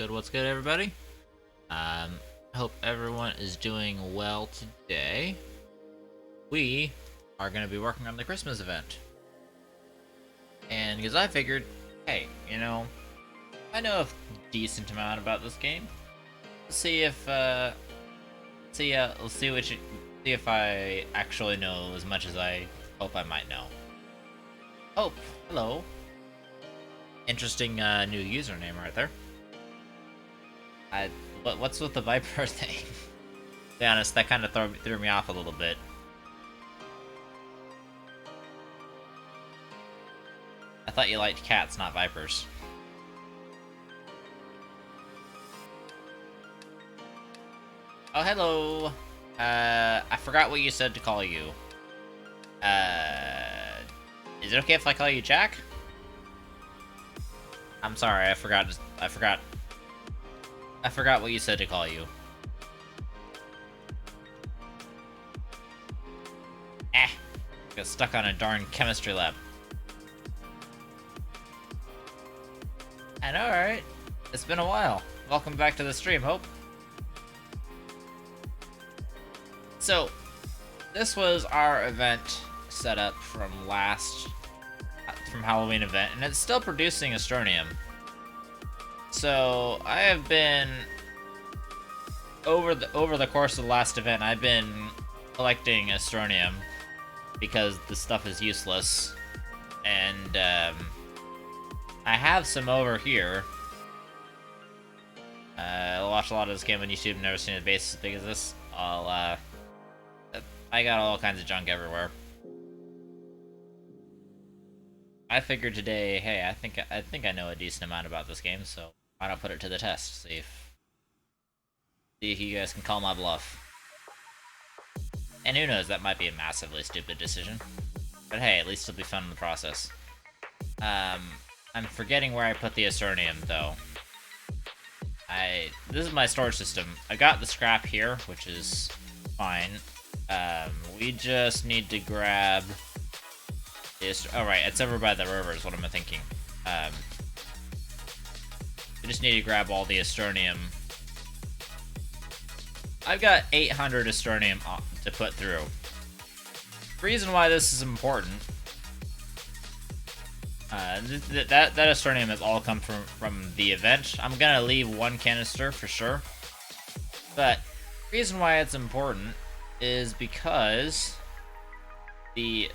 What's good, everybody? Hope everyone is doing well today. We are going to be working on the Christmas event. And because I figured, hey, I know a decent amount about this game. Let's see if, see if I actually know as much as I hope I might know. Oh, hello. Interesting new username right there. What's with the Viper thing? To be honest, that kind of threw me off a little bit. I thought you liked cats, not vipers. Oh, hello. I forgot what you said to call you. Is it okay if I call you Jack? I'm sorry, I forgot what you said to call you. Got stuck on a darn chemistry lab. I know, right? It's been a while. Welcome back to the stream, Hope. So, this was our event setup from Halloween event, and it's still producing Astroneer. So, I have been over the course of the last event, I've been collecting Astroneer because the stuff is useless, and I have some over here. I watch a lot of this game on YouTube, never seen a base as big as this. I got all kinds of junk everywhere. I figured today, hey, I think I know a decent amount about this game, so why not put it to the test? See if you guys can call my bluff. And who knows, that might be a massively stupid decision. But hey, at least it'll be fun in the process. I'm forgetting where I put the Astroneer, though. This is my storage system. I got the scrap here, which is fine. We just need to grab this. Oh, right, it's over by the rover is what I'm thinking. We just need to grab all the Astroneer. I've got 800 Astroneer to put through. The reason why this is important, that Astroneer has all come from the event. I'm gonna leave one canister for sure, but the reason why it's important is because the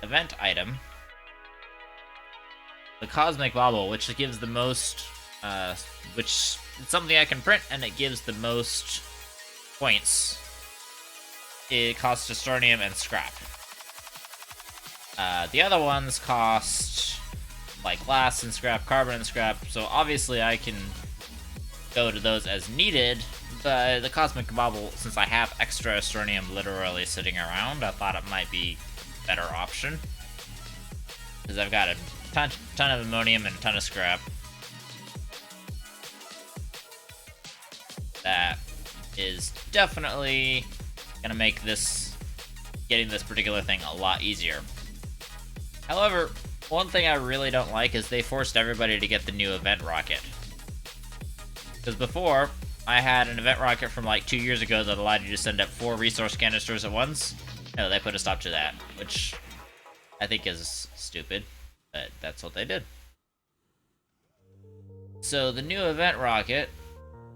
event item, the cosmic bauble, which gives the most, which it's something I can print, and it gives the most points. It costs Astroneer and scrap. The other ones cost like glass and scrap, carbon and scrap, so obviously I can go to those as needed, but the cosmic bauble, since I have extra Astroneer literally sitting around, I thought it might be a better option. Because I've got a ton of ammonium and a ton of scrap. That is definitely gonna make getting this particular thing a lot easier. However, one thing I really don't like is they forced everybody to get the new event rocket. Because before, I had an event rocket from like 2 years ago that allowed you to send up 4 resource canisters at once. No, they put a stop to that, which I think is stupid, but that's what they did. So the new event rocket,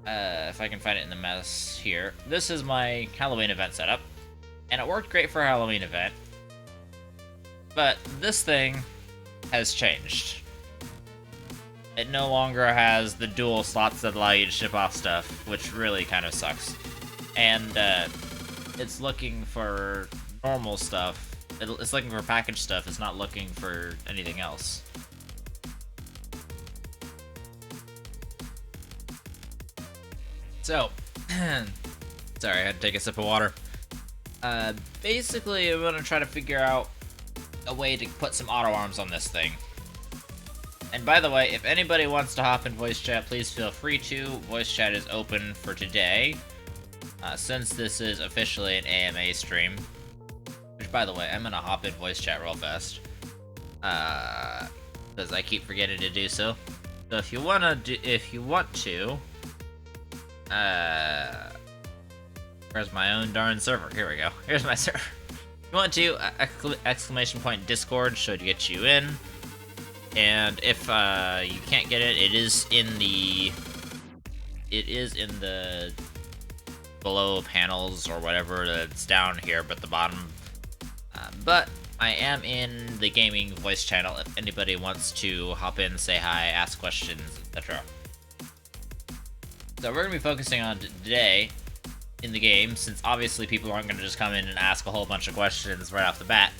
if I can find it in the mess here, this is my Halloween event setup, and it worked great for a Halloween event, but this thing has changed. It no longer has the dual slots that allow you to ship off stuff, which really kind of sucks. And it's looking for normal stuff. It's looking for packaged stuff. It's not looking for anything else. So, sorry, I had to take a sip of water. Basically, I'm going to try to figure out a way to put some auto arms on this thing. And by the way, if anybody wants to hop in voice chat, please feel free to. Voice chat is open for today, since this is officially an AMA stream. Which, by the way, I'm gonna hop in voice chat real fast, because I keep forgetting to do so. So if you want to, where's my own darn server? Here we go. Here's my server. If you want to, exclamation point Discord should get you in. And if you can't get it, it is in the below panels or whatever that's down here, but the bottom. But I am in the gaming voice channel if anybody wants to hop in, say hi, ask questions, etc. So we're gonna be focusing on today in the game, since obviously people aren't gonna just come in and ask a whole bunch of questions right off the bat.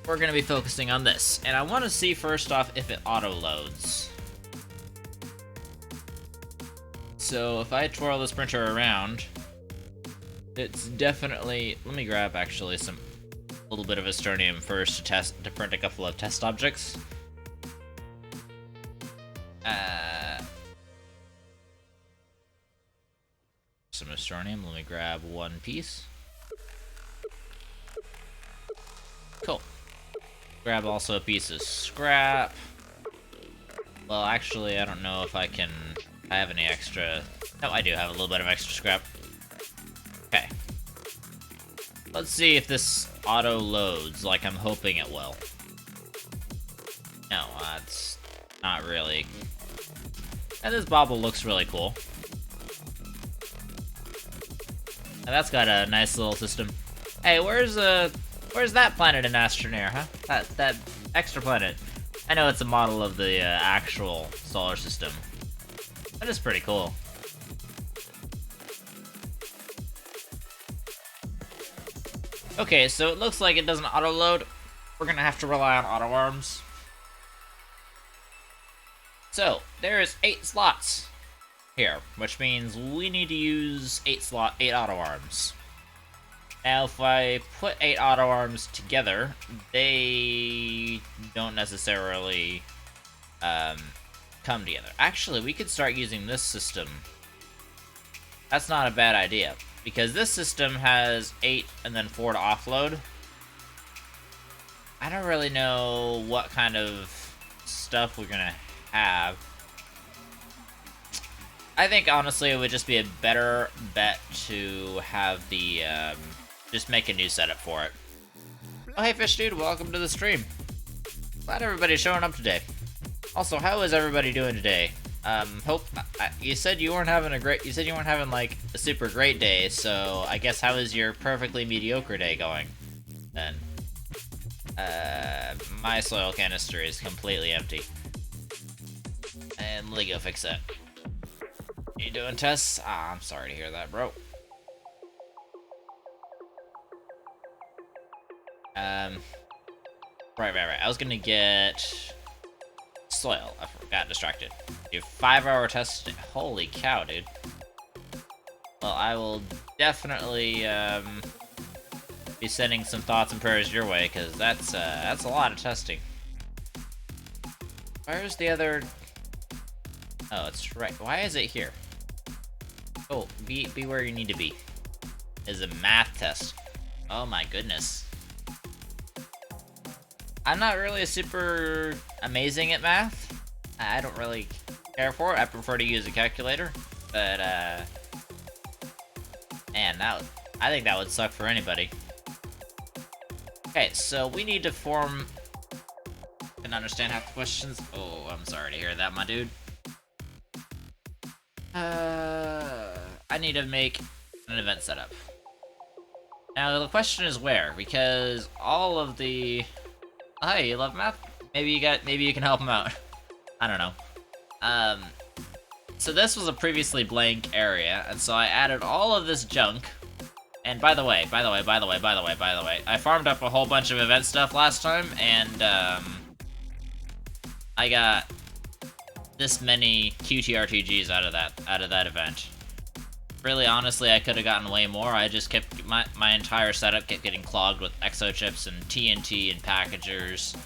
We're going to be focusing on this, and I want to see first off if it auto-loads. So if I twirl this printer around, it's definitely... Let me grab actually a little bit of Astroneer first to print a couple of test objects. Some Astroneer, let me grab one piece. Cool. Grab also a piece of scrap. Well, actually, I don't know if I have any extra. No, I do have a little bit of extra scrap. Okay. Let's see if this auto loads like I'm hoping it will. No, it's not really. And this bauble looks really cool. And that's got a nice little system. Hey, where's that planet in Astroneer, huh? That extra planet. I know it's a model of the actual solar system. That is pretty cool. Okay, so it looks like it doesn't auto-load. We're gonna have to rely on auto arms. So, there's 8 slots here, which means we need to use 8 auto arms. Now, if I put 8 auto arms together, they don't necessarily come together. Actually, we could start using this system. That's not a bad idea, because this system has 8 and then 4 to offload. I don't really know what kind of stuff we're gonna have. I think, honestly, it would just be a better bet to have the, just make a new setup for it. Oh, hey, Fish Dude, welcome to the stream. Glad everybody's showing up today. Also, how is everybody doing today? You said you weren't having like, a super great day, so I guess how is your perfectly mediocre day going, then? My soil canister is completely empty. And Lego fix that. You doing, Tess? Ah, I'm sorry to hear that, bro. Right. I was gonna get soil. I got distracted. You have 5-hour test. Holy cow, dude. Well, I will definitely be sending some thoughts and prayers your way, because that's a lot of testing. Where's the other? Oh, it's right. Why is it here? Oh, be where you need to be. Is a math test. Oh my goodness. I'm not really super amazing at math. I don't really care for it. I prefer to use a calculator. But, man, I think that would suck for anybody. Okay, so we need to form... Can understand half the questions? Oh, I'm sorry to hear that, my dude. I need to make an event setup. Now, the question is where, because all of the... Hi, you love math? Maybe you can help him out. I don't know. So this was a previously blank area, and so I added all of this junk. And by the way, I farmed up a whole bunch of event stuff last time, and I got this many QTRTGs out of that event. Really, honestly, I could have gotten way more. I just kept my entire setup kept getting clogged with exochips and TNT and packagers.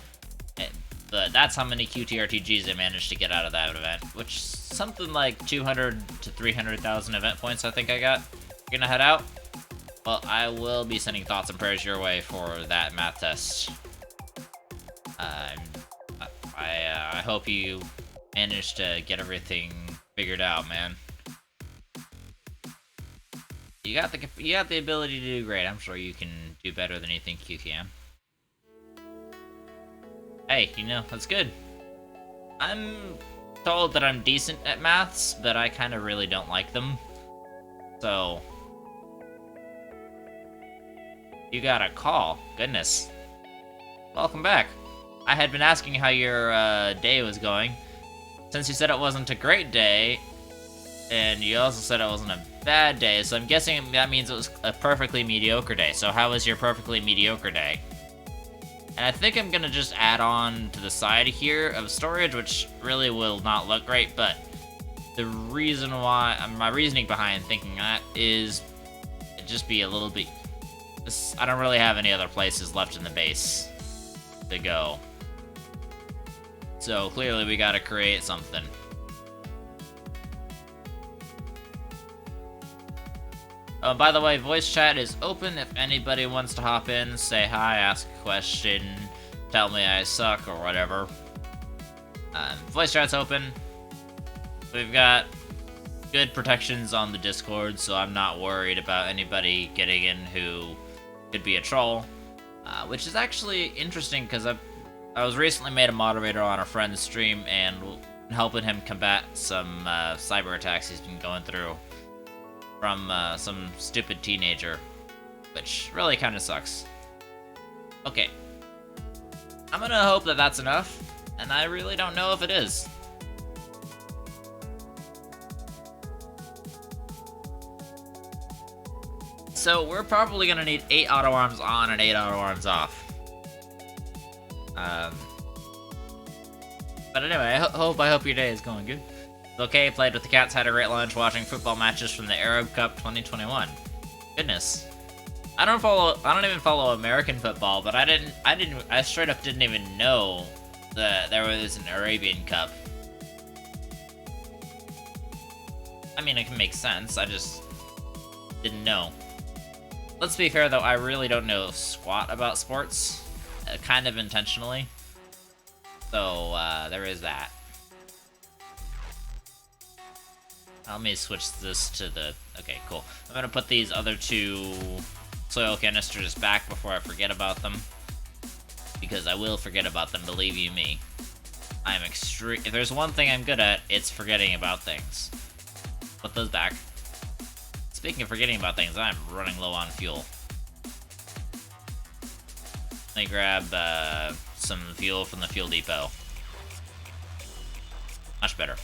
But that's how many QTRTGs I managed to get out of that event, which something like 200 to 300,000 event points I think I got. You're gonna head out? Well, I will be sending thoughts and prayers your way for that math test. I hope you managed to get everything figured out, man. You got the ability to do great. I'm sure you can do better than you think you can. Hey, that's good. I'm told that I'm decent at maths, but I kind of really don't like them. So, you got a call. Goodness. Welcome back. I had been asking how your day was going. Since you said it wasn't a great day, and you also said it wasn't a bad day, so I'm guessing that means it was a perfectly mediocre day. So how was your perfectly mediocre day? And I think I'm gonna just add on to the side here of storage, which really will not look great, but the reason why, my reasoning behind thinking that is it'd just be a little bit, I don't really have any other places left in the base to go. So clearly we gotta create something. By the way, voice chat is open if anybody wants to hop in, say hi, ask a question, tell me I suck, or whatever. Voice chat's open. We've got good protections on the Discord, so I'm not worried about anybody getting in who could be a troll. Which is actually interesting, because I was recently made a moderator on a friend's stream, and helping him combat some cyber attacks he's been going through from some stupid teenager, which really kind of sucks. Okay. I'm gonna hope that that's enough, and I really don't know if it is. So we're probably gonna need 8 auto arms on and 8 auto arms off. But anyway, I hope your day is going good. Okay, played with the cats, had a great lunch watching football matches from the Arab Cup 2021. Goodness. I don't even follow American football, but I straight up didn't even know that there was an Arabian Cup. I mean, it can make sense, I just didn't know. Let's be fair though, I really don't know squat about sports, kind of intentionally. So, there is that. Let me switch this to the... Okay, cool. I'm gonna put these other 2 soil canisters back before I forget about them. Because I will forget about them, believe you me. I'm extreme... If there's one thing I'm good at, it's forgetting about things. Put those back. Speaking of forgetting about things, I'm running low on fuel. Let me grab, some fuel from the fuel depot. Much better.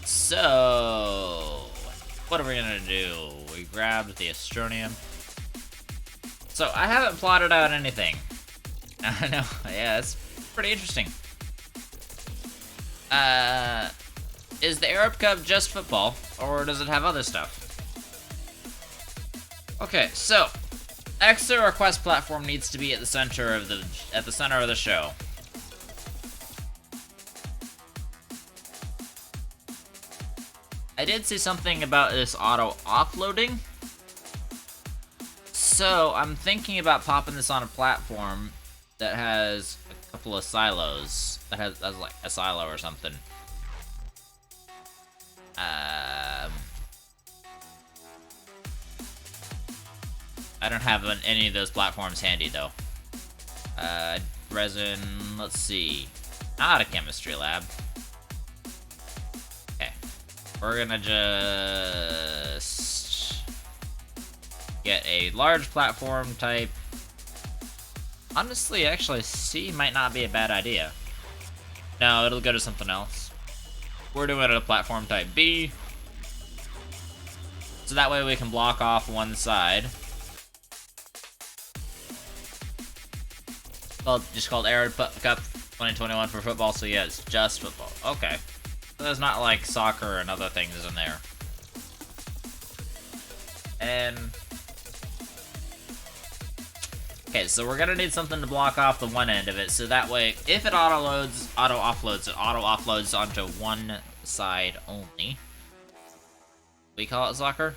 So, what are we gonna do? We grabbed the Astroneer. So, I haven't plotted out anything. I know, yeah, it's pretty interesting. Is the Arab Cup just football, or does it have other stuff? Okay, so extra request platform needs to be at the center of the show. I did see something about this auto offloading, so I'm thinking about popping this on a platform that has a couple of silos. That has like a silo or something. I don't have any of those platforms handy though. Resin, let's see. Not a chemistry lab. Okay. We're gonna just get a large platform type. Honestly, actually, C might not be a bad idea. No, it'll go to something else. We're doing a platform type B. So that way we can block off one side. Just called Arab Cup 2021 for football, so yeah, it's just football. Okay. So there's not like soccer and other things in there. And... okay, so we're gonna need something to block off the one end of it, so that way, if it auto-offloads onto one side only. We call it soccer?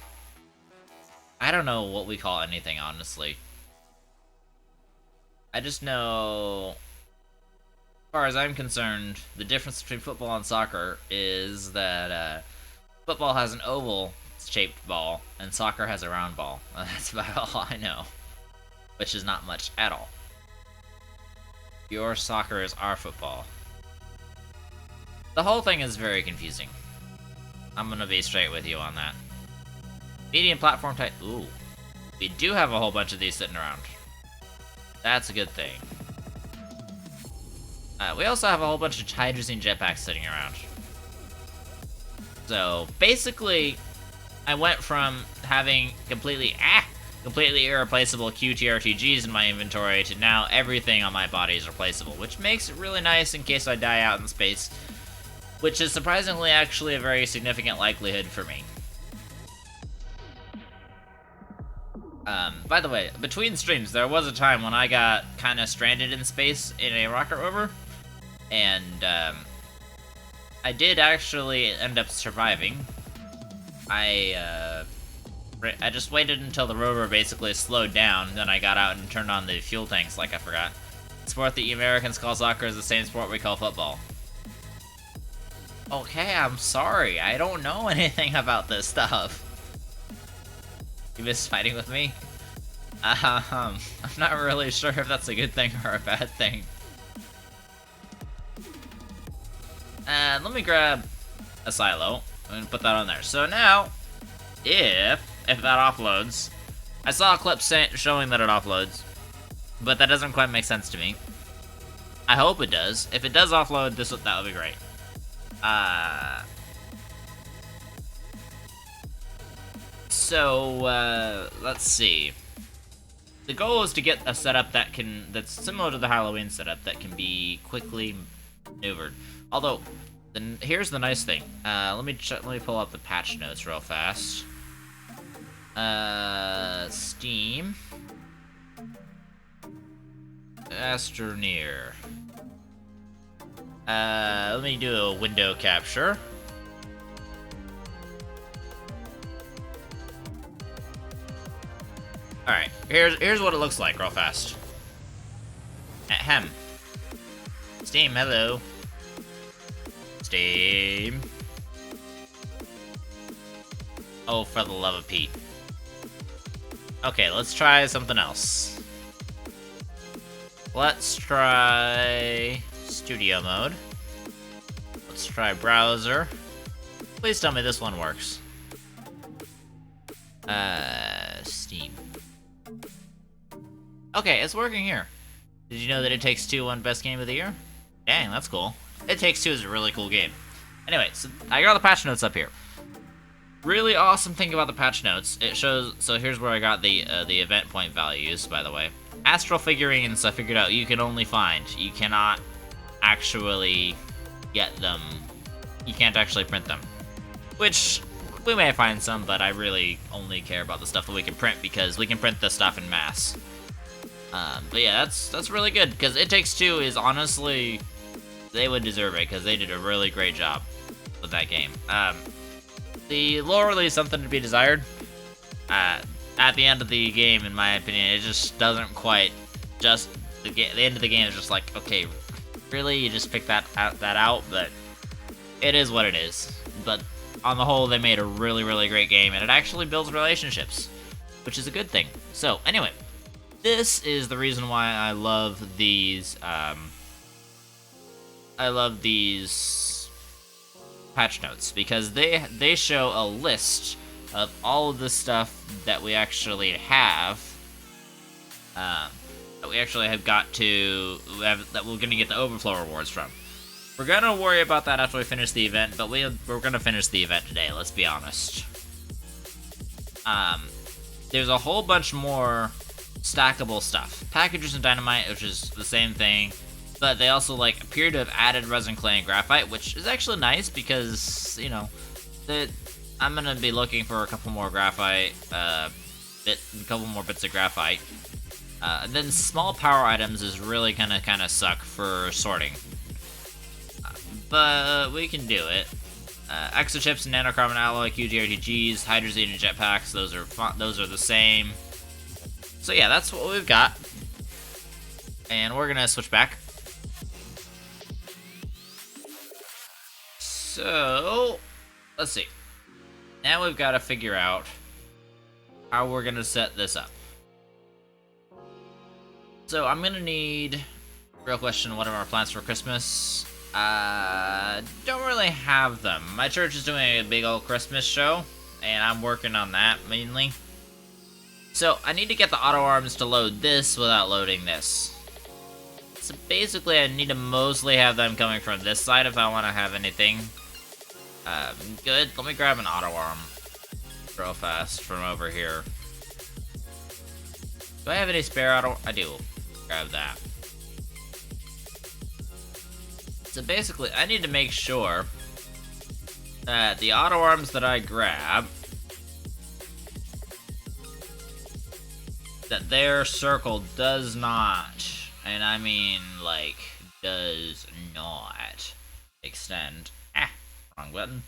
I don't know what we call anything, honestly. I just know, as far as I'm concerned, the difference between football and soccer is that football has an oval-shaped ball, and soccer has a round ball. That's about all I know. Which is not much at all. Your soccer is our football. The whole thing is very confusing. I'm gonna be straight with you on that. Medium platform type. Ooh. We do have a whole bunch of these sitting around. That's a good thing. We also have a whole bunch of hydrazine jetpacks sitting around. So, basically, I went from having completely irreplaceable QTRTGs in my inventory to now everything on my body is replaceable, which makes it really nice in case I die out in space, which is surprisingly actually a very significant likelihood for me. By the way, between streams, there was a time when I got kind of stranded in space in a rocket rover, and I did actually end up surviving, I just waited until the rover basically slowed down, then I got out and turned on the fuel tanks like I forgot. The sport that you Americans call soccer is the same sport we call football. Okay, I'm sorry. I don't know anything about this stuff. You miss fighting with me? I'm not really sure if that's a good thing or a bad thing. Let me grab a silo and put that on there. So now, if that offloads, I saw a clip showing that it offloads, but that doesn't quite make sense to me. I hope it does. If it does offload, that would be great. Let's see. The goal is to get a setup that's similar to the Halloween setup that can be quickly maneuvered. Although, here's the nice thing. Let me pull up the patch notes real fast. Steam. Astroneer. Let me do a window capture. Alright, here's what it looks like real fast. Ahem. Steam, hello. Steam. Oh, for the love of Pete. Okay, let's try something else. Let's try studio mode. Let's try browser. Please tell me this one works. Steam. Okay, it's working here. Did you know that It Takes Two won Best Game of the Year? Dang, that's cool. It Takes Two is a really cool game. Anyway, so I got all the patch notes up here. Really awesome thing about the patch notes, it shows, so here's where I got the event point values, by the way. Astral figurines, I figured out, you can only find. You cannot actually get them. You can't actually print them. Which, we may find some, but I really only care about the stuff that we can print, because we can print this stuff in mass. But yeah, that's really good, because It Takes Two is honestly, they would deserve it, because they did a really great job with that game. The lore leaves something to be desired. At the end of the game, in my opinion, it just doesn't quite. The end of the game is just like, okay, really, you just picked that out, but it is what it is. But on the whole, they made a really, really great game, and it actually builds relationships, which is a good thing. So anyway, this is the reason why I love these. Patch notes, because they show a list of all of the stuff that we actually have, that we're gonna get the overflow rewards from. We're gonna worry about that after we finish the event, but we're gonna finish the event today, let's be honest. There's a whole bunch more stackable stuff. Packages and dynamite, which is the same thing. But they also, appear to have added resin, clay, and graphite, which is actually nice because, I'm gonna be looking for a couple more graphite, a couple more bits of graphite. And then small power items is really gonna kind of suck for sorting. But we can do it. Exochips and nanocarbon alloy, QGRTGs, hydrazine and jetpacks, those are the same. So yeah, that's what we've got. And we're gonna switch back. So, let's see. Now we've got to figure out how we're going to set this up. So, I'm going to need, real question, what are our plans for Christmas? Don't really have them. My church is doing a big old Christmas show, and I'm working on that mainly. So, I need to get the auto arms to load this without loading this. So basically, I need to mostly have them coming from this side if I want to have anything. Good. Let me grab an auto arm real fast from over here. Do I have any spare auto? I do. Grab that. So basically, I need to make sure that the auto arms that I grab, that their circle does not, and I mean, does not extend. Wrong button.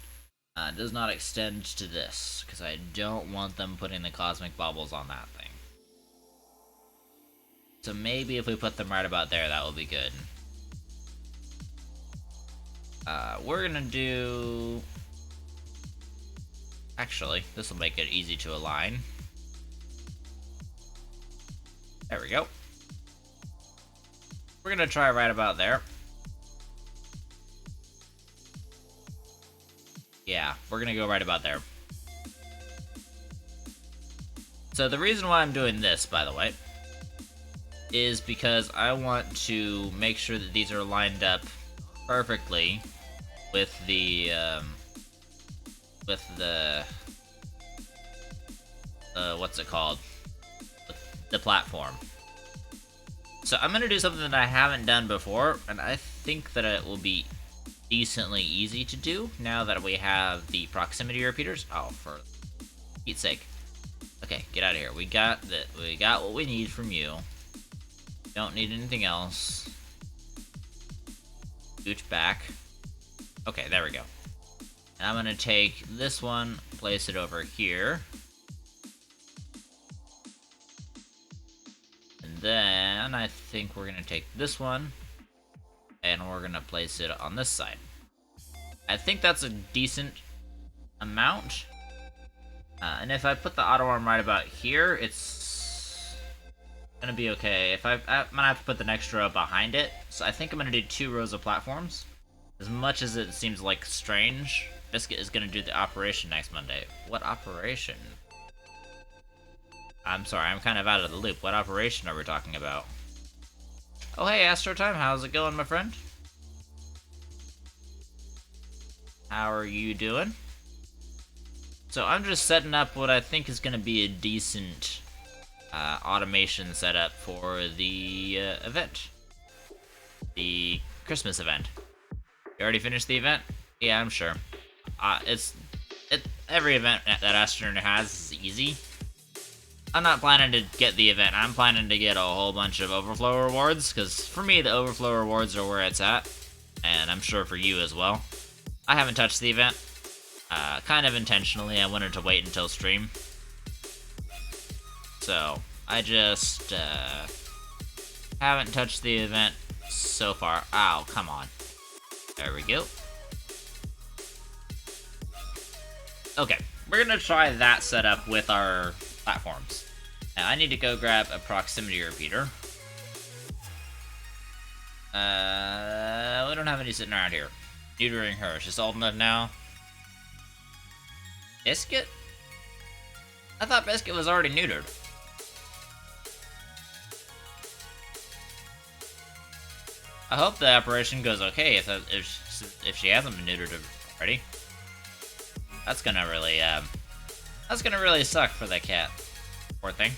does not extend to this, because I don't want them putting the cosmic bubbles on that thing. So maybe if we put them right about there, that will be good. We're gonna do... Actually, this will make it easy to align. There we go. We're gonna try right about there. Yeah, we're gonna go right about there. So the reason why I'm doing this, by the way, is because I want to make sure that these are lined up perfectly with the what's it called? The platform. So I'm gonna do something that I haven't done before, and I think that it will be decently easy to do now that we have the proximity repeaters. Oh, for Pete's sake. Okay, get out of here. We got what we need from you. Don't need anything else. Scooch back. Okay, there we go. And I'm gonna take this one, place it over here. And then I think we're gonna take this one and we're gonna place it on this side. I think that's a decent amount. And if I put the auto arm right about here, it's gonna be okay. I'm gonna have to put the next row behind it. So I think I'm gonna do 2 rows of platforms. As much as it seems like strange, Biscuit is gonna do the operation next Monday. What operation? I'm sorry, I'm kind of out of the loop. What operation are we talking about? Oh hey, Astro Time, how's it going, my friend? How are you doing? So I'm just setting up what I think is going to be a decent automation setup for the event. The Christmas event. You already finished the event? Yeah, I'm sure. Every event that Astroneer has is easy. I'm not planning to get the event. I'm planning to get a whole bunch of overflow rewards, because for me, the overflow rewards are where it's at, and I'm sure for you as well. I haven't touched the event. Kind of intentionally, I wanted to wait until stream. So, I just haven't touched the event so far. Ow, come on. There we go. Okay, we're gonna try that setup with our platforms. Now, I need to go grab a proximity repeater. We don't have any sitting around here. Neutering her. She's old enough now. Biscuit? I thought Biscuit was already neutered. I hope the operation goes okay if she hasn't been neutered already. That's gonna really suck for that cat. Poor thing.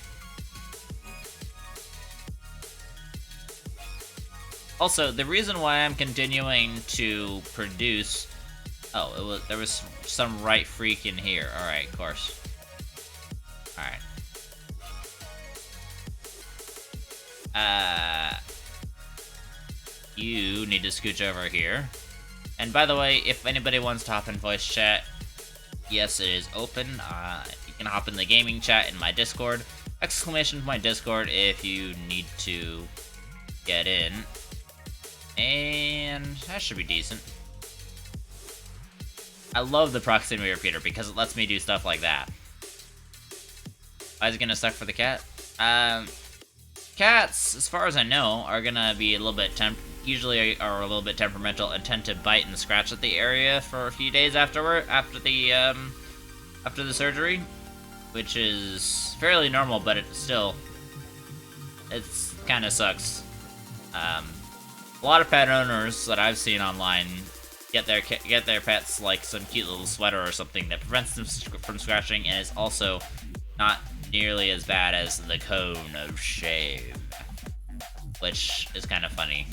Also, the reason why I'm continuing to produce... Oh, there was some right freak in here. Alright, of course. Alright. You need to scooch over here. And by the way, if anybody wants to hop in voice chat, yes, it is open. You can hop in the gaming chat in my Discord. Exclamation point Discord if you need to get in. And that should be decent. I love the proximity repeater because it lets me do stuff like that. Why is it gonna suck for the cat? Cats, as far as I know, are gonna be a little bit usually are a little bit temperamental and tend to bite and scratch at the area for a few days after the surgery, which is fairly normal, but it's kind of sucks. A lot of pet owners that I've seen online get their pets like some cute little sweater or something that prevents them from scratching, and is also not nearly as bad as the cone of shame, which is kind of funny.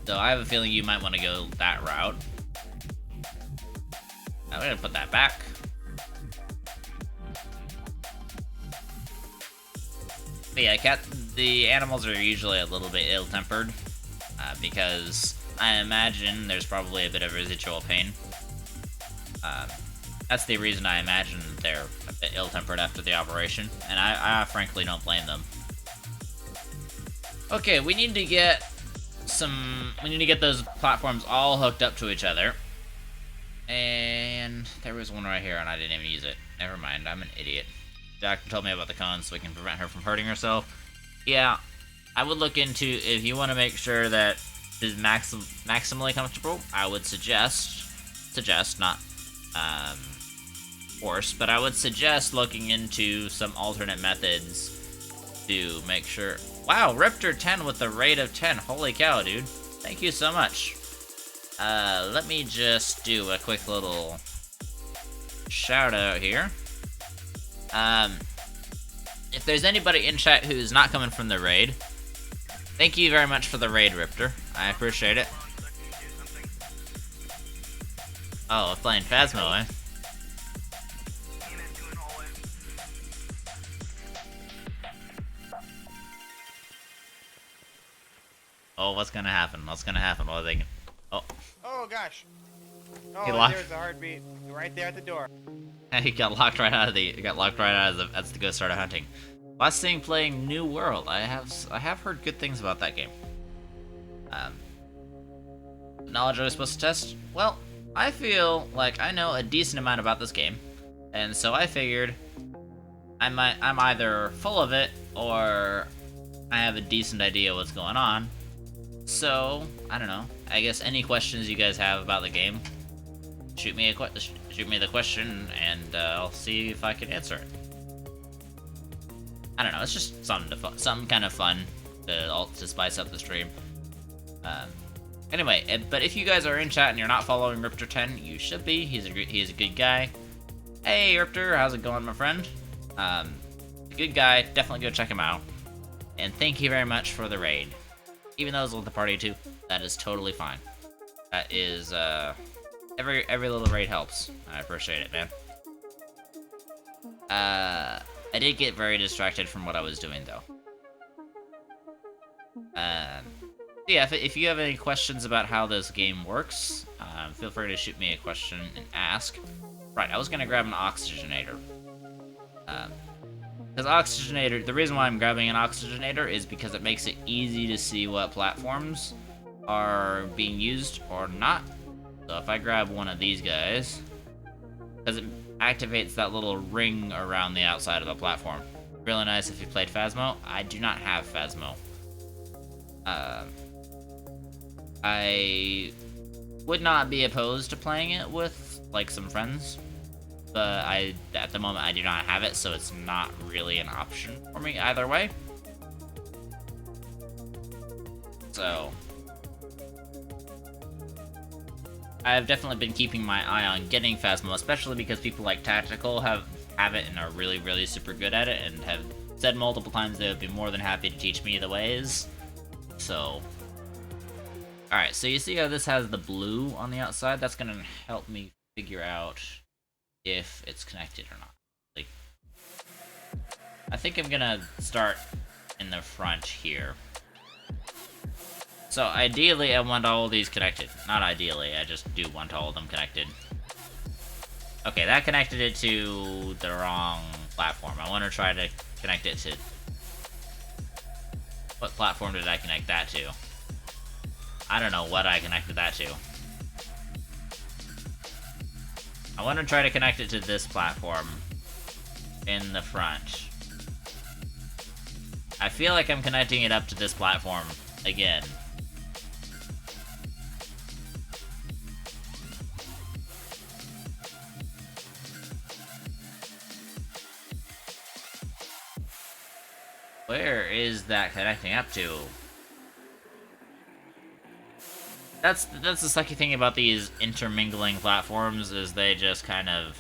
So I have a feeling you might want to go that route. I'm gonna put that back. But yeah, the animals are usually a little bit ill-tempered, because I imagine there's probably a bit of residual pain. That's the reason I imagine they're a bit ill-tempered after the operation, and I frankly don't blame them. Okay, we need to get those platforms all hooked up to each other. And there was one right here, and I didn't even use it. Never mind, I'm an idiot. The doctor told me about the cones so we can prevent her from hurting herself. Yeah, I would look into, if you want to make sure that is maximally comfortable, I would suggest, not force, but I would suggest looking into some alternate methods to make sure. Wow, Riptor 10 with the rate of 10. Holy cow, dude. Thank you so much. Let me just do a quick little shout out here. If there's anybody in chat who's not coming from the raid, thank you very much for the raid, Riptor. I appreciate it. Oh, playing Phasmo, eh? Oh, what's gonna happen? What's gonna happen? What are they gonna... Oh. Oh, gosh. Oh, there's a heartbeat. Right there at the door. He got locked right out of the... as the ghost started hunting. Last thing playing New World. I have heard good things about that game. Knowledge I was supposed to test? Well, I feel like I know a decent amount about this game. And so I figured I'm either full of it or I have a decent idea what's going on. So, I don't know. I guess any questions you guys have about the game, shoot me the question, and I'll see if I can answer it. I don't know. It's just something kind of fun to spice up the stream. Anyway, but if you guys are in chat and you're not following Riptor 10, you should be. He is a good guy. Hey, Riptor, how's it going, my friend? A good guy. Definitely go check him out. And thank you very much for the raid. Even though it's with the party too, that is totally fine. That is, every little raid helps. I appreciate it, man. I did get very distracted from what I was doing, though. Yeah, if you have any questions about how this game works, feel free to shoot me a question and ask. Right, I was gonna grab an oxygenator. Because oxygenator, the reason why I'm grabbing an oxygenator is because it makes it easy to see what platforms are being used or not. So if I grab one of these guys, because it activates that little ring around the outside of the platform. Really nice if you played Phasmo. I do not have Phasmo. I would not be opposed to playing it with, like, some friends. But at the moment, I do not have it, so it's not really an option for me either way. So I've definitely been keeping my eye on getting Phasmo, especially because people like Tactical have it and are really, really super good at it, and have said multiple times they would be more than happy to teach me the ways. So, alright, so you see how this has the blue on the outside? That's gonna help me figure out if it's connected or not. Like, I think I'm gonna start in the front here. So ideally I want all of these connected. Not ideally, I just do want all of them connected. Okay, that connected it to the wrong platform. I want to try to connect it to... What platform did I connect that to? I don't know what I connected that to. I want to try to connect it to this platform in the front. I feel like I'm connecting it up to this platform again. Where is that connecting up to? That's the sucky thing about these intermingling platforms, is they just kind of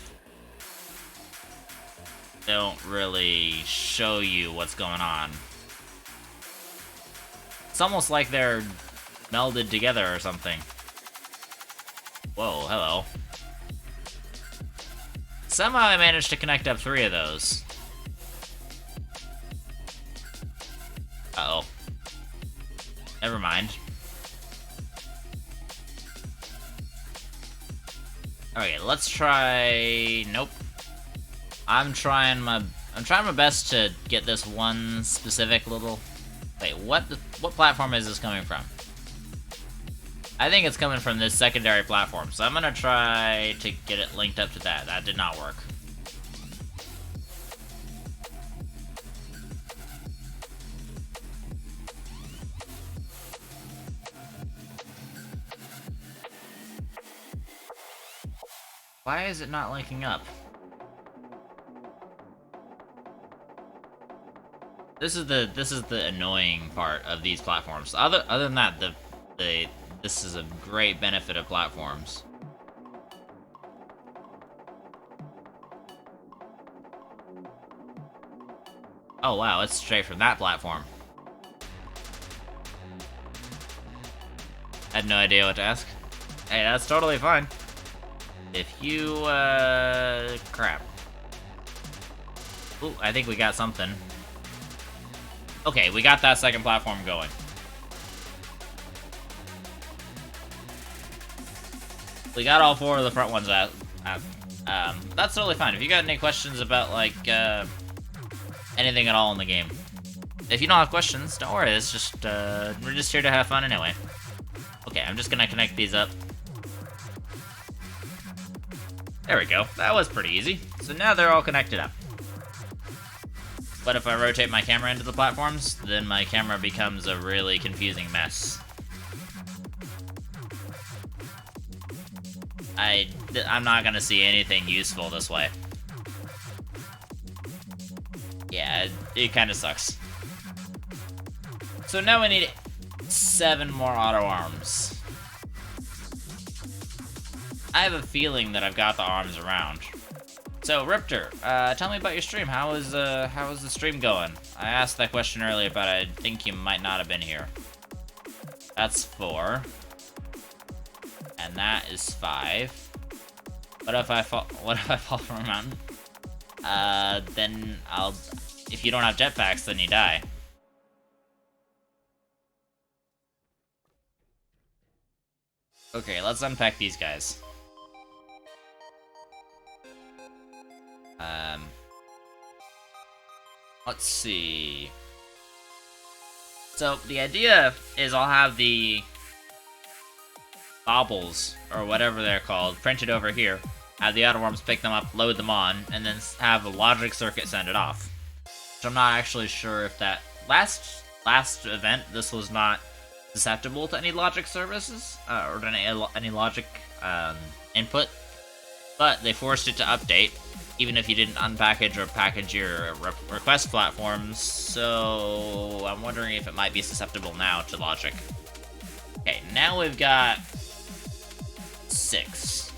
don't really show you what's going on. It's almost like they're melded together or something. Whoa, hello. Somehow I managed to connect up 3 of those. Uh-oh. Never mind. Okay, let's try... Nope. I'm trying my best to get this one specific little... Wait, what platform is this coming from? I think it's coming from this secondary platform, so I'm gonna try to get it linked up to that. That did not work. Why is it not linking up? This is the annoying part of these platforms. Other than that, this is a great benefit of platforms. Oh wow, it's straight from that platform. I had no idea what to ask. Hey, that's totally fine. If you, crap. Ooh, I think we got something. Okay, we got that second platform going. We got all four of the front ones out. That's totally fine. If you got any questions about, like, anything at all in the game. If you don't have questions, don't worry. It's just, we're just here to have fun anyway. Okay, I'm just gonna connect these up. There we go. That was pretty easy. So now they're all connected up. But if I rotate my camera into the platforms, then my camera becomes a really confusing mess. I'm not gonna see anything useful this way. Yeah, it kind of sucks. So now we need 7 more auto arms. I have a feeling that I've got the arms around. So, Riptor, tell me about your stream. How is the stream going? I asked that question earlier, but I think you might not have been here. That's 4. And that is 5. What if I fall from a mountain? Then if you don't have jetpacks, then you die. Okay, let's unpack these guys. Let's see. So, the idea is I'll have the baubles, or whatever they're called, printed over here. Have the auto arms pick them up, load them on, and then have a logic circuit send it off. So I'm not actually sure if that last event, this was not susceptible to any logic services, or any logic input, but they forced it to update, even if you didn't unpackage or package your request platforms, so I'm wondering if it might be susceptible now to logic. Okay, now we've got 6.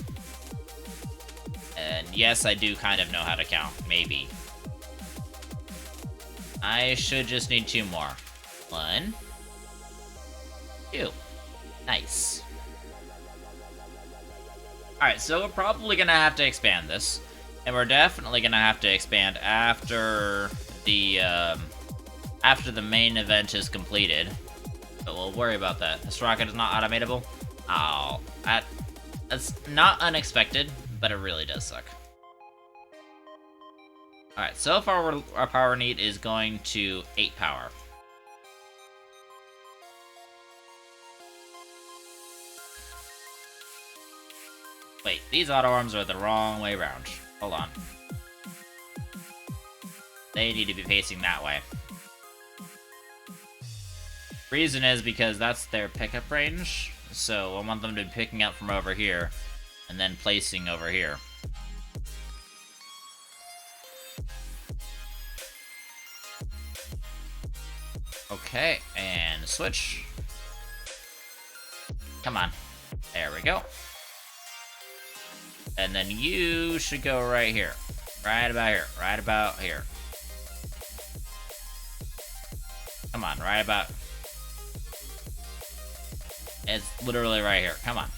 And yes, I do kind of know how to count, maybe. I should just need 2 more. 1, 2. Nice. Alright, so we're probably gonna have to expand this. And we're definitely gonna have to expand after the main event is completed. But we'll worry about that. This rocket is not automatable? Oh, that's not unexpected, but it really does suck. Alright, so far our power need is going to 8 power. Wait, these auto arms are the wrong way around. Hold on. They need to be facing that way. Reason is because that's their pickup range, so I want them to be picking up from over here, and then placing over here. Okay, and switch. Come on. There we go. And then you should go right here. Right about here. Right about here. Come on, right about... It's literally right here. Come on.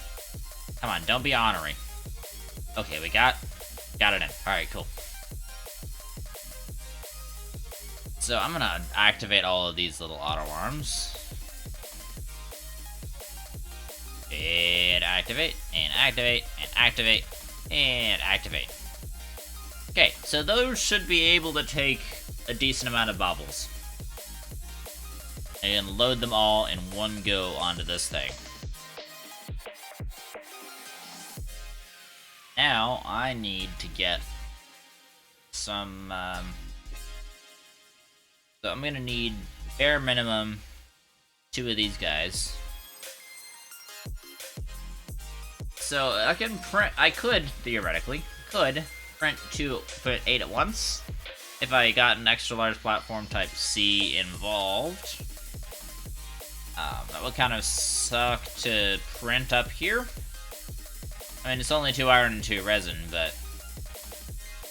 Come on, don't be ornery. Okay, we got it in. Alright, cool. So I'm gonna activate all of these little auto arms. And activate, and activate, and activate. And activate. Okay, so those should be able to take a decent amount of bubbles. And load them all in one go onto this thing. Now, I need to get some, so I'm gonna need, bare minimum, 2 of these guys. So, I could, theoretically, print 8 at once, if I got an extra large platform type C involved. That would kind of suck to print up here. I mean, it's only 2 iron and 2 resin, but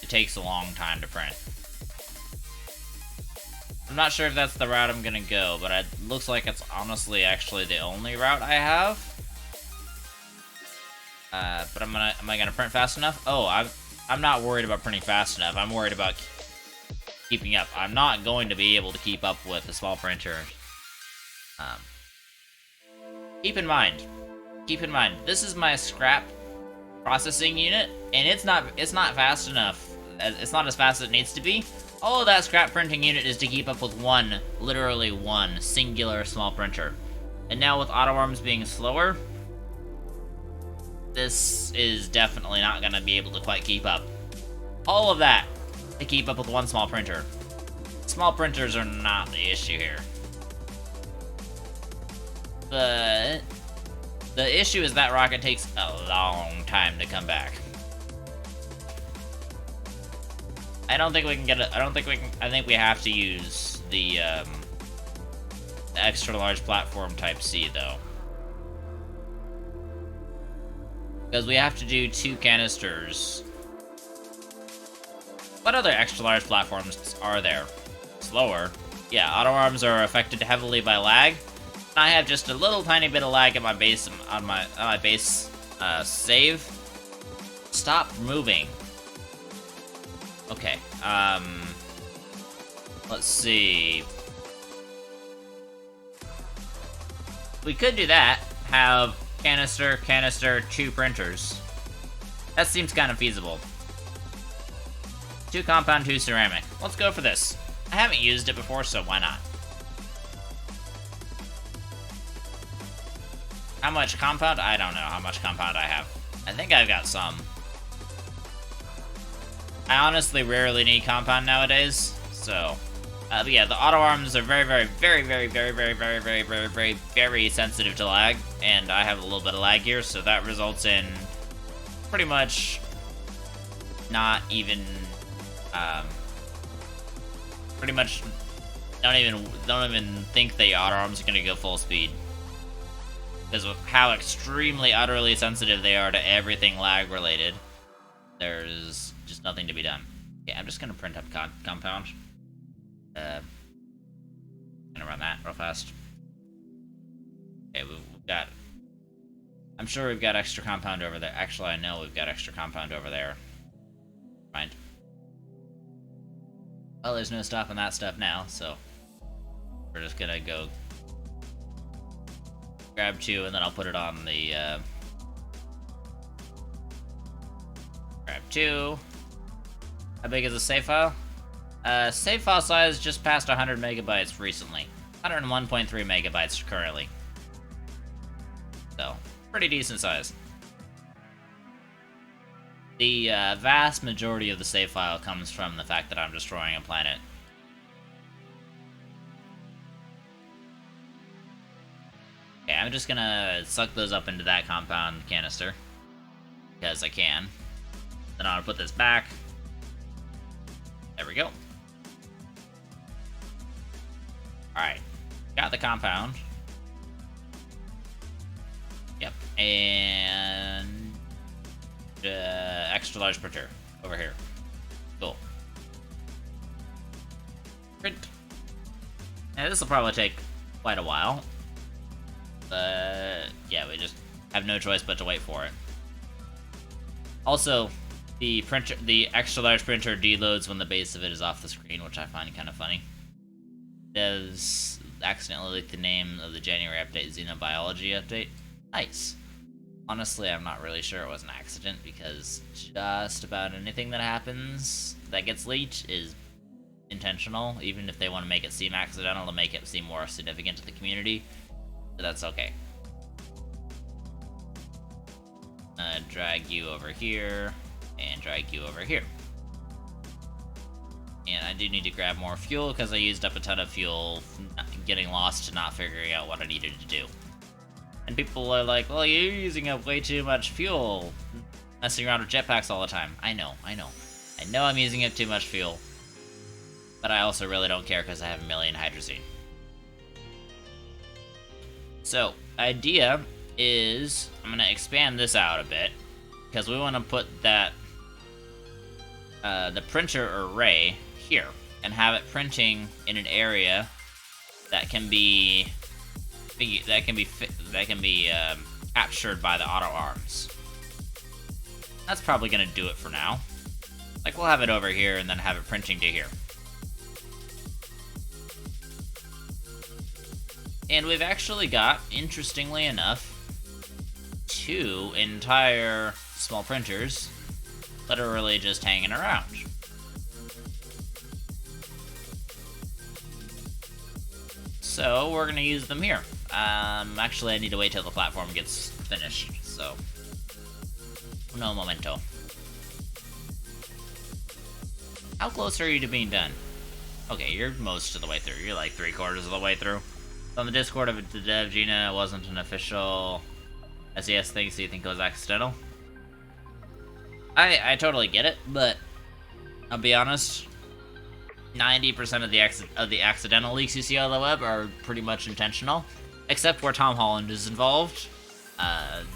it takes a long time to print. I'm not sure if that's the route I'm gonna go, but it looks like it's honestly actually the only route I have. But am I gonna print fast enough? Oh, I'm not worried about printing fast enough. I'm worried about keeping up. I'm not going to be able to keep up with the small printer. Keep in mind, this is my scrap processing unit, and it's not fast enough. It's not as fast as it needs to be. All of that scrap printing unit is to keep up with literally one singular small printer. And now with auto arms being slower, this is definitely not going to be able to quite keep up. All of that to keep up with one small printer. Small printers are not the issue here. The issue is that rocket takes a long time to come back. I think we have to use the extra large platform type C though. Because we have to do 2 canisters. What other extra large platforms are there? Slower. Yeah, auto arms are affected heavily by lag. I have just a little tiny bit of lag at my base on my base save. Stop moving. Okay. Let's see. We could do that. Have canister, 2 printers. That seems kind of feasible. 2 compound, 2 ceramic. Let's go for this. I haven't used it before, so why not? How much compound? I don't know how much compound I have. I think I've got some. I honestly rarely need compound nowadays, so... but yeah, the auto arms are very sensitive to lag, and I have a little bit of lag here, so that results in pretty much not even, pretty much don't even think the auto arms are gonna go full speed. Because of how extremely, utterly sensitive they are to everything lag related, there's just nothing to be done. Okay, I'm just gonna print up compound. Gonna run that real fast. Okay, we've got... I'm sure we've got extra compound over there. Actually, I know we've got extra compound over there. Mind. Well, there's no stopping that stuff now, so... we're just gonna go... grab 2, and then I'll put it on the, grab 2. How big is the save file? Save file size just passed 100 megabytes recently. 101.3 megabytes currently. So, pretty decent size. The vast majority of the save file comes from the fact that I'm destroying a planet. Okay, I'm just gonna suck those up into that compound canister. Because I can. Then I'll put this back. There we go. Alright. Got the compound. Yep. And... extra large printer. Over here. Cool. Print. Now, this will probably take quite a while. But yeah, we just have no choice but to wait for it. Also, the extra large printer deloads when the base of it is off the screen, which I find kind of funny. It does accidentally leak the name of the January update, Xenobiology update. Nice. Honestly, I'm not really sure it was an accident, because just about anything that happens that gets leaked is intentional, even if they want to make it seem accidental to make it seem more significant to the community. But that's okay. Drag you over here, and drag you over here. And I do need to grab more fuel, because I used up a ton of fuel getting lost and not figuring out what I needed to do. And people are like, well, you're using up way too much fuel, messing around with jetpacks all the time. I know I'm using up too much fuel. But I also really don't care, because I have a million hydrazine. So, idea is, I'm going to expand this out a bit, because we want to put that, the printer array here, and have it printing in an area that can be captured by the auto arms. That's probably gonna do it for now. Like, we'll have it over here and then have it printing to here. And we've actually got, interestingly enough, 2 entire small printers literally just hanging around. So we're gonna use them here. Actually, I need to wait till the platform gets finished, so no momento. How close are you to being done? Okay, you're most of the way through. You're like 3/4 of the way through. On the Discord of the dev, Gina, wasn't an official SES thing, so you think it was accidental? I totally get it, but I'll be honest. 90% of the accidental leaks you see on the web are pretty much intentional, except where Tom Holland is involved.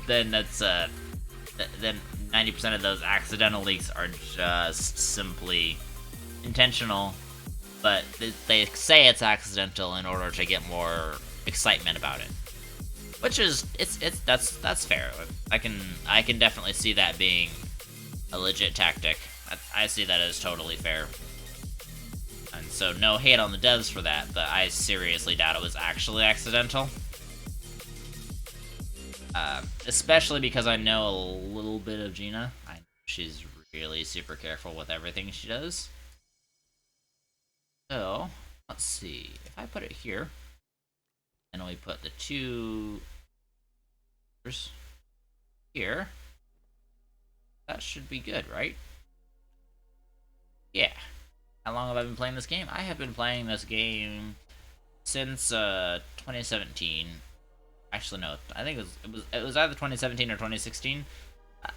Then that's then 90% of those accidental leaks are just simply intentional, but they say it's accidental in order to get more excitement about it. Which is that's fair. I can definitely see that being a legit tactic. I see that as totally fair. And so no hate on the devs for that, but I seriously doubt it was actually accidental. Especially because I know a little bit of Gina. I know she's really super careful with everything she does. So, let's see. If I put it here, and we put the 2 here, that should be good, right? Yeah. How long have I been playing this game? I have been playing this game since 2017. Actually, no. I think it was either 2017 or 2016. I've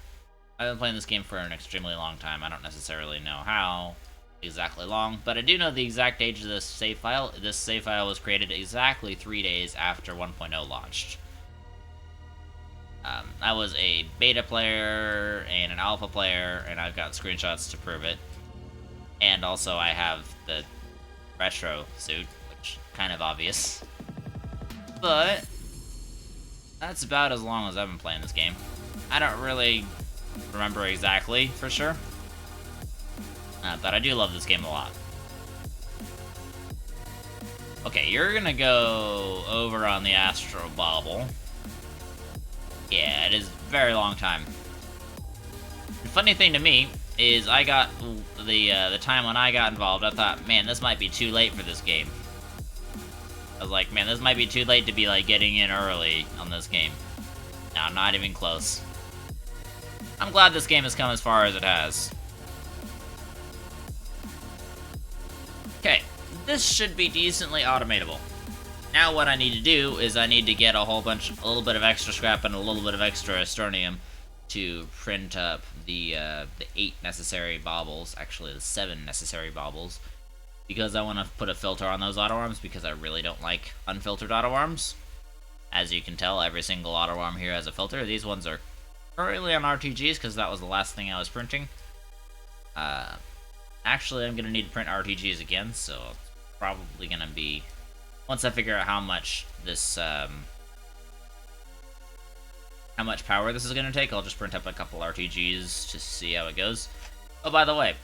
been playing this game for an extremely long time. I don't necessarily know how exactly long, but I do know the exact age of this save file. This save file was created exactly 3 days after 1.0 launched. I was a beta player and an alpha player, and I've got screenshots to prove it. And also, I have the retro suit, which kind of obvious. But that's about as long as I've been playing this game. I don't really remember exactly for sure, but I do love this game a lot. Okay, you're gonna go over on the Astro Bobble. Yeah, it is a very long time. The funny thing to me is I got the time when I got involved, I thought, man, this might be too late for this game. I was like, man, this might be too late to be like getting in early on this game. No, not even close. I'm glad this game has come as far as it has. Okay, this should be decently automatable. Now what I need to do is I need to get a little bit of extra scrap and a little bit of extra Astroneer to print up the 8 necessary baubles, actually the 7 necessary baubles, because I want to put a filter on those auto arms, because I really don't like unfiltered auto arms. As you can tell, every single auto arm here has a filter. These ones are currently on RTGs, because that was the last thing I was printing. Actually, I'm going to need to print RTGs again, so it's probably going to be, once I figure out how much this, how much power this is going to take, I'll just print up a couple RTGs to see how it goes. Oh, by the way,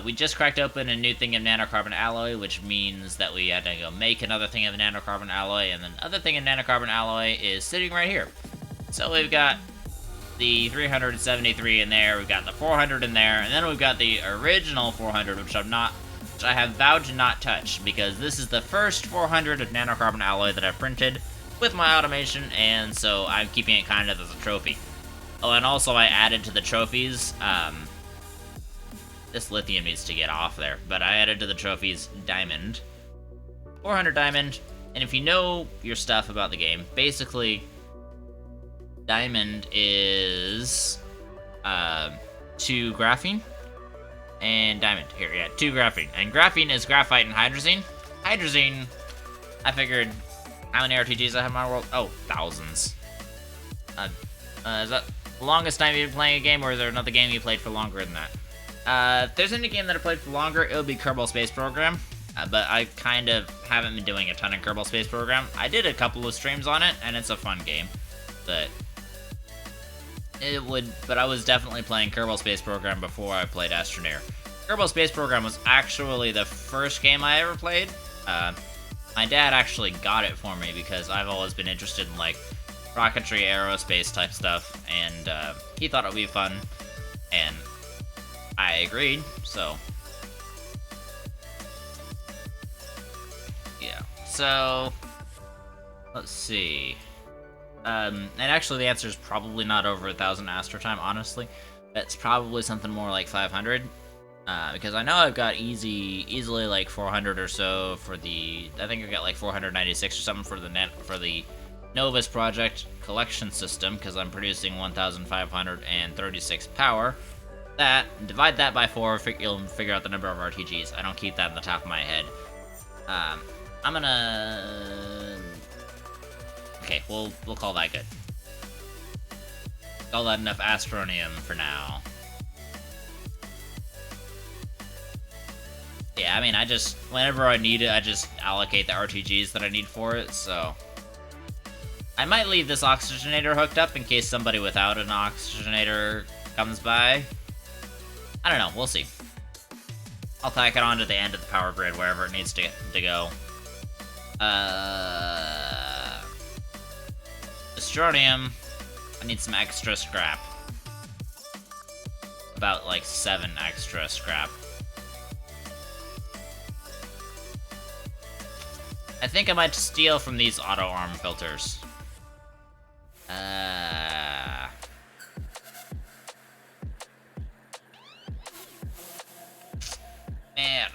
we just cracked open a new thing of nanocarbon alloy, which means that we had to go make another thing of nanocarbon alloy, and then the other thing of nanocarbon alloy is sitting right here. So we've got the 373 in there, we've got the 400 in there, and then we've got the original 400, which I have vowed to not touch, because this is the first 400 of nanocarbon alloy that I've printed with my automation, and so I'm keeping it kind of as a trophy. Oh, and also I added to the trophies, this lithium needs to get off there, but I added to the trophies diamond. 400 diamond, and if you know your stuff about the game, basically, diamond is 2 graphene, and diamond, here, yeah, 2 graphene. And graphene is graphite and hydrazine. Hydrazine, I figured, how many RTGs I have in my world? Oh, thousands. Is that the longest time you've been playing a game, or is there another game you played for longer than that? If there's any game that I played for longer, it would be Kerbal Space Program. But I kind of haven't been doing a ton of Kerbal Space Program. I did a couple of streams on it, and it's a fun game. But I was definitely playing Kerbal Space Program before I played Astroneer. Kerbal Space Program was actually the first game I ever played. My dad actually got it for me because I've always been interested in, like, rocketry, aerospace type stuff, and he thought it would be fun, and I agreed, so yeah. So let's see. And actually the answer is probably not over 1,000 Astro Time, honestly. That's probably something more like 500. Because I know I've got easily like 400 or so for the, I think I got like 496 or something for the Novus Project collection system, because I'm producing 1,536 power. That, divide that by 4, you'll figure out the number of RTGs. I don't keep that in the top of my head. I'm gonna... Okay, we'll call that good. Call that enough Astronium for now. Yeah, I mean, whenever I need it, I just allocate the RTGs that I need for it, so... I might leave this oxygenator hooked up in case somebody without an oxygenator comes by. I don't know, we'll see. I'll tack it on to the end of the power grid, wherever it needs to go. Astronium, I need some extra scrap. About, like, 7 extra scrap. I think I might steal from these auto arm filters. Man,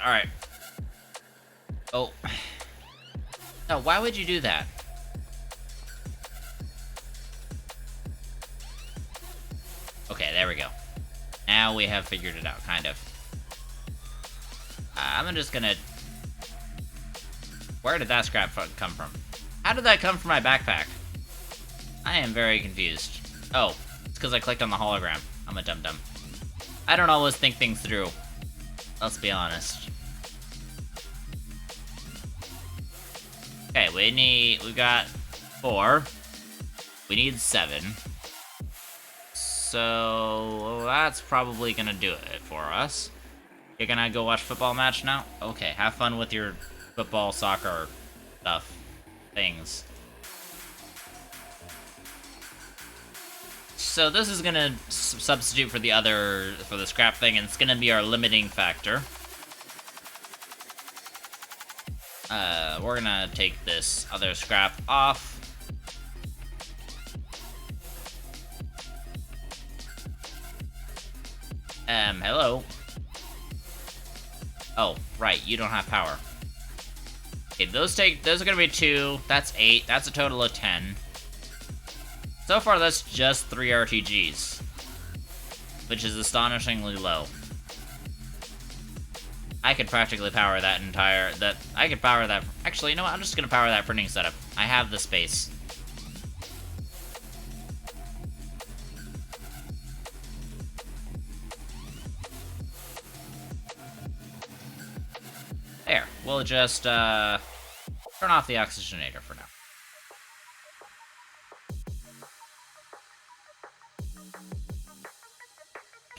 alright. Oh. No, why would you do that? Okay, there we go. Now we have figured it out, kind of. I'm just gonna... Where did that scrap come from? How did that come from my backpack? I am very confused. Oh, it's because I clicked on the hologram. I'm a dum-dum. I don't always think things through. Let's be honest. Okay, we've got 4. We need 7. So that's probably gonna do it for us. You're gonna go watch football match now? Okay, have fun with your football, soccer stuff, things. So this is gonna substitute for the scrap thing, and it's gonna be our limiting factor. We're gonna take this other scrap off. Hello? Oh, right, you don't have power. Okay, those are gonna be 2, that's 8, that's a total of 10. So far, that's just 3 RTGs, which is astonishingly low. I could practically power that actually, you know what, I'm just gonna power that printing setup. I have the space. There, we'll just, turn off the oxygenator for now.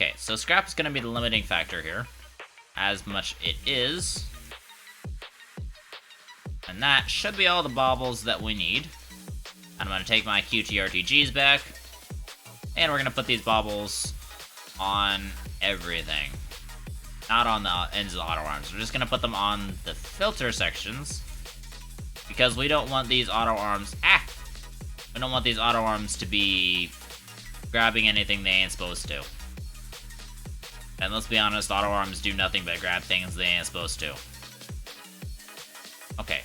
Okay, so scrap is going to be the limiting factor here, as much it is. And that should be all the baubles that we need. I'm going to take my QTRTGs back, And we're gonna put these baubles on everything. Not on the ends of the auto arms. We're just gonna put them on the filter sections. Because we don't want these auto arms... We don't want these auto arms to be grabbing anything they ain't supposed to. And let's be honest, auto arms do nothing but grab things they ain't supposed to. Okay.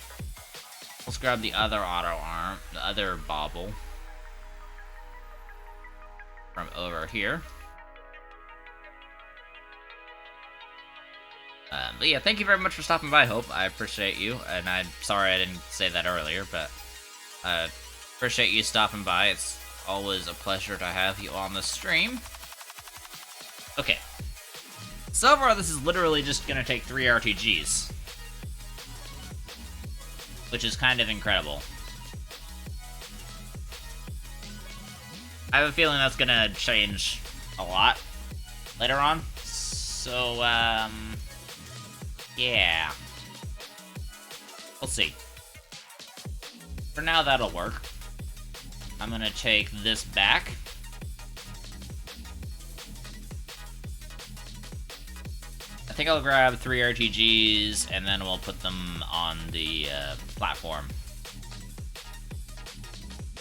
Let's grab the other auto arm, the other bauble. From over here. But yeah, thank you very much for stopping by, Hope. I appreciate you, and I'm sorry I didn't say that earlier, but appreciate you stopping by. It's always a pleasure to have you on the stream. Okay. So far, this is literally just gonna take 3 RTGs. Which is kind of incredible. I have a feeling that's gonna change a lot later on. So, yeah. We'll see. For now, that'll work. I'm gonna take this back. I think I'll grab 3 RTGs, and then we'll put them on the platform.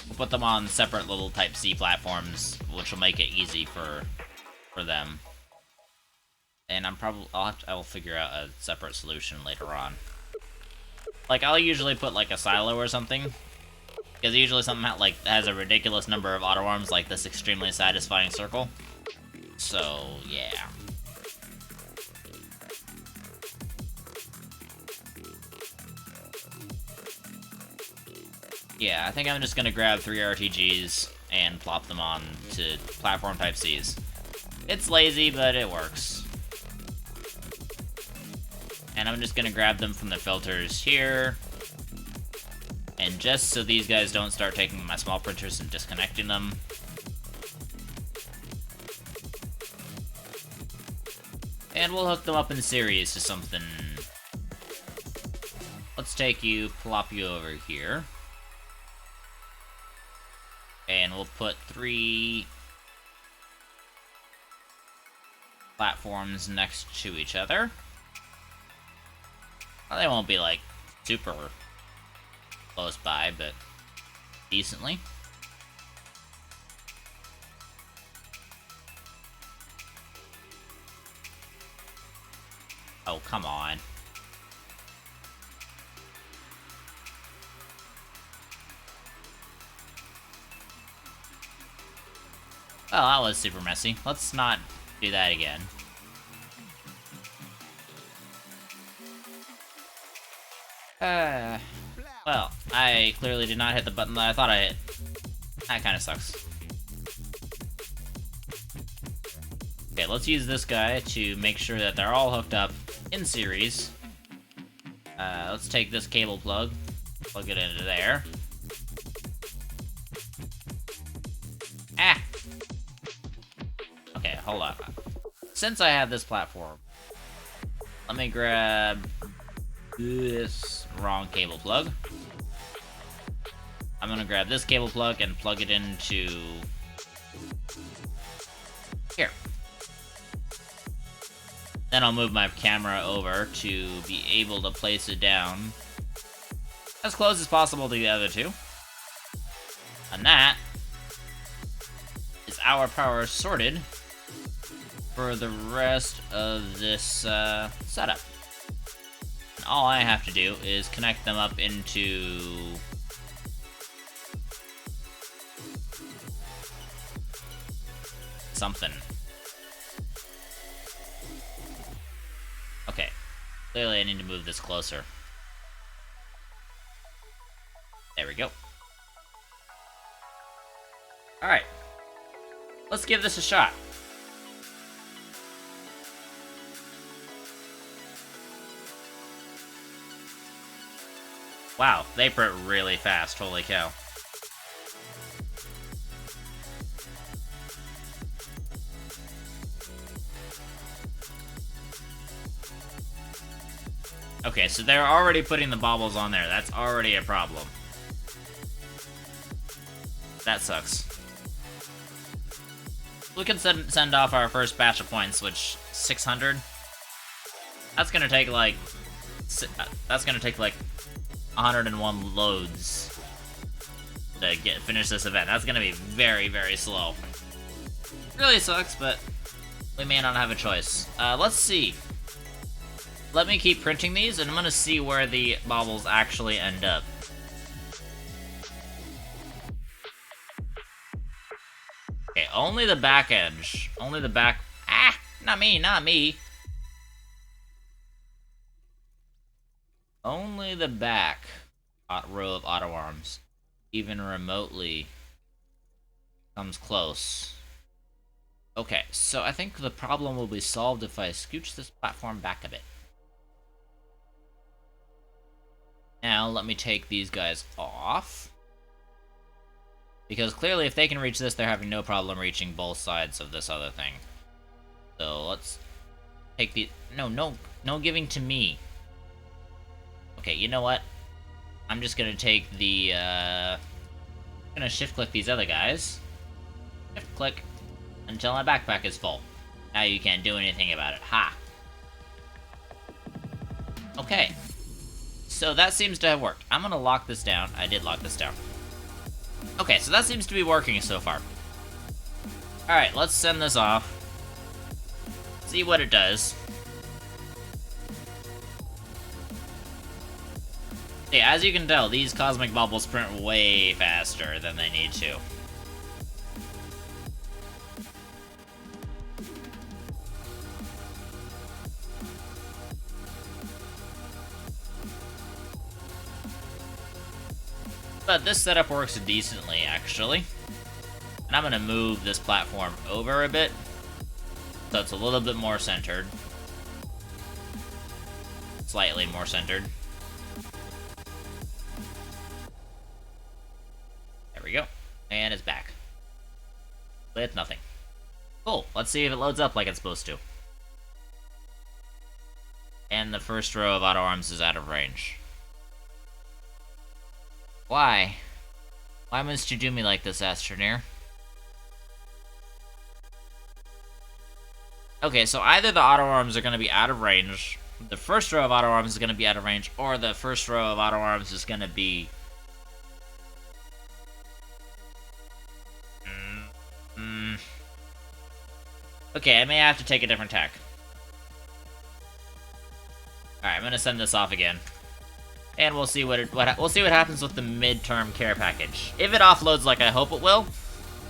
We'll put them on separate little Type-C platforms, which will make it easy for them. And I'll figure out a separate solution later on. Like, I'll usually put, like, a silo or something. Because usually something has a ridiculous number of auto arms, like this extremely satisfying circle. So, yeah. Yeah, I think I'm just gonna grab 3 RTGs and plop them on to platform Type-Cs. It's lazy, but it works. And I'm just gonna grab them from the filters here. And just so these guys don't start taking my small printers and disconnecting them. And we'll hook them up in series to something. Let's take you, plop you over here. And we'll put 3 platforms next to each other. Well, they won't be, like, super close by, but decently. Oh, come on. Well, that was super messy. Let's not do that again. Well, I clearly did not hit the button that I thought I hit. That kind of sucks. Okay, let's use this guy to make sure that they're all hooked up in series. Let's take this cable plug it into there. Okay, hold on. Since I have this platform, let me grab this wrong cable plug. I'm gonna grab this cable plug and plug it into here. Then I'll move my camera over to be able to place it down as close as possible to the other two. And that is our power sorted for the rest of this setup. And all I have to do is connect them up into something. Okay. Clearly I need to move this closer. There we go. Alright. Let's give this a shot. Wow, they print really fast, holy cow. Okay, so they're already putting the baubles on there. That's already a problem. That sucks. we can send off our first batch of points, which 600. That's gonna take like 101 loads to finish this event. That's gonna be very, very slow. Really sucks, but we may not have a choice. Let's see. Let me keep printing these, and I'm gonna see where the baubles actually end up. Okay, only the back edge. Only the back... Ah! Not me, not me! Only the back row of auto arms, even remotely, comes close. Okay, so I think the problem will be solved if I scooch this platform back a bit. Now, let me take these guys off. Because clearly, if they can reach this, they're having no problem reaching both sides of this other thing. So, let's take the... No giving to me. Okay, you know what? I'm just gonna take the, I'm gonna shift-click these other guys. Shift-click until my backpack is full. Now you can't do anything about it. Ha! Okay. So that seems to have worked. I'm gonna lock this down. I did lock this down. Okay, so that seems to be working so far. Alright, let's send this off. See what it does. Okay, as you can tell, these cosmic bubbles print way faster than they need to. But this setup works decently, actually. And I'm gonna move this platform over a bit, so it's a little bit more centered. Slightly more centered. There we go. And it's back. With nothing. Cool, let's see if it loads up like it's supposed to. And the first row of auto arms is out of range. Why? Why must you do me like this, Astroneer? Okay, so either the auto arms are going to be out of range, the first row of auto arms is going to be out of range, or the first row of auto arms is going to be... Okay, I may have to take a different tack. Alright, I'm going to send this off again. And we'll see what happens with the midterm care package. If it offloads like I hope it will,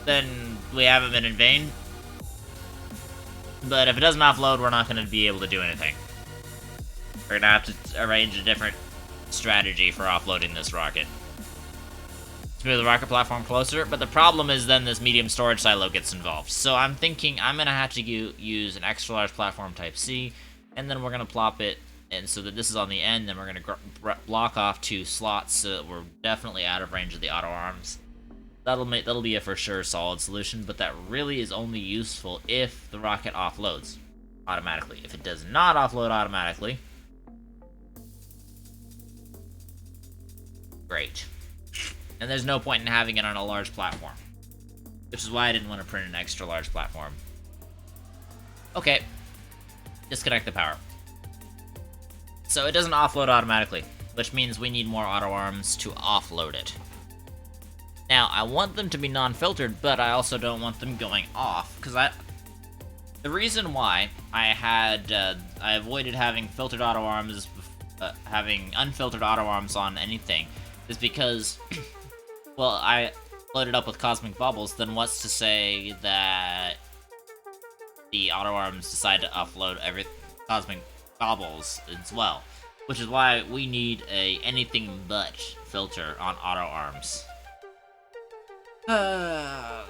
then we haven't been in vain. But if it doesn't offload, we're not going to be able to do anything. We're going to have to arrange a different strategy for offloading this rocket. Let's move the rocket platform closer, but the problem is then this medium storage silo gets involved. So I'm thinking I'm going to have to use an extra large platform type C, and then we're going to plop it. And so that this is on the end, then we're going to block off 2 slots so that we're definitely out of range of the auto arms. That'll be a for sure solid solution, but that really is only useful if the rocket offloads automatically. If it does not offload automatically, great. And there's no point in having it on a large platform, which is why I didn't want to print an extra large platform. Okay, disconnect the power. So it doesn't offload automatically, which means we need more auto arms to offload it. Now, I want them to be non-filtered, but I also don't want them going off, because the reason why I avoided having filtered auto arms, having unfiltered auto arms on anything, is because, well, I loaded up with cosmic bubbles, then what's to say that the auto arms decide to offload every cosmic bubbles as well, which is why we need a anything but filter on auto arms.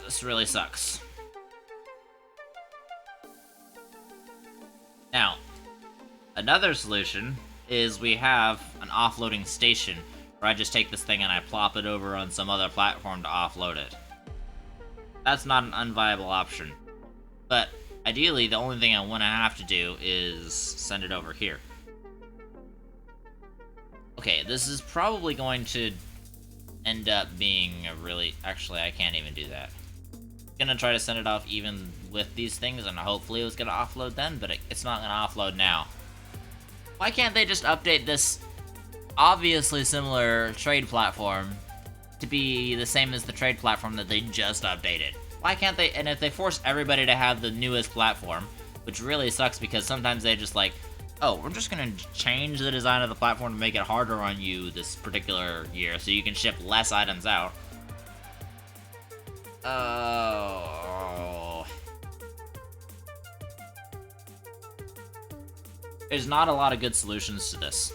This really sucks. Now, another solution is we have an offloading station where I just take this thing and I plop it over on some other platform to offload it. That's not an unviable option, but ideally, the only thing I want to have to do is send it over here. Okay, this is probably going to end up being a really... Actually, I can't even do that. I'm gonna try to send it off even with these things, and hopefully it was gonna offload then, but it's not gonna offload now. Why can't they just update this obviously similar trade platform to be the same as the trade platform that they just updated? Why can't they? And if they force everybody to have the newest platform, which really sucks because sometimes they just like, oh, we're just gonna change the design of the platform to make it harder on you this particular year so you can ship less items out. Oh. There's not a lot of good solutions to this.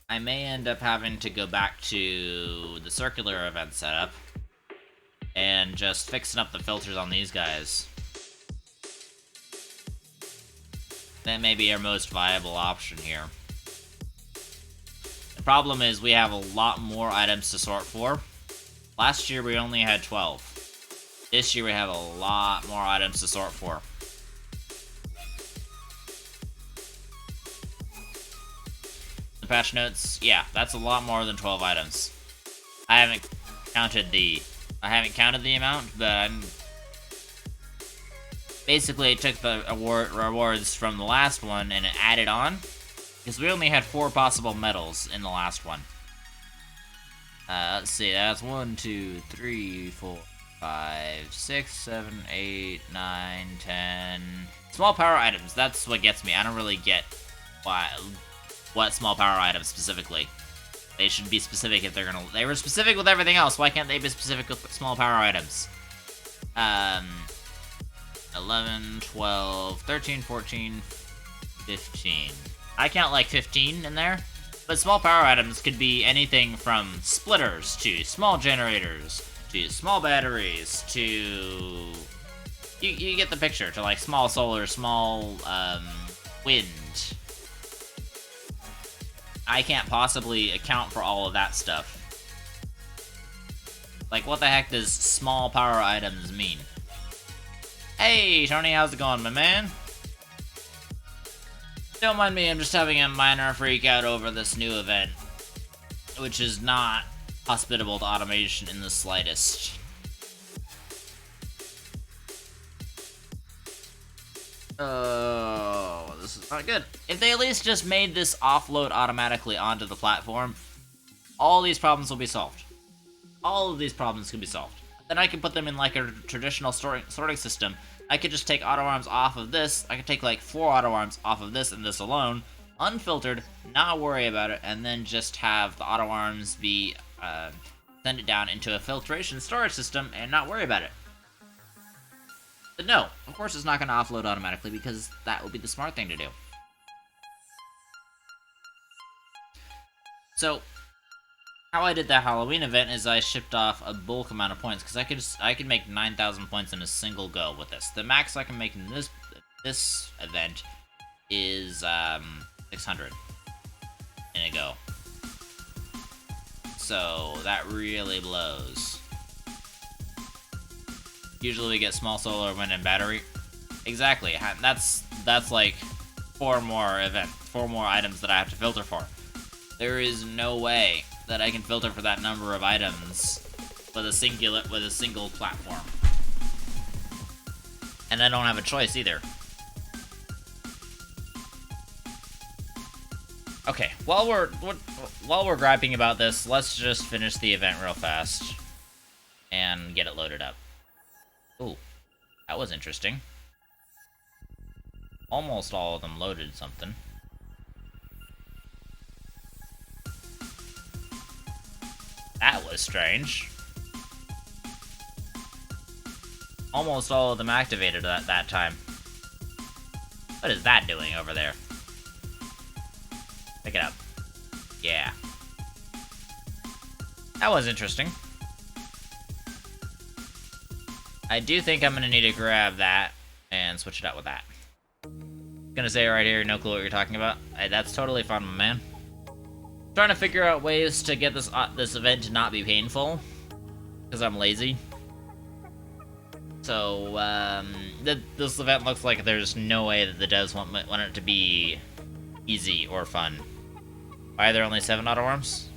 I may end up having to go back to the circular event setup and just fixing up the filters on these guys. That may be our most viable option here. The problem is we have a lot more items to sort for. Last year we only had 12. This year we have a lot more items to sort for. The patch notes, yeah, that's a lot more than 12 items. I haven't counted the amount, but I'm basically it took the rewards from the last one and it added on, because we only had 4 possible medals in the last one. Let's see, that's 1, 2, 3, 4, 5, 6, 7, 8, 9, 10. Small power items, that's what gets me. I don't really get what small power items specifically. They should be specific if they're gonna. They were specific with everything else. Why can't they be specific with small power items? 11, 12, 13, 14, 15. I count like 15 in there. But small power items could be anything from splitters to small generators to small batteries to... You get the picture, to like small solar, small wind. I can't possibly account for all of that stuff. Like, what the heck does small power items mean? Hey, Tony, how's it going, my man? Don't mind me, I'm just having a minor freak out over this new event, which is not hospitable to automation in the slightest. Oh, this is not good. If they at least just made this offload automatically onto the platform, all these problems will be solved. All of these problems can be solved. Then I can put them in like a traditional sorting system. I could just take auto arms off of this. I could take like 4 auto arms off of this and this alone, unfiltered, not worry about it, and then just have the auto arms be send it down into a filtration storage system and not worry about it. But no, of course it's not going to offload automatically because that would be the smart thing to do. So, how I did that Halloween event is I shipped off a bulk amount of points because I could make 9,000 points in a single go with this. The max I can make in this event is 600 in a go. So that really blows. Usually we get small solar, wind, and battery. Exactly. That's like 4 more items that I have to filter for. There is no way that I can filter for that number of items with a single platform. And I don't have a choice either. Okay, while we're griping about this, let's just finish the event real fast and get it loaded up. Ooh, that was interesting. Almost all of them loaded something. That was strange. Almost all of them activated at that time. What is that doing over there? Pick it up. Yeah. That was interesting. I do think I'm gonna need to grab that and switch it out with that. Gonna say right here, no clue what you're talking about. That's totally fine, my man. Trying to figure out ways to get this event to not be painful, because I'm lazy. So, this event looks like there's no way that the devs want it to be easy or fun. Why are there only 7 auto arms?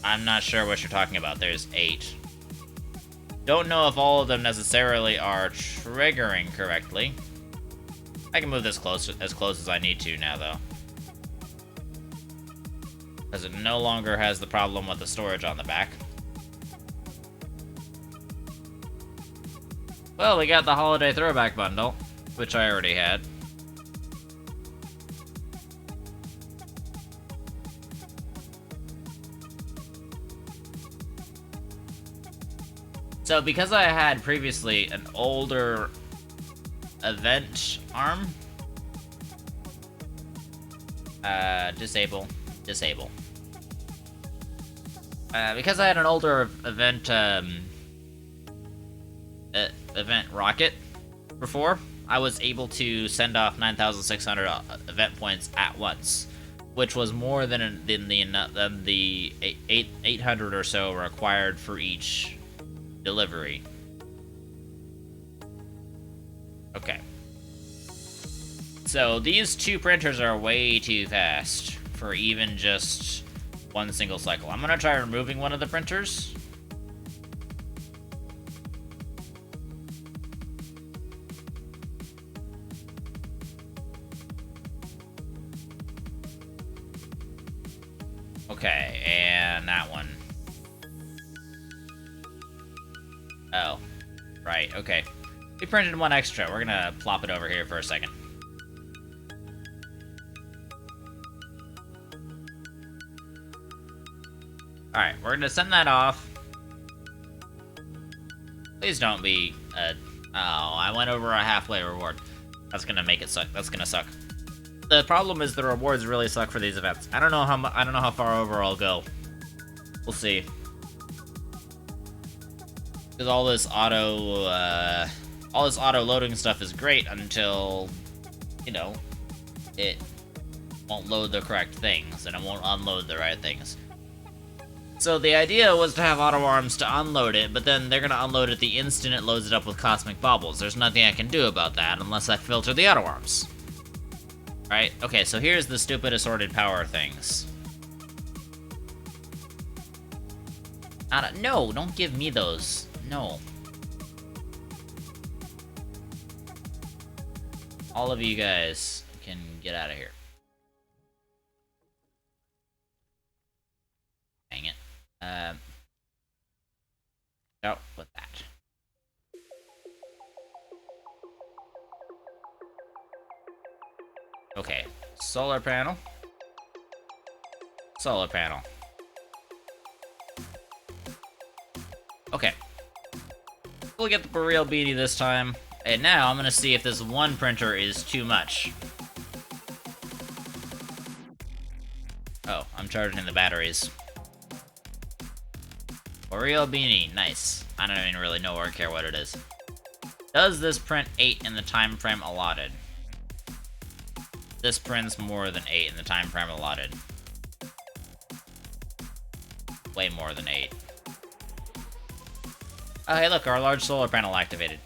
I'm not sure what you're talking about. There's 8. Don't know if all of them necessarily are triggering correctly. I can move this as close as I need to now, though. Because it no longer has the problem with the storage on the back. Well, we got the holiday throwback bundle, which I already had. So, because I had previously an older event arm, disable. Because I had an older event rocket before, I was able to send off 9,600 event points at once, which was more than the 800 or so required for each delivery. Okay. So these two printers are way too fast for even just one single cycle. I'm gonna try removing one of the printers. Okay, and that one. Oh, right, okay. We printed one extra. We're gonna plop it over here for a second. Alright, we're gonna send that off. Please don't be, oh, I went over a halfway reward. That's gonna make it suck. That's gonna suck. The problem is the rewards really suck for these events. I don't know how far over I'll go. We'll see. Because all this auto loading stuff is great until, you know, it won't load the correct things and it won't unload the right things. So the idea was to have auto arms to unload it, but then they're gonna unload it the instant it loads it up with cosmic baubles. There's nothing I can do about that unless I filter the auto arms. Right? Okay, so here's the stupid assorted power things. No, don't give me those. No. All of you guys can get out of here. Dang it. Out with that. Okay, solar panel. Solar panel. Okay. We'll get the real beanie this time. And now I'm gonna see if this one printer is too much. Oh, I'm charging the batteries. Oreo beanie, nice. I don't even really know or care what it is. Does this print 8 in the time frame allotted? This prints more than 8 in the time frame allotted. Way more than 8. Oh, hey, look, our large solar panel activated.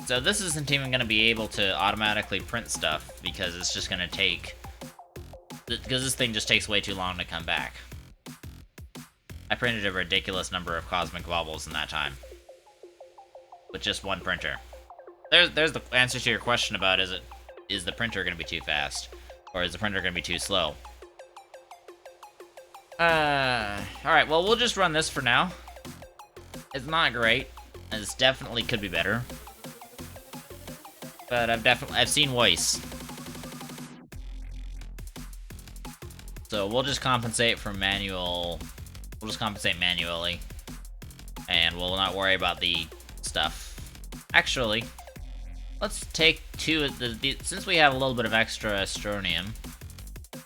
So this isn't even going to be able to automatically print stuff because it's just going to take... Because this thing just takes way too long to come back. I printed a ridiculous number of cosmic baubles in that time. With just one printer. There's the answer to your question about is the printer going to be too fast? Or is the printer going to be too slow? Alright, well, we'll just run this for now. It's not great. It definitely could be better. But I've seen worse. So we'll just compensate for manual. We'll just compensate manually. And we'll not worry about the stuff. Actually, let's take two of since we have a little bit of extra astronium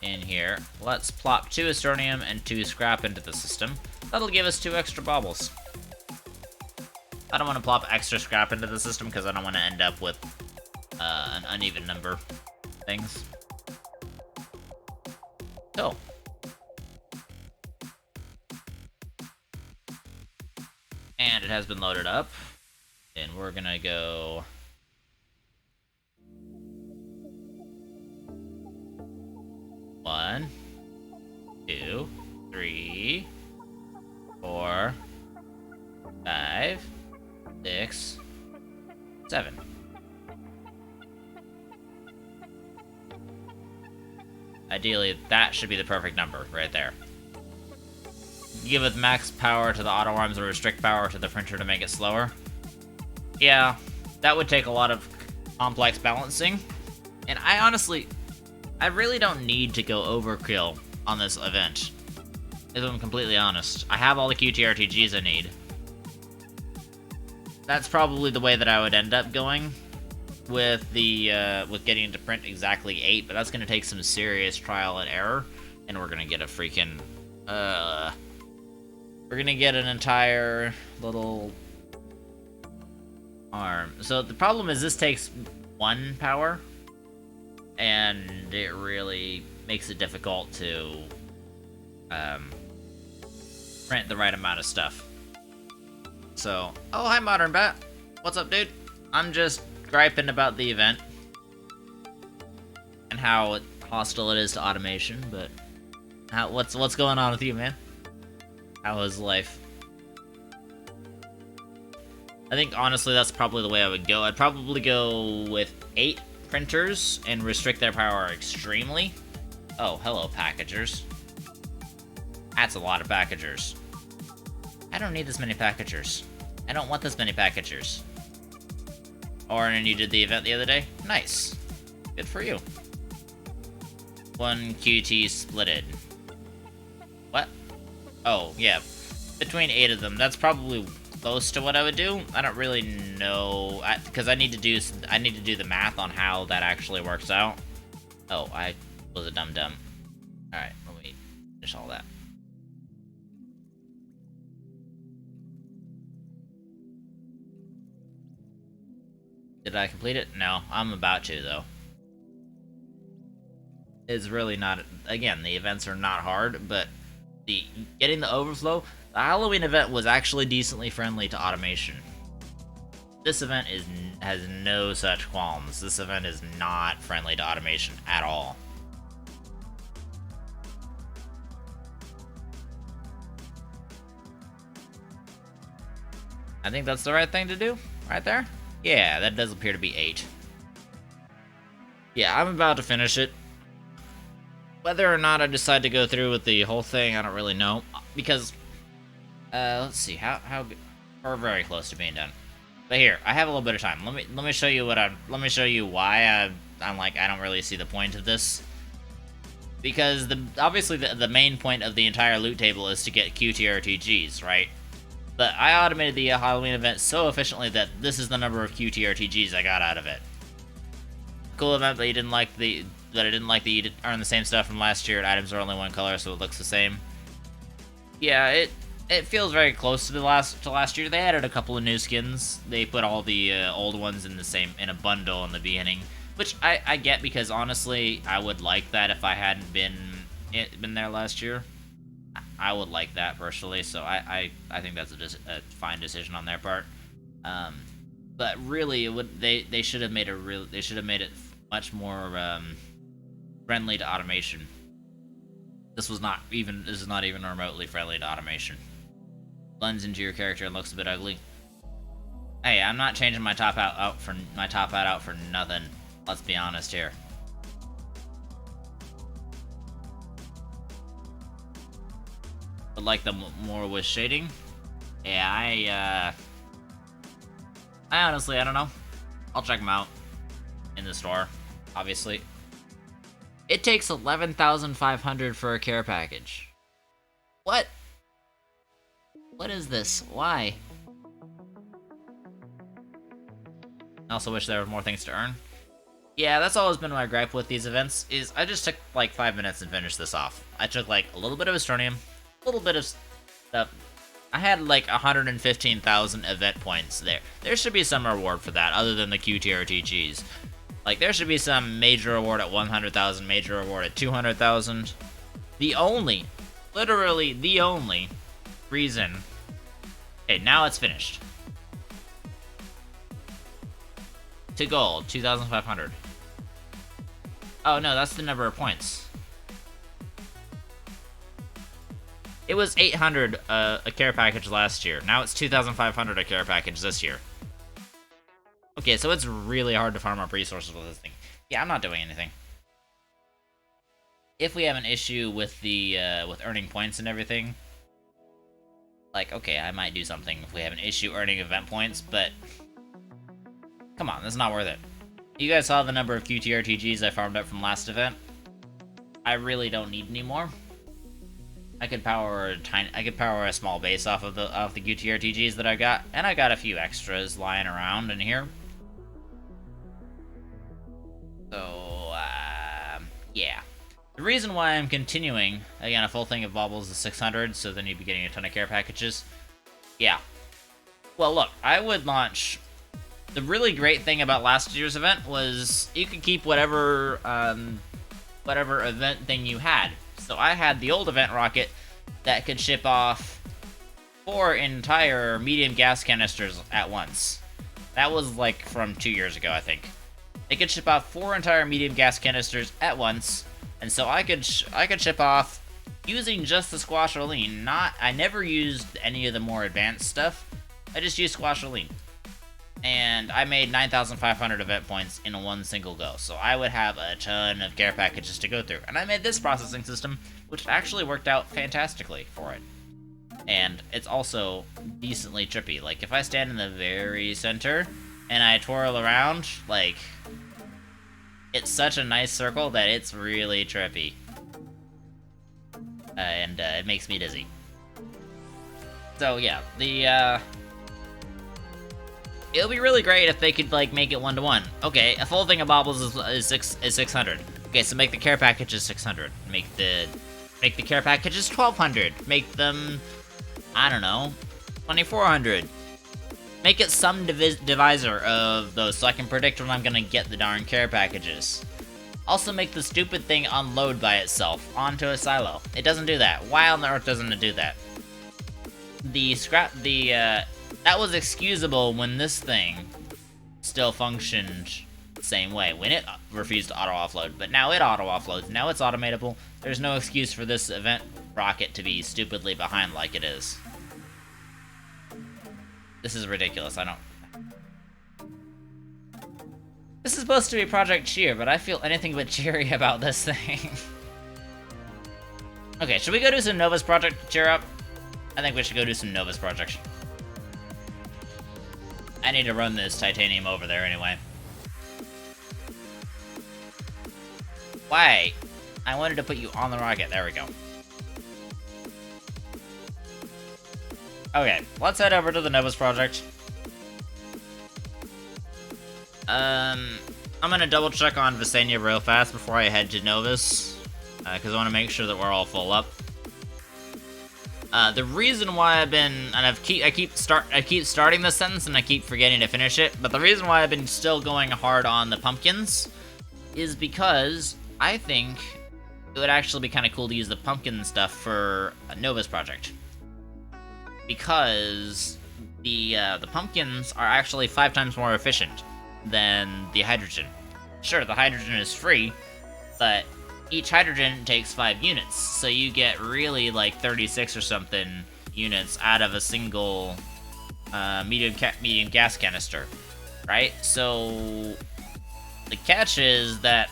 in here, let's plop 2 astronium and 2 scrap into the system. That'll give us 2 extra baubles. I don't want to plop extra scrap into the system because I don't want to end up with an uneven number of things. So. And it has been loaded up. And we're gonna go... 1, 2, 3, 4, Ideally, that should be the perfect number right there. Give it max power to the auto arms or restrict power to the printer to make it slower. Yeah, that would take a lot of complex balancing. And I really don't need to go overkill on this event. If I'm completely honest. I have all the QTRTGs I need. That's probably the way that I would end up going with with getting to print exactly 8, but that's gonna take some serious trial and error, and we're gonna get a freaking we're gonna get an entire little arm. So the problem is this takes 1 power, and it really makes it difficult to print the right amount of stuff. So, oh hi Modern Bat, what's up, dude? I'm just griping about the event and how hostile it is to automation, but what's going on with you, man? How is life? I think honestly that's probably the way I would go. I'd probably go with 8 printers and restrict their power extremely. Oh, hello packagers. That's a lot of packagers. I don't need this many packagers. I don't want this many packagers. Orin, you did the event the other day? Nice. Good for you. 1 QT splitted. What? Oh, yeah. Between 8 of them, that's probably close to what I would do. I don't really know, because I need to do the math on how that actually works out. Oh, I was a dum-dum. Alright, let me finish all that. Did I complete it? No, I'm about to, though. It's really not... Again, the events are not hard, but getting the overflow... The Halloween event was actually decently friendly to automation. This event has no such qualms. This event is not friendly to automation at all. I think that's the right thing to do, right there. Yeah, that does appear to be 8. Yeah, I'm about to finish it. Whether or not I decide to go through with the whole thing, I don't really know. Because, let's see, we're very close to being done. But here, I have a little bit of time. Let me show you let me show you why I'm like, I don't really see the point of this. Because obviously the main point of the entire loot table is to get QTRTGs, right? But I automated the Halloween event so efficiently that this is the number of QTRTGs I got out of it. Cool event, but I didn't like that you did earn the same stuff from last year, and items are only 1 color, so it looks the same. Yeah, it feels very close to last year. They added a couple of new skins. They put all the old ones in a bundle in the beginning, which I get, because honestly, I would like that if I hadn't been there last year. I would like that personally, so I think that's a fine decision on their part. But really, they should have made it much more friendly to automation. This is not even remotely friendly to automation. Blends into your character and looks a bit ugly. Hey, I'm not changing my top hat out for nothing. Let's be honest here. But like the more with shading. Yeah, I honestly, I don't know. I'll check them out in the store, obviously. It takes 11,500 for a care package. What? What is this? Why? I also wish there were more things to earn. Yeah, that's always been my gripe with these events, is I just took like 5 minutes and finished this off. I took like a little bit of Astroneer, a little bit of stuff. I had like 115,000 event points there. There should be some reward for that, other than the QTRTGs. Like, there should be some major reward at 100,000, major reward at 200,000. Literally the only reason... Okay, now it's finished. To gold, 2,500. Oh no, that's the number of points. It was 800 a care package last year. Now it's 2,500 a care package this year. Okay, so it's really hard to farm up resources with this thing. Yeah, I'm not doing anything. if we have an issue with the with earning points and everything, like, okay, I might do something if we have an issue earning event points, but come on, that's not worth it. You guys saw the number of QTRTGs I farmed up from last event. I really don't need any more. I could power a small base off of the QTRTGs that I got, and I got a few extras lying around in here. So, yeah. The reason why I'm continuing, again, a full thing of baubles is 600, so then you'd be getting a ton of care packages. Yeah. Well, look, I would launch... The really great thing about last year's event was you could keep whatever event thing you had. So I had the old event rocket that could ship off 4 entire medium gas canisters at once. That was like from 2 years ago, I think. It could ship off 4 entire medium gas canisters at once, and so I could ship off using just the Squasholine. I never used any of the more advanced stuff. I just used Squasholine. And I made 9,500 event points in one single go, so I would have a ton of care packages to go through. And I made this processing system, which actually worked out fantastically for it. And it's also decently trippy. Like, if I stand in the very center and I twirl around, like, it's such a nice circle that it's really trippy. And it makes me dizzy. So yeah, it'll be really great if they could, like, make it 1-to-1. Okay, a full thing of baubles is 600. Okay, so make the care packages 600. Make the care packages 1,200. Make them, I don't know, 2,400. Make it some divisor of those so I can predict when I'm gonna get the darn care packages. Also make the stupid thing unload by itself onto a silo. It doesn't do that. Why on earth doesn't it do that? That was excusable when this thing still functioned the same way, when it refused to auto-offload, but now it auto-offloads, now it's automatable. There's no excuse for this event rocket to be stupidly behind like it is. This is ridiculous, This is supposed to be Project Cheer, but I feel anything but cheery about this thing. Okay, should we go do some Novus Project to cheer up? I think we should go do some Novus Project. I need to run this titanium over there anyway. Why? I wanted to put you on the rocket. There we go. Okay, let's head over to the Novus Project. I'm gonna double check on Visania real fast before I head to Novus, because I want to make sure that we're all full up. The reason why I've been, and I keep starting this sentence and I keep forgetting to finish it, but the reason why I've been still going hard on the pumpkins is because I think it would actually be kind of cool to use the pumpkin stuff for a Novus Project. Because the pumpkins are actually 5 times more efficient than the hydrogen. Sure, the hydrogen is free, but each hydrogen takes 5 units, so you get really like 36 or something units out of a single medium gas canister, right? So the catch is that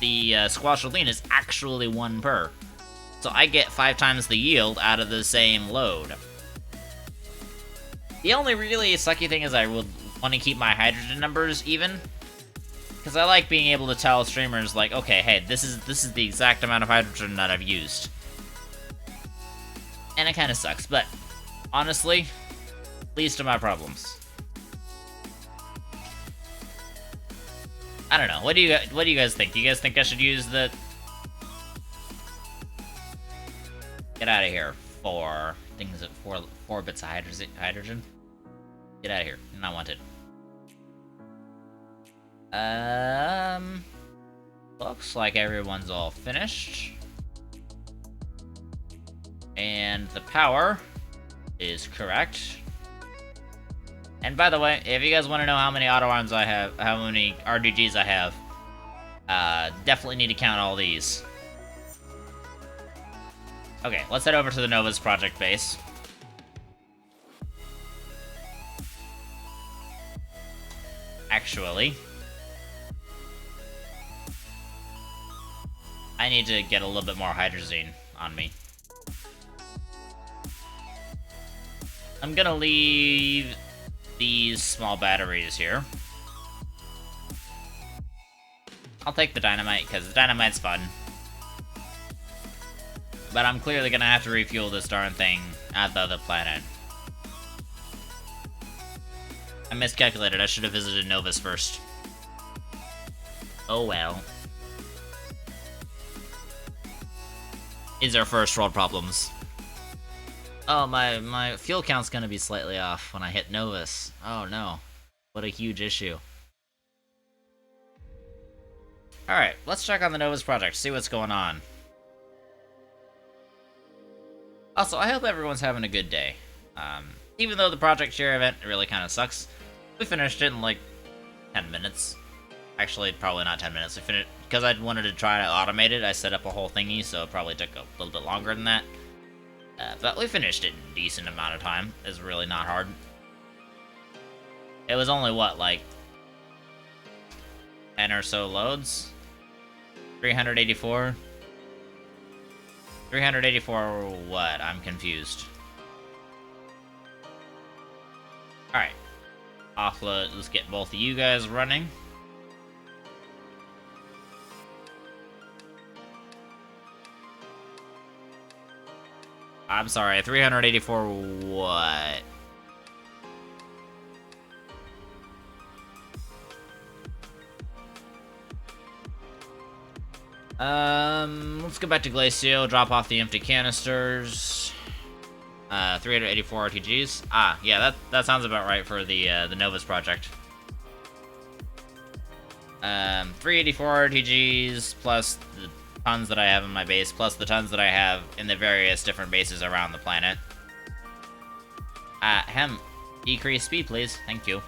the Squasholine is actually 1 per, so I get 5 times the yield out of the same load. The only really sucky thing is I would want to keep my hydrogen numbers even, because I like being able to tell streamers, like, okay, hey, this is the exact amount of hydrogen that I've used. And it kind of sucks, but honestly, least of my problems. I don't know. What do you guys think? Do you guys think I should use the... Get out of here. 4 things at 4 bits of hydrogen. Get out of here. Not wanted. Looks like everyone's all finished. And the power is correct. And by the way, if you guys want to know how many auto arms I have, how many RDGs I have, definitely need to count all these. Okay, let's head over to the Novus Project base. Actually, I need to get a little bit more hydrazine on me. I'm gonna leave these small batteries here. I'll take the dynamite, because the dynamite's fun. But I'm clearly gonna have to refuel this darn thing at the other planet. I miscalculated, I should have visited Novus first. Oh well. These are first world problems. Oh, my fuel count's gonna be slightly off when I hit Novus. Oh no. What a huge issue. Alright, let's check on the Novus Project, see what's going on. Also, I hope everyone's having a good day. Even though the Project Share event really kind of sucks, we finished it in like 10 minutes. Actually, probably not 10 minutes. We finished because I wanted to try to automate it. I set up a whole thingy, so it probably took a little bit longer than that. But we finished it in a decent amount of time. It was really not hard. It was only, what, like 10 or so loads? 384? 384 what? I'm confused. Alright. Offload, let's get both of you guys running. I'm sorry, 384 what? Let's go back to Glacio, drop off the empty canisters. 384 RTGs. Ah, yeah, that sounds about right for the Novus Project. 384 RTGs, plus the tons that I have in my base, plus the tons that I have in the various different bases around the planet. Decrease speed, please. Thank you.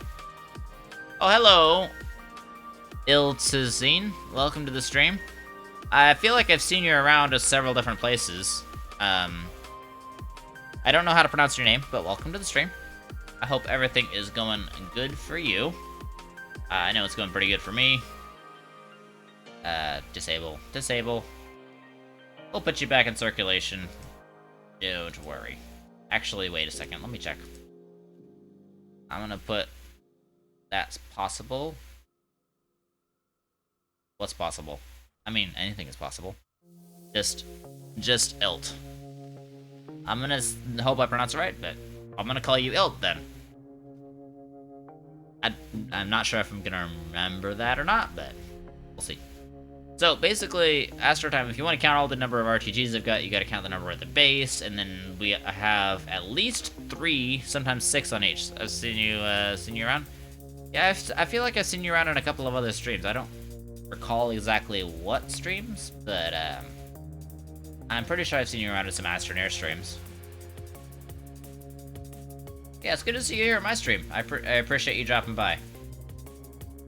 Oh, hello! Iltazine, welcome to the stream. I feel like I've seen you around to several different places. I don't know how to pronounce your name, but welcome to the stream. I hope everything is going good for you. I know it's going pretty good for me. Disable. Disable. We'll put you back in circulation. Don't worry. Actually, wait a second. Let me check. I'm gonna put... That's possible. What's possible? I mean, anything is possible. Just Ilt. I'm gonna hope I pronounce it right, but I'm gonna call you Ilt then. I'm not sure if I'm gonna remember that or not, but we'll see. So basically, Astro Time, if you want to count all the number of RTGs I've got, you gotta count the number at the base, and then we have at least 3, sometimes 6 on each. I've seen you around. Yeah, I feel like I've seen you around in a couple of other streams. I don't recall exactly what streams, but I'm pretty sure I've seen you around in some Astroneer streams. Yeah, it's good to see you here at my stream. I appreciate you dropping by.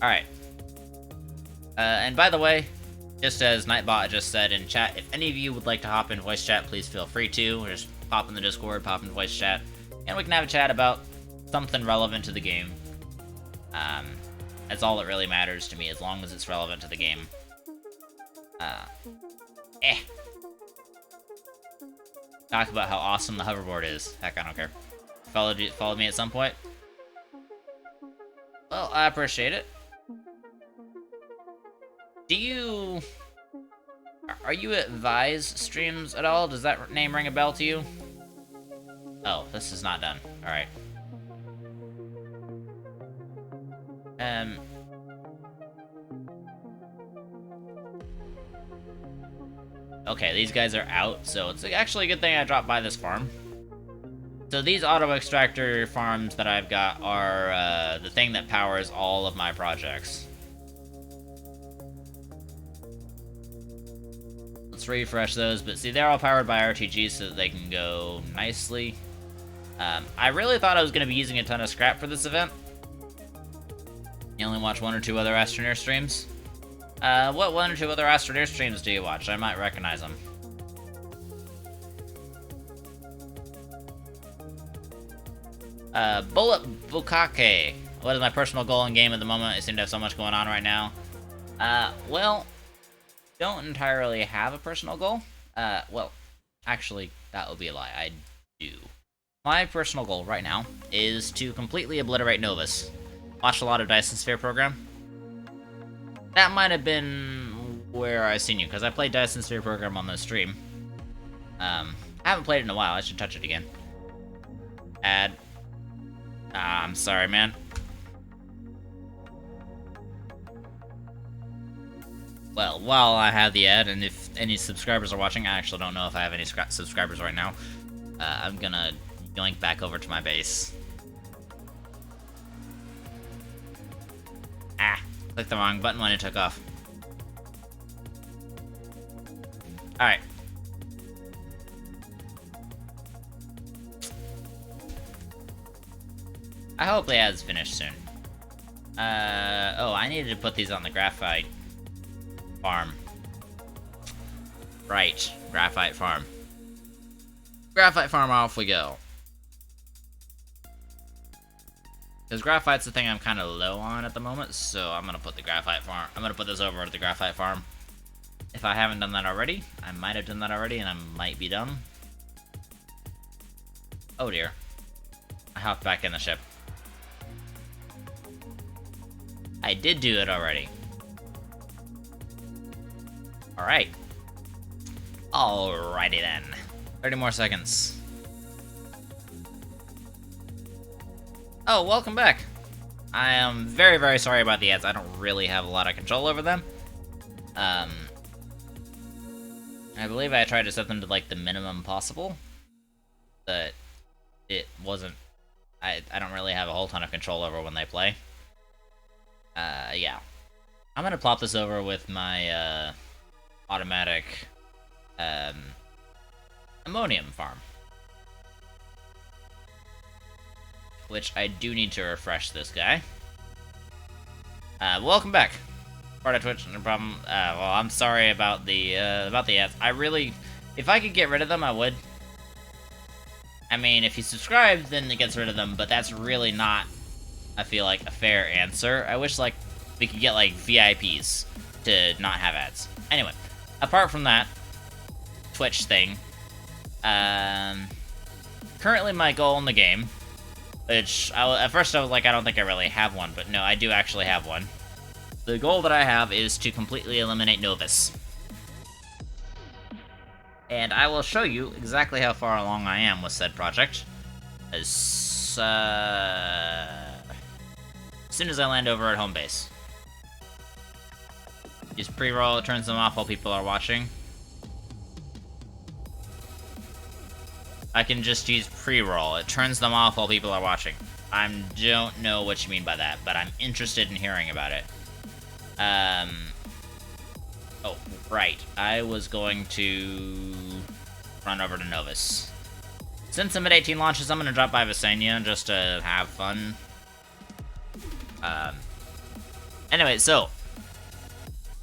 Alright. And by the way, just as Nightbot just said in chat, if any of you would like to hop in voice chat, please feel free to. Or just pop in the Discord, pop in voice chat, and we can have a chat about something relevant to the game. That's all that really matters to me, as long as it's relevant to the game. Talk about how awesome the hoverboard is. Heck, I don't care. Followed me at some point? Well, I appreciate it. Are you at Vi's streams at all? Does that name ring a bell to you? Oh, this is not done. Alright. Okay, these guys are out, so it's actually a good thing I dropped by this farm. So these auto extractor farms that I've got are the thing that powers all of my projects. Let's refresh those, but see, they're all powered by RTGs so that they can go nicely. I really thought I was going to be using a ton of scrap for this event. You only watch 1 or 2 other Astroneer streams? What 1 or 2 other Astroneer streams do you watch? I might recognize them. Bullet Bukake. What is my personal goal in game at the moment? I seem to have so much going on right now. Well, don't entirely have a personal goal. Well, actually, that would be a lie. I do. My personal goal right now is to completely obliterate Novus. Watched a lot of Dyson Sphere program. That might have been where I seen you, because I played Dyson Sphere program on the stream. I haven't played it in a while. I should touch it again. Add. I'm sorry, man. Well, while I have the ad, and if any subscribers are watching, I actually don't know if I have any subscribers right now. I'm gonna yoink back over to my base. Ah, clicked the wrong button when it took off. Alright. I hope the ad's finished soon. Oh, I needed to put these on the graphite farm. Right, graphite farm. Graphite farm, off we go. Because graphite's the thing I'm kind of low on at the moment, so I'm gonna put the graphite farm. I'm gonna put this over at the graphite farm. If I haven't done that already, I might have done that already, and I might be done. Oh dear. I hopped back in the ship. I did do it already. Alright. Alrighty then. 30 more seconds. Oh, welcome back. I am very, very sorry about the ads. I don't really have a lot of control over them. I believe I tried to set them to, like, the minimum possible. But it wasn't... I don't really have a whole ton of control over when they play. Yeah. I'm gonna plop this over with my, automatic, ammonium farm. Which I do need to refresh this guy. Welcome back. Part of Twitch, no problem. Well, I'm sorry about the ads. I really... If I could get rid of them, I would. I mean, if you subscribe, then it gets rid of them, but that's really not, I feel like, a fair answer. I wish, like, we could get, like, VIPs to not have ads. Anyway, apart from that Twitch thing, currently my goal in the game, which, at first I was like, I don't think I really have one, but no, I do actually have one. The goal that I have is to completely eliminate Novus. And I will show you exactly how far along I am with said project. As soon as I land over at home base. Use pre-roll, it turns them off while people are watching. I can just use pre-roll, it turns them off while people are watching. I don't know what you mean by that, but I'm interested in hearing about it. Oh, right. I was going to run over to Novus. Since I'm at 18 launches, I'm going to drop by Visania just to have fun. Anyway, so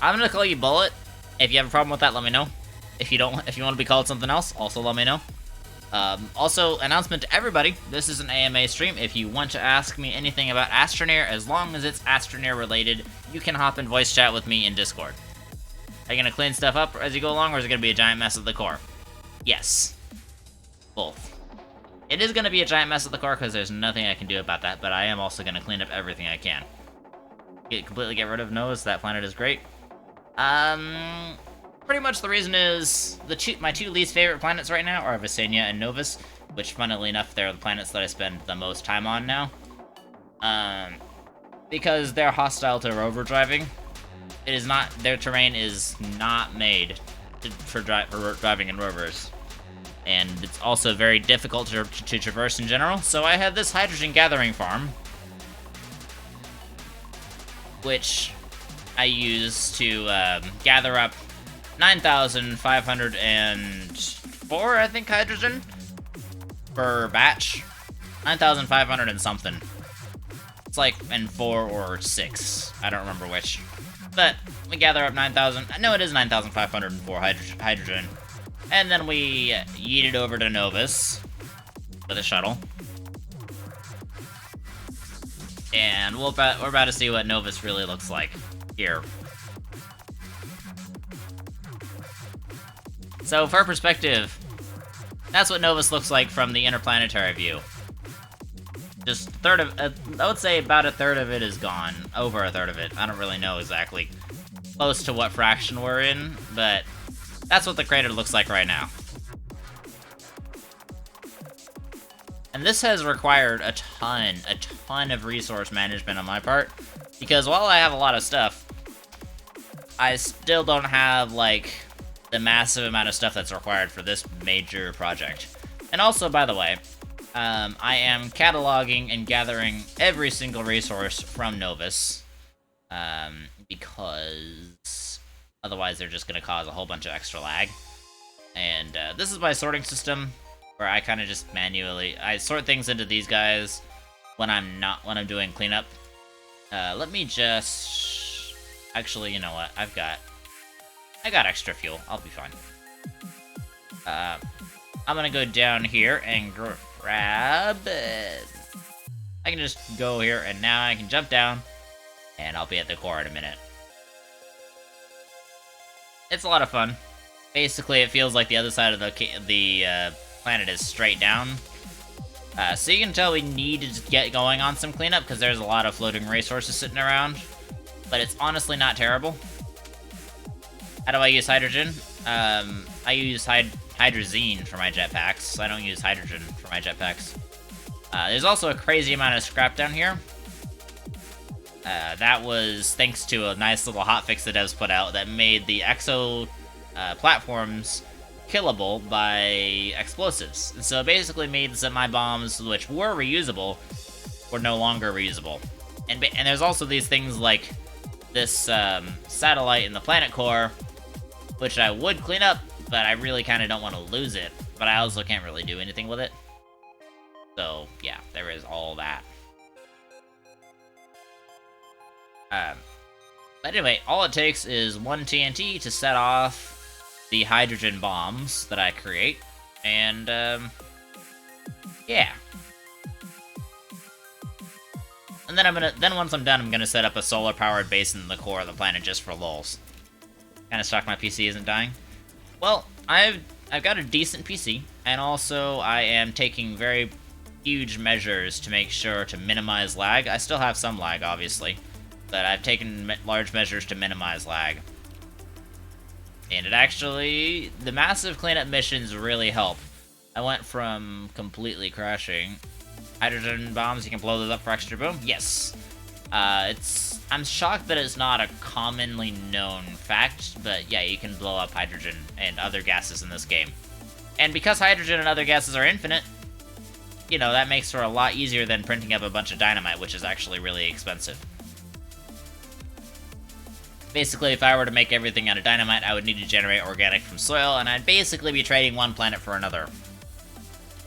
I'm going to call you Bullet. If you have a problem with that, let me know. If you want to be called something else, also let me know. Also, announcement to everybody, this is an AMA stream. If you want to ask me anything about Astroneer, as long as it's Astroneer related, you can hop in voice chat with me in Discord. Are you going to clean stuff up as you go along, or is it going to be a giant mess at the core? Yes. Both. It is going to be a giant mess at the core, because there's nothing I can do about that, but I am also going to clean up everything I can. Completely get rid of Novus, that planet is great. Pretty much the reason is, my two least favorite planets right now are Visania and Novus, which, funnily enough, they're the planets that I spend the most time on now. Because they're hostile to rover driving. It is not, their terrain is not made for driving in rovers. And it's also very difficult to traverse in general, so I have this hydrogen gathering farm, which I use to gather up 9,504, I think, hydrogen per batch. 9,500 and something. It's like in 4 or 6. I don't remember which. But we gather up 9,000. No, it is 9,504 hydrogen. And then we yeet it over to Novus with a shuttle. And we're about to see what Novus really looks like here. So for perspective, that's what Novus looks like from the interplanetary view. Just a third of, I would say about a third of it is gone. Over a third of it. I don't really know exactly close to what fraction we're in, but that's what the crater looks like right now. And this has required a ton of resource management on my part, because while I have a lot of stuff, I still don't have, like, the massive amount of stuff that's required for this major project. And also, by the way, I am cataloging and gathering every single resource from Novus, because otherwise they're just going to cause a whole bunch of extra lag. And this is my sorting system, where I kind of just manually, I sort things into these guys when I'm doing cleanup. Let me just, actually, you know what, I got extra fuel, I'll be fine. I'm gonna go down here and grab it. I can just go here, and now I can jump down, and I'll be at the core in a minute. It's a lot of fun. Basically, it feels like the other side of the planet is straight down. So you can tell we need to get going on some cleanup, because there's a lot of floating resources sitting around. But it's honestly not terrible. How do I use hydrogen? I use hydrazine for my jetpacks. I don't use hydrogen for my jetpacks. There's also a crazy amount of scrap down here. That was thanks to a nice little hotfix the devs put out that made the exo platforms killable by explosives. And so it basically means that my bombs, which were reusable, were no longer reusable. And there's also these things like this satellite in the planet core, which I would clean up, but I really kind of don't want to lose it. But I also can't really do anything with it. So, yeah, there is all that. But anyway, all it takes is one TNT to set off the hydrogen bombs that I create. And, yeah. And then once I'm done, I'm gonna set up a solar-powered base in the core of the planet just for lulz. Kinda shocked my PC isn't dying. Well, I've got a decent PC, and also I am taking very huge measures to make sure to minimize lag. I still have some lag, obviously, but I've taken large measures to minimize lag. And it actually, the massive cleanup missions really help. I went from completely crashing. Hydrogen bombs, you can blow those up for extra boom? Yes. I'm shocked that it's not a commonly known fact, but yeah, you can blow up hydrogen and other gases in this game. And because hydrogen and other gases are infinite, you know, that makes for a lot easier than printing up a bunch of dynamite, which is actually really expensive. Basically, if I were to make everything out of dynamite, I would need to generate organic from soil, and I'd basically be trading one planet for another.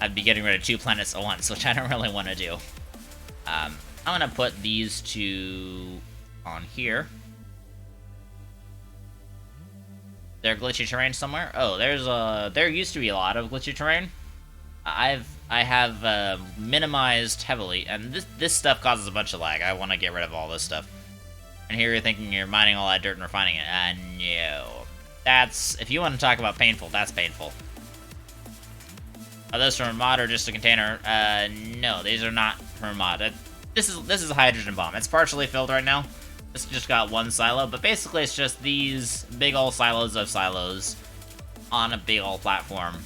I'd be getting rid of 2 planets at once, which I don't really want to do. I'm gonna put these 2 on here. There glitchy terrain somewhere? Oh, there used to be a lot of glitchy terrain. I have minimized heavily, and this stuff causes a bunch of lag. I want to get rid of all this stuff. And here you're thinking you're mining all that dirt and refining it. No. That's, if you want to talk about painful, that's painful. Are those from a mod or just a container? No, these are not from a mod. This is a hydrogen bomb. It's partially filled right now. This just got 1 silo, but basically it's just these big old silos of silos on a big old platform.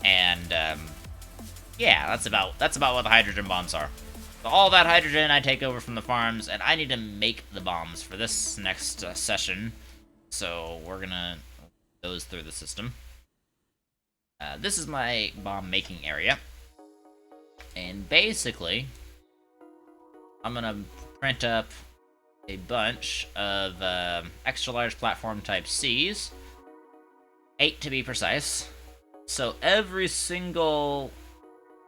And, yeah, that's about what the hydrogen bombs are. So all that hydrogen I take over from the farms, and I need to make the bombs for this next session. So we're gonna go through the system. This is my bomb making area. And basically, I'm gonna print up a bunch of extra large platform type Cs. 8 to be precise. So every single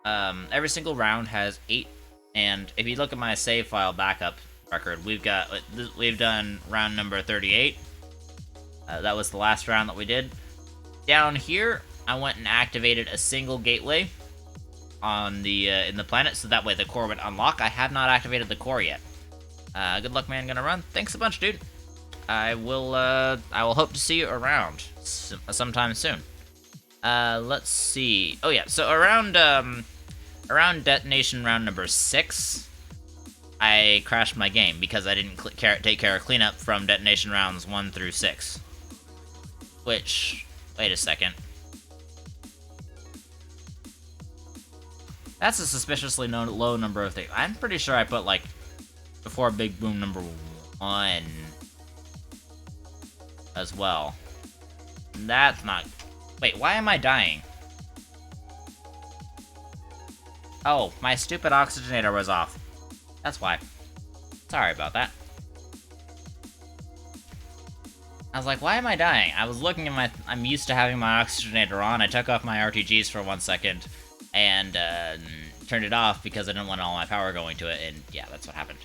round has 8. And if you look at my save file backup record, we've done round number 38. That was the last round that we did. Down here, I went and activated a single gateway on the in the planet, so that way the core would unlock. I have not activated the core yet. Good luck, man. Gonna run. Thanks a bunch, dude. I will hope to see you around sometime soon. Let's see. Oh yeah, so around detonation round number 6, I crashed my game because I didn't take care of cleanup from detonation rounds 1 through 6. Which, wait a second. That's a suspiciously low number of things. I'm pretty sure I put, like, before Big Boom number 1 as well. That's not... Wait, why am I dying? Oh, my stupid oxygenator was off. That's why. Sorry about that. I was like, why am I dying? I was looking at my... I'm used to having my oxygenator on. I took off my RTGs for 1 second and turned it off because I didn't want all my power going to it, and yeah, that's what happened.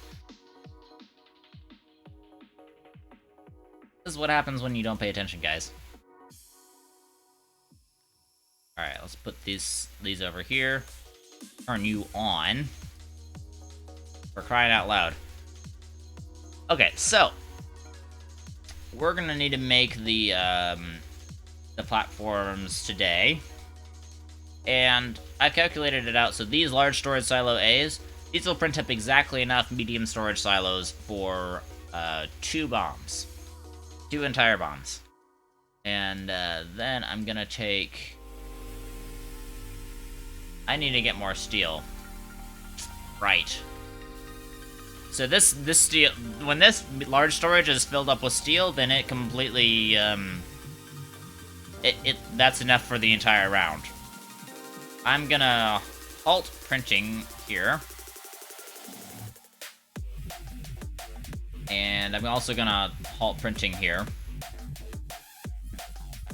This is what happens when you don't pay attention, guys. Alright, let's put these over here. Turn you on. For crying out loud. Okay, so we're gonna need to make the platforms today. And I calculated it out, so these large storage silo A's, these will print up exactly enough medium storage silos for 2 bombs. 2 entire bombs. And then I'm gonna take... I need to get more steel. Right. So this steel, when this large storage is filled up with steel, then it completely, that's enough for the entire round. I'm gonna halt printing here. And I'm also gonna halt printing here.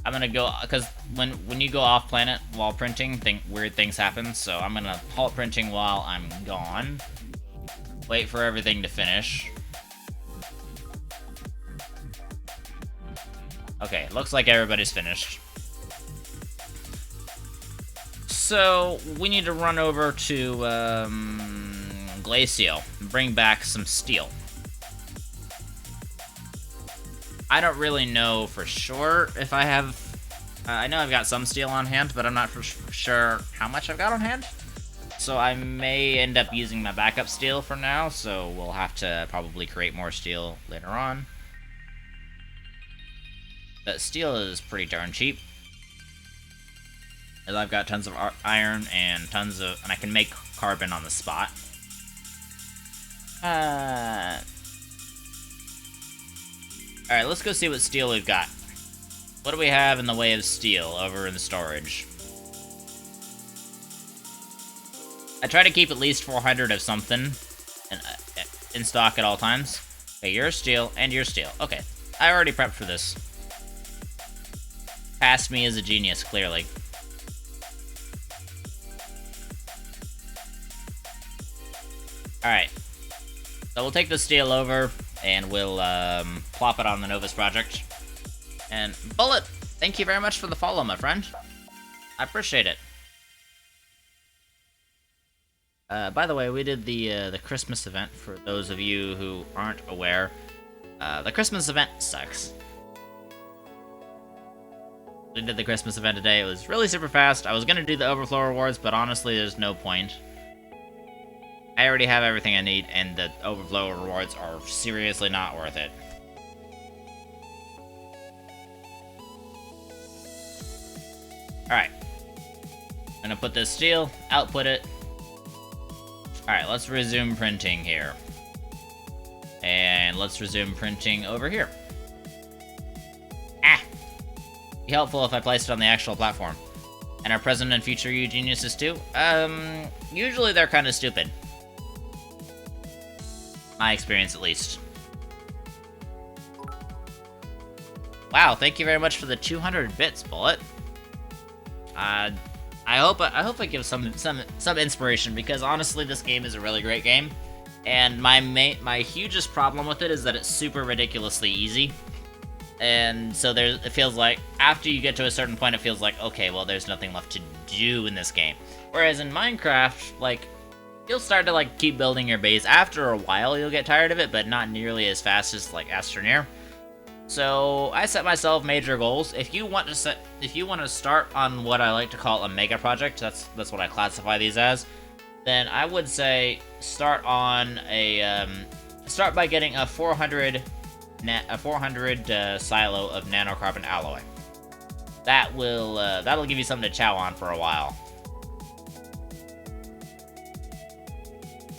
I'm gonna go, because when you go off planet while printing, weird things happen, so I'm gonna halt printing while I'm gone. Wait for everything to finish. Okay, looks like everybody's finished. So, we need to run over to, Glacial and bring back some steel. I don't really know for sure if I have... I know I've got some steel on hand, but I'm not for sure how much I've got on hand. So I may end up using my backup steel for now, so we'll have to probably create more steel later on. But steel is pretty darn cheap. As I've got tons of iron and tons of... and I can make carbon on the spot. Alright, let's go see what steel we've got. What do we have in the way of steel over in the storage? I try to keep at least 400 of something in stock at all times. Okay, you're steel, and you're steel. Okay, I already prepped for this. Past me is a genius, clearly. Alright. So we'll take the steel over, and we'll plop it on the Novus Project. And Bullet, thank you very much for the follow, my friend. I appreciate it. By the way, we did the Christmas event, for those of you who aren't aware. The Christmas event sucks. We did the Christmas event today. It was really super fast. I was gonna do the overflow rewards, but honestly, there's no point. I already have everything I need, and the overflow rewards are seriously not worth it. Alright. I'm gonna put this steel, output it. Alright, let's resume printing here. And let's resume printing over here. Ah! Be helpful if I placed it on the actual platform. And our present and future you geniuses too? Usually they're kind of stupid. My experience, at least. Wow, thank you very much for the 200 bits, Bullet. I hope I give some inspiration, because honestly, this game is a really great game, and my hugest problem with it is that it's super ridiculously easy. And so it feels like after you get to a certain point, it feels like, okay, well, there's nothing left to do in this game. Whereas in Minecraft, like, you'll start to, like, keep building your base. After a while, you'll get tired of it, but not nearly as fast as, like, Astroneer. So I set myself major goals. If you want to start on what I like to call a mega project, that's what I classify these as. Then I would say start on start by getting a 400 silo of nanocarbon alloy. That'll give you something to chow on for a while.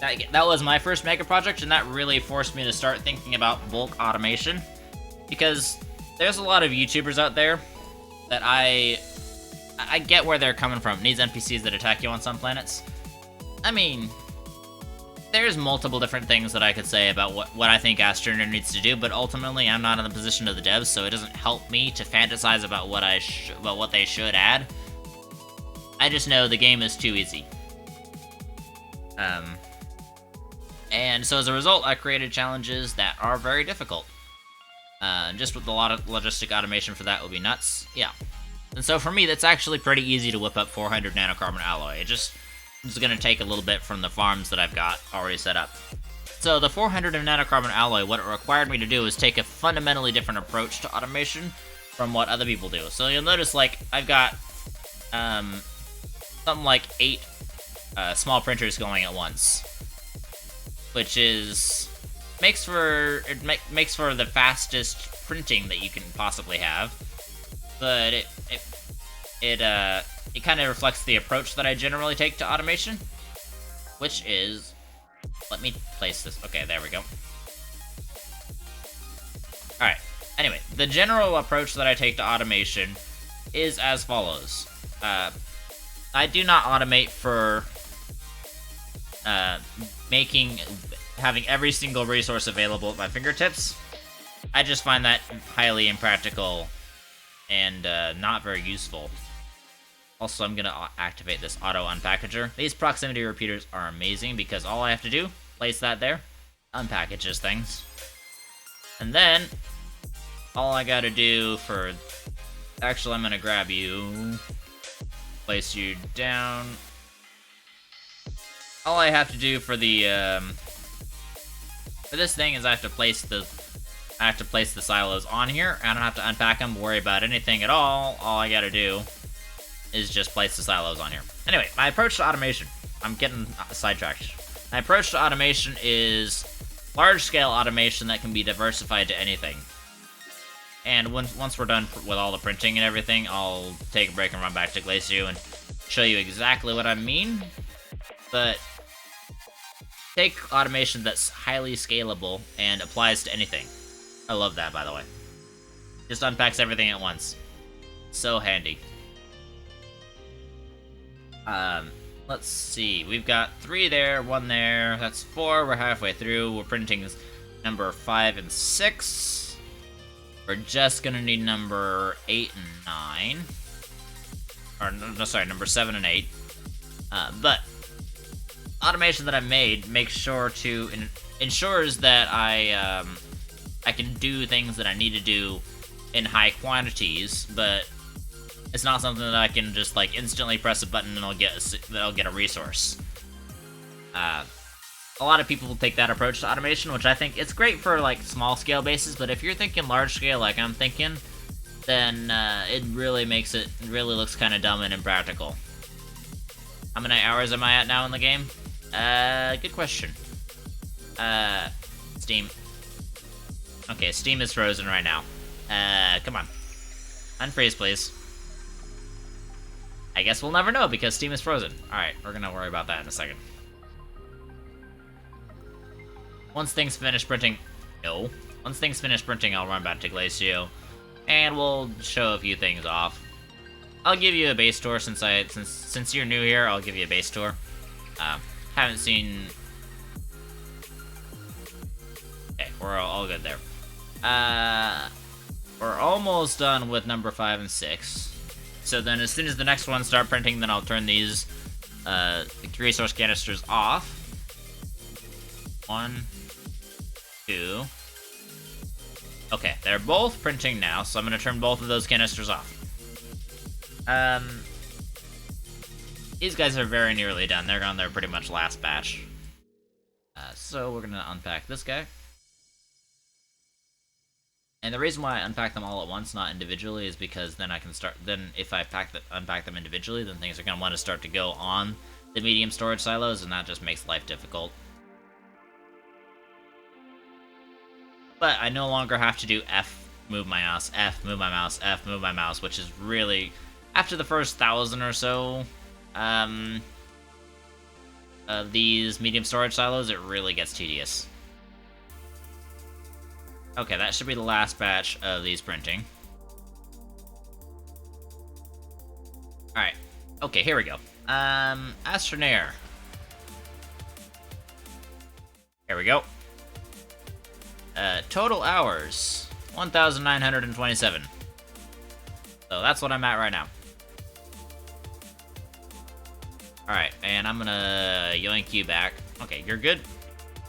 That was my first mega project, and that really forced me to start thinking about bulk automation, because there's a lot of YouTubers out there that I get where they're coming from. It needs NPCs that attack you on some planets. I mean, there's multiple different things that I could say about what I think Astroneer needs to do, but ultimately I'm not in the position of the devs, so it doesn't help me to fantasize about what they should add. I just know the game is too easy. And so as a result, I created challenges that are very difficult. Just with a lot of logistic automation for that would be nuts. Yeah. And so for me, that's actually pretty easy to whip up 400 nanocarbon alloy. It's going to take a little bit from the farms that I've got already set up. So the 400 of nanocarbon alloy, what it required me to do is take a fundamentally different approach to automation from what other people do. So you'll notice, like, I've got something like 8 small printers going at once, which makes for the fastest printing that you can possibly have. But it kind of reflects the approach that I generally take to automation, which is, let me place this. Okay, there we go. Alright, anyway, the general approach that I take to automation is as follows. I do not automate for having every single resource available at my fingertips. I just find that highly impractical and not very useful. Also, I'm gonna activate this auto unpackager. These proximity repeaters are amazing because all I have to do, place that there, unpackages things. And then, all I gotta do for... Actually, I'm gonna grab you, place you down. All I have to do for the, for this thing is I have to place the silos on here. I don't have to unpack them, worry about anything at all. All I gotta do is just place the silos on here. Anyway, my approach to automation. I'm getting sidetracked. My approach to automation is large-scale automation that can be diversified to anything. And once we're done with all the printing and everything, I'll take a break and run back to Glacio and show you exactly what I mean. But take automation that's highly scalable and applies to anything. I love that, by the way. Just unpacks everything at once. So handy. Let's see. We've got 3 there, 1 there. That's 4. We're halfway through. We're printing number 5 and 6. We're just gonna need number 8 and 9. Or, no, sorry, number 7 and 8. But automation that I made makes sure to ensures that I can do things that I need to do in high quantities, but it's not something that I can just like instantly press a button and I'll get a resource. A lot of people will take that approach to automation, which I think it's great for like small scale bases, but if you're thinking large scale like I'm thinking, then it really looks kind of dumb and impractical. How many hours am I at now in the game? Good question. Steam. Okay, Steam is frozen right now. Come on. Unfreeze, please. I guess we'll never know because Steam is frozen. Alright, we're gonna worry about that in a second. Once things finish printing... No. Once things finish printing, I'll run back to Glacio, and we'll show a few things off. I'll give you a base tour since you're new here. I'll give you a base tour. Haven't seen. Okay, we're all good there. We're almost done with number 5 and 6. So then, as soon as the next ones start printing, then I'll turn these resource canisters off. 1, 2. Okay, they're both printing now, so I'm gonna turn both of those canisters off. These guys are very nearly done. They're on their pretty much last batch. So we're gonna unpack this guy. And the reason why I unpack them all at once, not individually, is because then I can start. Then if I unpack them individually, then things are going to want to start to go on the medium storage silos, and that just makes life difficult. But I no longer have to do F, move my mouse, F, move my mouse, F, move my mouse, which is really, after the first 1,000 or so of these medium storage silos, it really gets tedious. Okay, that should be the last batch of these printing. Alright. Okay, here we go. Astroneer. Here we go. Total hours, 1,927. So that's what I'm at right now. Alright, and I'm gonna yoink you back. Okay, you're good.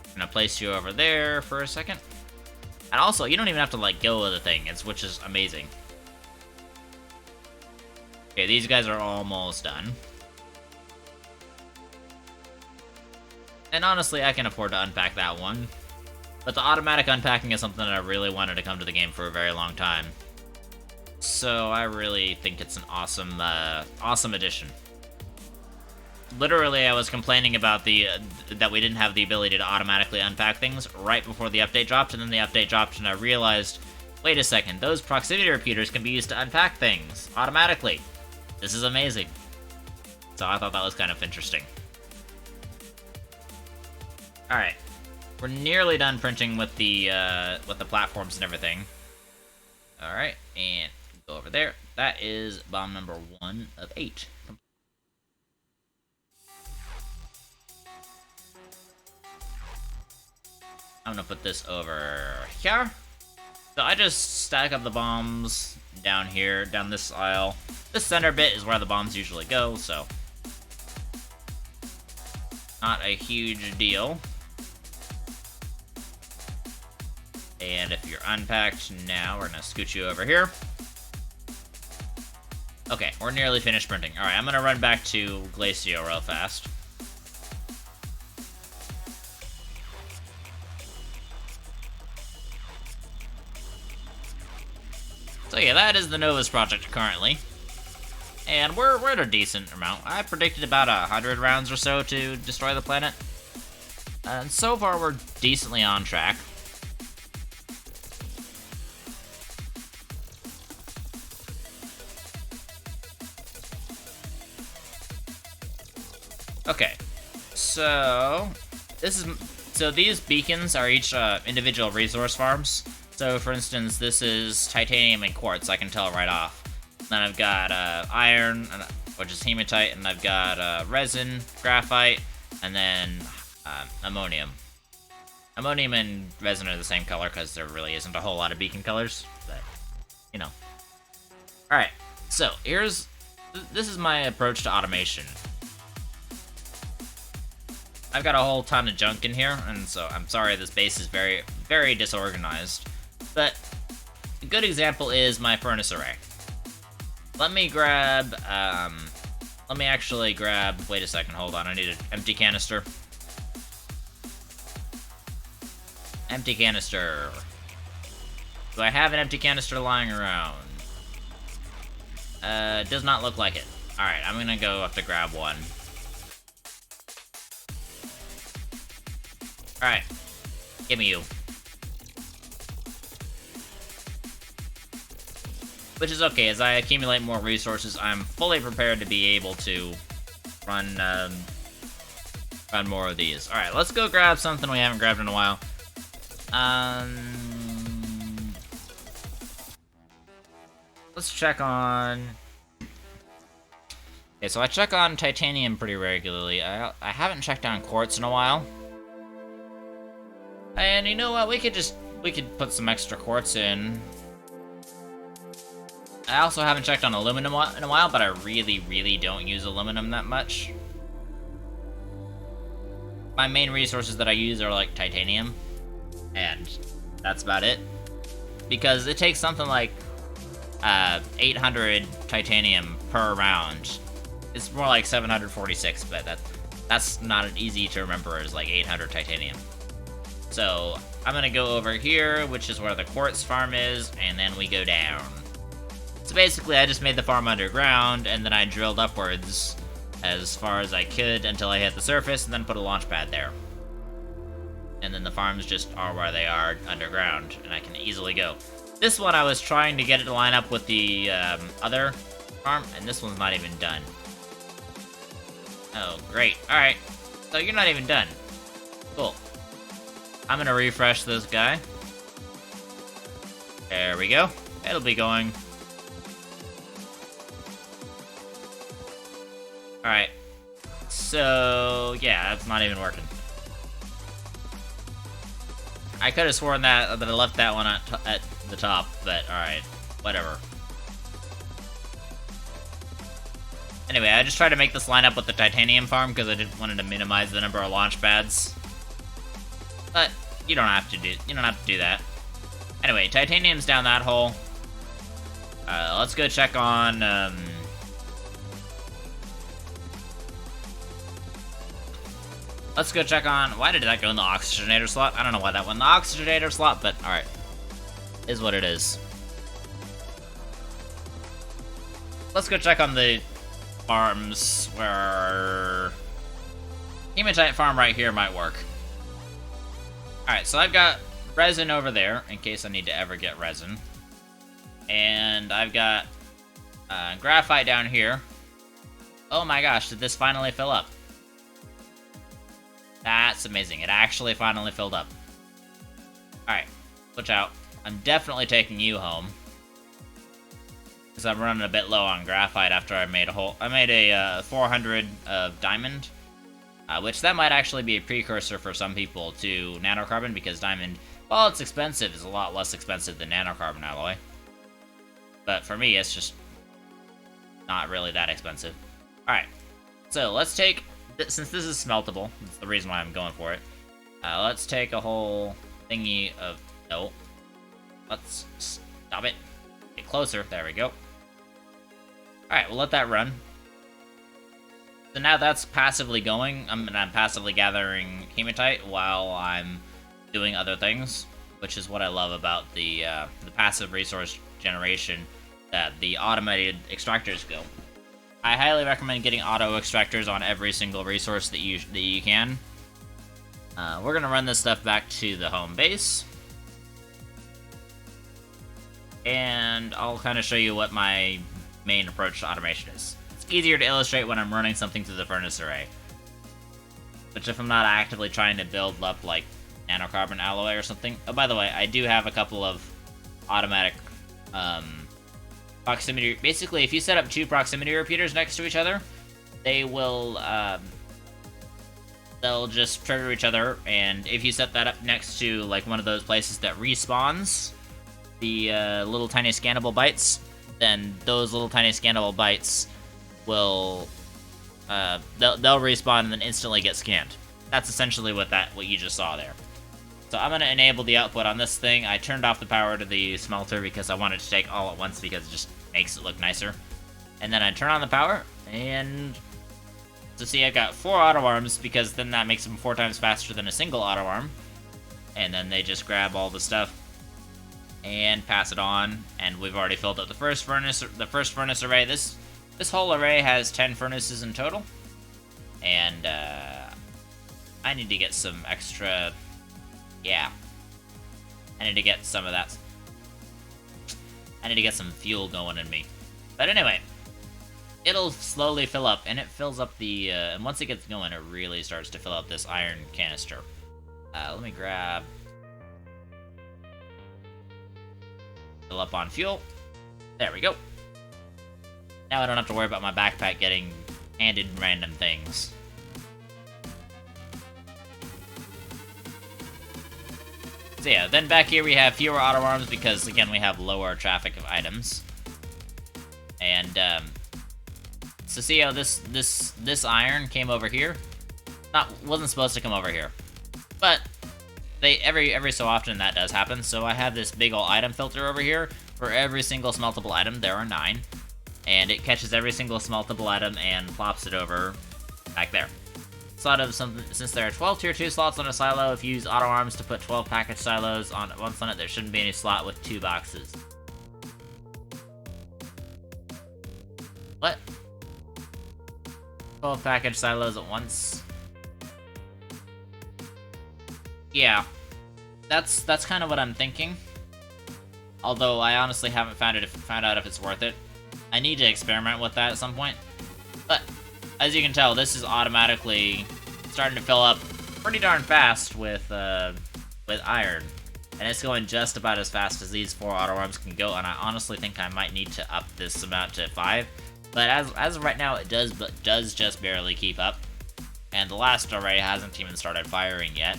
I'm gonna place you over there for a second. And also, you don't even have to let go of the thing, which is amazing. Okay, these guys are almost done. And honestly, I can afford to unpack that one. But the automatic unpacking is something that I really wanted to come to the game for a very long time. So I really think it's an awesome, awesome addition. Literally, I was complaining about that we didn't have the ability to automatically unpack things right before the update dropped, and then the update dropped, and I realized, wait a second, those proximity repeaters can be used to unpack things automatically. This is amazing. So I thought that was kind of interesting. Alright. We're nearly done printing with the platforms and everything. Alright, and go over there. That is bomb number 1 of 8. I'm gonna put this over here. So I just stack up the bombs down here, down this aisle. This center bit is where the bombs usually go, so not a huge deal. And if you're unpacked now, we're gonna scoot you over here. Okay, we're nearly finished printing. Alright, I'm gonna run back to Glacio real fast. So yeah, that is the Novus Project currently. And we're at a decent amount. I predicted about 100 rounds or so to destroy the planet. And so far we're decently on track. Okay, so these beacons are each individual resource farms. So for instance, this is titanium and quartz, I can tell right off. Then I've got iron, which is hematite, and I've got resin, graphite, and then ammonium. Ammonium and resin are the same color because there really isn't a whole lot of beacon colors, but you know. Alright, so this is my approach to automation. I've got a whole ton of junk in here, and so I'm sorry this base is very, very disorganized. But a good example is my furnace array. Let me actually grab, wait a second, hold on, I need an empty canister. Empty canister. Do I have an empty canister lying around? Does not look like it. Alright, I'm gonna go have to grab one. Alright, give me you. Which is okay, as I accumulate more resources, I'm fully prepared to be able to run more of these. Alright, let's go grab something we haven't grabbed in a while. Let's check on... Okay, so I check on titanium pretty regularly. I haven't checked on quartz in a while. And you know what, we could put some extra quartz in. I also haven't checked on aluminum in a while, but I really, really don't use aluminum that much. My main resources that I use are like titanium, and that's about it. Because it takes something like 800 titanium per round. It's more like 746, but that's not as easy to remember as like 800 titanium. So I'm gonna go over here, which is where the quartz farm is, and then we go down. So basically, I just made the farm underground, and then I drilled upwards as far as I could until I hit the surface, and then put a launch pad there. And then the farms just are where they are underground, and I can easily go. This one, I was trying to get it to line up with the other farm, and this one's not even done. Oh, great. Alright, so you're not even done. Cool. I'm gonna refresh this guy. There we go. It'll be going. Alright. So, yeah, that's not even working. I could have sworn that I left that one at the top, but alright. Whatever. Anyway, I just tried to make this line up with the titanium farm because I didn't wanted to minimize the number of launch pads. But you don't have to do that. Anyway, titanium's down that hole. Let's go check on let's go check on... Why did that go in the oxygenator slot? I don't know why that went in the oxygenator slot, but alright. Is what it is. Let's go check on the farms where... Hematite farm right here might work. Alright, so I've got resin over there, in case I need to ever get resin. And I've got graphite down here. Oh my gosh, did this finally fill up? That's amazing. It actually finally filled up. Alright, watch out. I'm definitely taking you home. Because I'm running a bit low on graphite after I made a 400 of diamond. Which that might actually be a precursor for some people to nanocarbon, because diamond, while it's expensive, is a lot less expensive than nanocarbon alloy. But for me, it's just not really that expensive. Alright, so let's take... Since this is smeltable, that's the reason why I'm going for it. Let's take a whole thingy of... No. Let's stop it. Get closer. There we go. Alright, we'll let that run. So now that's passively going. I'm passively gathering hematite while I'm doing other things, which is what I love about the passive resource generation that the automated extractors go. I highly recommend getting auto extractors on every single resource that you can. We're gonna run this stuff back to the home base, and I'll kind of show you what my main approach to automation is. It's easier to illustrate when I'm running something through the furnace array, which if I'm not actively trying to build up like nanocarbon alloy or something. Oh, by the way, I do have a couple of automatic proximity. Basically, if you set up two proximity repeaters next to each other, they will they'll just trigger each other. And if you set that up next to like one of those places that respawns the little tiny scannable bytes, then those little tiny scannable bytes will they'll respawn and then instantly get scanned. That's essentially what you just saw there. So I'm going to enable the output on this thing. I turned off the power to the smelter because I wanted to take all at once because it just makes it look nicer. And then I turn on the power, and so see I've got 4 auto arms because then that makes them 4 times faster than a single auto arm. And then they just grab all the stuff and pass it on, and we've already filled up the first furnace array. This whole array has 10 furnaces in total. And I need to get some extra... Yeah. I need to get some of that. I need to get some fuel going in me. But anyway, it'll slowly fill up, and it fills up the... and once it gets going, it really starts to fill up this iron canister. Let me grab... Fill up on fuel. There we go. Now I don't have to worry about my backpack getting handed random things. So yeah, then back here we have fewer auto arms because, again, we have lower traffic of items. And, so see how this iron came over here? Wasn't supposed to come over here. But, every so often that does happen, so I have this big ol' item filter over here. For every single smeltable item, there are 9. And it catches every single smeltable item and plops it over back there. slot of something. Since there are 12 tier 2 slots on a silo, if you use auto arms to put 12 package silos on once on it, there shouldn't be any slot with 2 boxes. What? 12 package silos at once? Yeah. That's kind of what I'm thinking. Although I honestly haven't found out if it's worth it. I need to experiment with that at some point. But as you can tell, this is automatically starting to fill up pretty darn fast with iron. And it's going just about as fast as these 4 auto arms can go, and I honestly think I might need to up this amount to 5. But as of right now, it does just barely keep up. And the last array hasn't even started firing yet.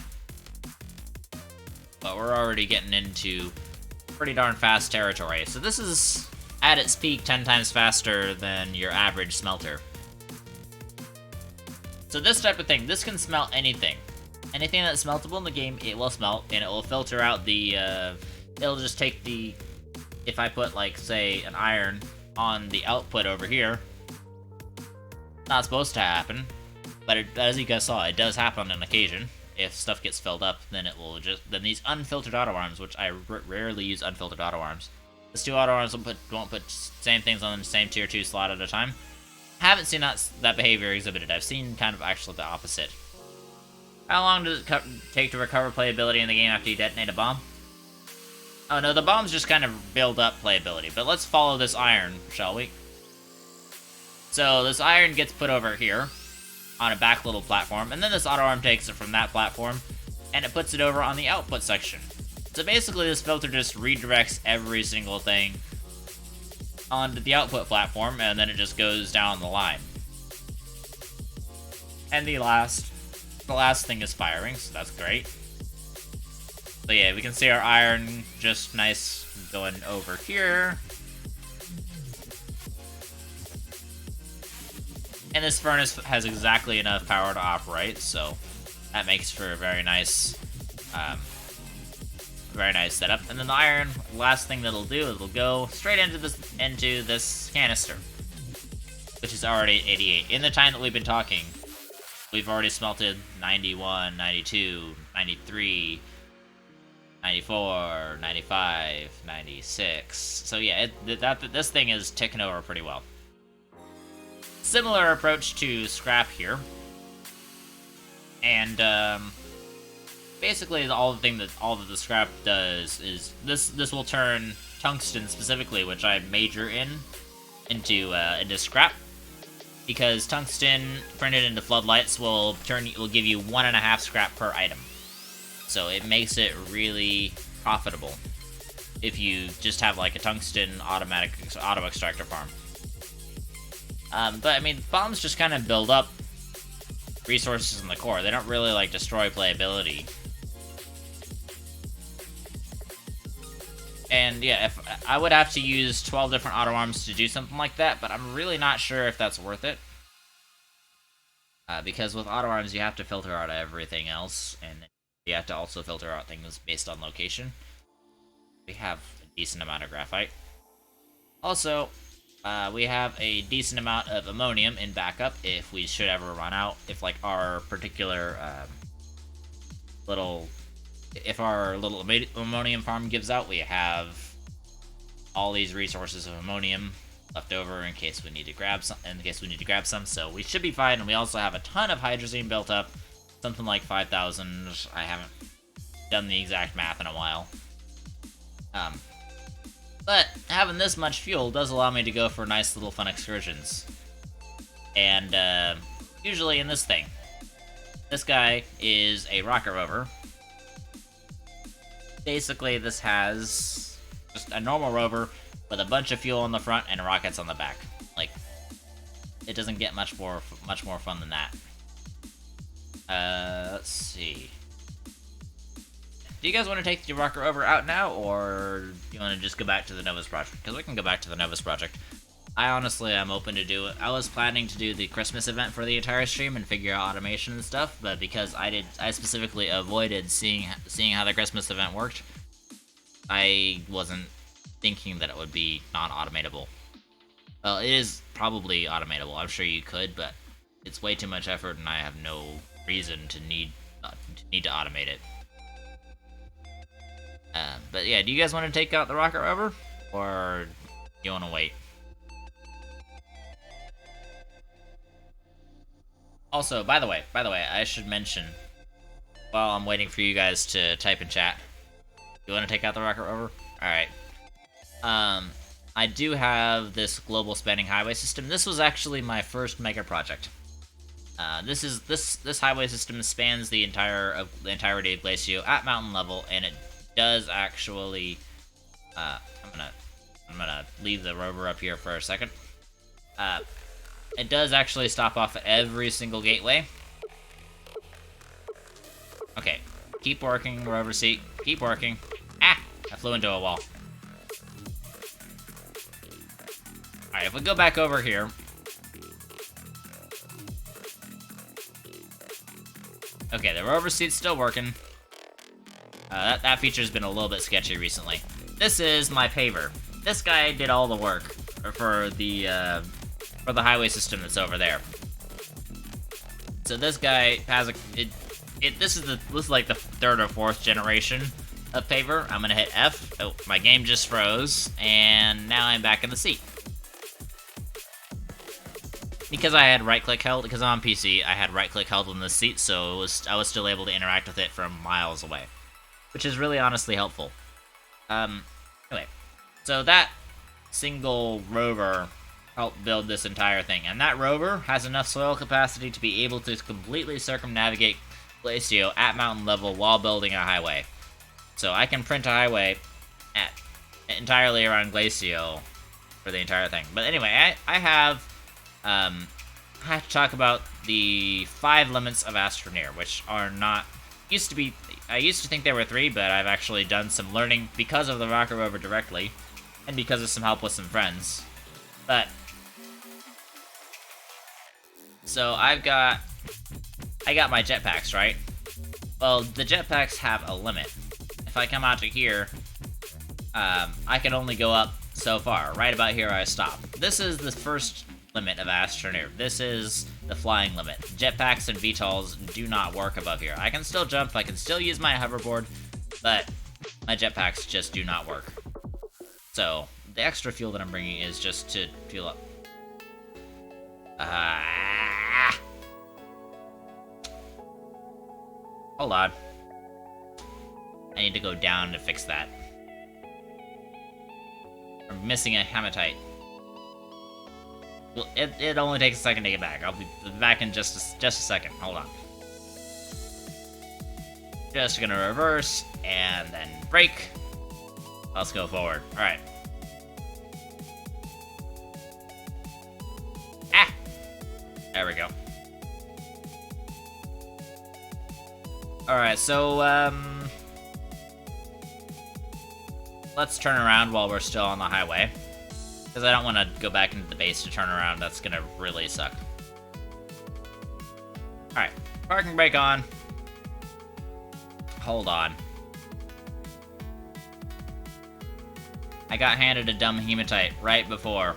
But we're already getting into pretty darn fast territory. So this is, at its peak, 10 times faster than your average smelter. So this type of thing, this can smelt anything. Anything that's smeltable in the game, it will smelt, and it will filter out the, it'll just take the, if I put, like, say, an iron on the output over here, not supposed to happen, but as you guys saw, it does happen on occasion. If stuff gets filled up, then it will then these unfiltered auto arms, which I rarely use unfiltered auto arms. These 2 auto arms won't put same things on the same tier 2 slot at a time. Haven't seen that behavior exhibited. I've seen kind of actually the opposite. How long does it take to recover playability in the game after you detonate a bomb? Oh no, the bombs just kind of build up playability, but let's follow this iron, shall we? So this iron gets put over here on a back little platform, and then this auto arm takes it from that platform, and it puts it over on the output section. So basically this filter just redirects every single thing onto the output platform, and then it just goes down the line. And the last thing is firing, so that's great. So yeah, we can see our iron just nice going over here. And this furnace has exactly enough power to operate, so that makes for a very nice setup. And then the iron, last thing that'll do is it'll go straight into this canister, which is already at 88. In the time that we've been talking, we've already smelted 91, 92, 93, 94, 95, 96. So yeah, this thing is ticking over pretty well. Similar approach to scrap here. And basically all that the scrap does is this will turn tungsten specifically, which I major into scrap, because tungsten printed into floodlights will give you 1.5 scrap per item. So it makes it really profitable if you just have like a tungsten auto extractor farm. But I mean, bombs just kind of build up resources in the core. They don't really like destroy playability. And yeah, if I would have to use 12 different auto arms to do something like that, but I'm really not sure if that's worth it. Because with auto arms, you have to filter out everything else, and you have to also filter out things based on location. We have a decent amount of graphite. Also, we have a decent amount of ammonium in backup if we should ever run out. If like our particular little ammonium farm gives out, we have all these resources of ammonium left over in case we need to grab some. So we should be fine. And we also have a ton of hydrazine built up, something like 5,000. I haven't done the exact math in a while. But having this much fuel does allow me to go for nice little fun excursions. And usually in this thing, this guy is a rocket rover. Basically, this has just a normal rover with a bunch of fuel on the front and rockets on the back. Like, it doesn't get much more fun than that. Let's see. Do you guys want to take the rocket rover out now, or do you want to just go back to the Novus Project? Because we can go back to the Novus Project. I honestly am open to do it. I was planning to do the Christmas event for the entire stream and figure out automation and stuff, but because I specifically avoided seeing how the Christmas event worked, I wasn't thinking that it would be non-automatable. Well, it is probably automatable. I'm sure you could, but it's way too much effort, and I have no reason to need to automate it. But yeah, do you guys want to take out the rocket rover, or you want to wait? Also, by the way, I should mention, while I'm waiting for you guys to type in chat, you want to take out the rocket rover? Alright. I do have this global spanning highway system. This was actually my first mega project. This highway system spans the entirety of Glacio at mountain level, and it does actually. I'm gonna leave the rover up here for a second. It does actually stop off at every single gateway. Okay, keep working, rover seat. Keep working. Ah! I flew into a wall. Alright, if we go back over here. Okay, the rover seat's still working. That feature's been a little bit sketchy recently. This is my paver. This guy did all the work for the highway system that's over there. So this guy has this is like the third or fourth generation of paver. I'm gonna hit F. Oh, my game just froze, and now I'm back in the seat. Because I had right-click held, because I'm on PC, I had right-click held in the seat, so I was still able to interact with it from miles away, which is really honestly helpful. Anyway, so that single rover helped build this entire thing, and that rover has enough soil capacity to be able to completely circumnavigate Glacio at mountain level while building a highway. So I can print a highway entirely around Glacio for the entire thing. But anyway, I have to talk about the 5 limits of Astroneer, which are not I used to think there were 3, but I've actually done some learning because of the rocket rover directly, and because of some help with some friends. But so I got my jetpacks, right? Well, the jetpacks have a limit. If I come out to here, I can only go up so far. Right about here, I stop. This is the first limit of Astroneer. This is the flying limit. Jetpacks and VTOLs do not work above here. I can still jump, I can still use my hoverboard, but my jetpacks just do not work. So, the extra fuel that I'm bringing is just to fuel up. Hold on. I need to go down to fix that. I'm missing a hematite. Well, it only takes a second to get back. I'll be back in just a second. Hold on. Just gonna reverse and then brake. Let's go forward. All right. Ah! There we go. All right, so let's turn around while we're still on the highway. Because I don't want to go back into the base to turn around. That's going to really suck. Alright. Parking brake on. Hold on. I got handed a dumb hematite right before.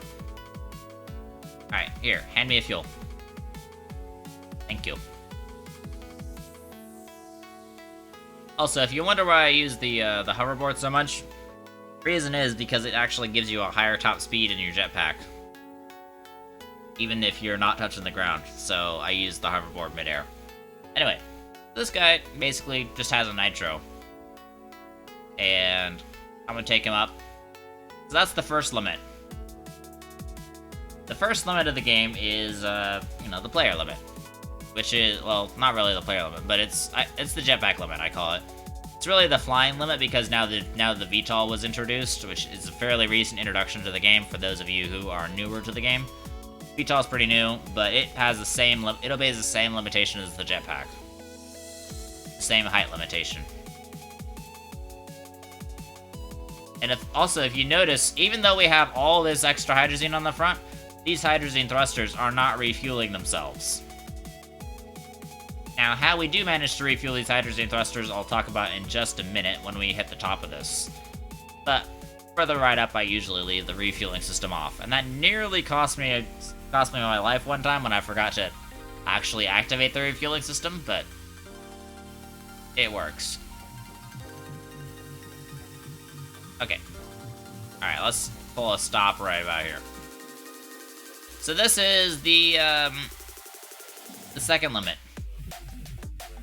Alright, here. Hand me a fuel. Thank you. Also, if you wonder why I use the hoverboard so much, reason is because it actually gives you a higher top speed in your jetpack, even if you're not touching the ground. So I use the hoverboard midair. Anyway, this guy basically just has a nitro, and I'm gonna take him up. So that's the first limit. The first limit of the game is, the player limit, which is, well, not really the player limit, but it's the jetpack limit, I call it. It's really the flying limit because now the VTOL was introduced, which is a fairly recent introduction to the game for those of you who are newer to the game. VTOL is pretty new, but it has the same it obeys the same limitation as the jetpack. The same height limitation. And if you notice, even though we have all this extra hydrazine on the front, these hydrazine thrusters are not refueling themselves. Now, how we do manage to refuel these hydrazine thrusters, I'll talk about in just a minute when we hit the top of this. But for the ride up, I usually leave the refueling system off, and that nearly cost me my life one time when I forgot to actually activate the refueling system, but it works. Okay. Alright, let's pull a stop right about here. So this is the second limit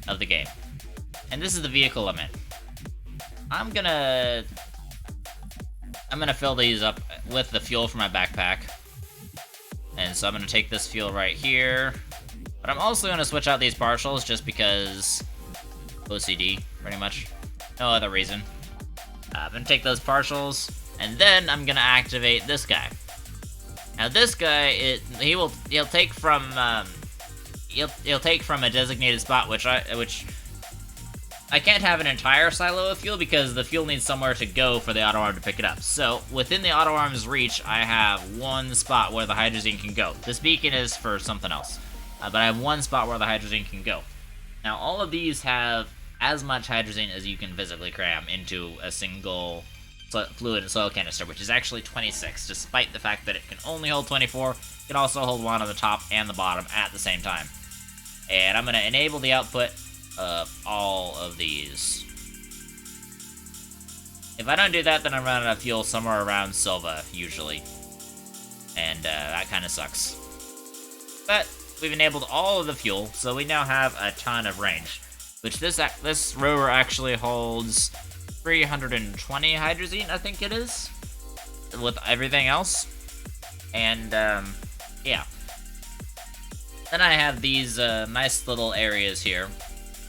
of the game. And this is the vehicle limit. I'm gonna fill these up with the fuel from my backpack. And so I'm gonna take this fuel right here. But I'm also gonna switch out these partials just because OCD, pretty much. No other reason. I'm gonna take those partials, and then I'm gonna activate this guy. Now this guy, he'll take from he'll take from a designated spot, which I can't have an entire silo of fuel because the fuel needs somewhere to go for the auto arm to pick it up. So within the auto arm's reach, I have one spot where the hydrazine can go. This beacon is for something else, but I have one spot where the hydrazine can go. Now all of these have as much hydrazine as you can physically cram into a single fluid and soil canister, which is actually 26, despite the fact that it can only hold 24. It can also hold one on the top and the bottom at the same time. And I'm going to enable the output of all of these. If I don't do that, then I'm running out of fuel somewhere around Silva, usually. And that kind of sucks. But we've enabled all of the fuel, so we now have a ton of range. Which this rover actually holds 320 hydrazine, I think it is, with everything else. And, yeah. Then I have these nice little areas here.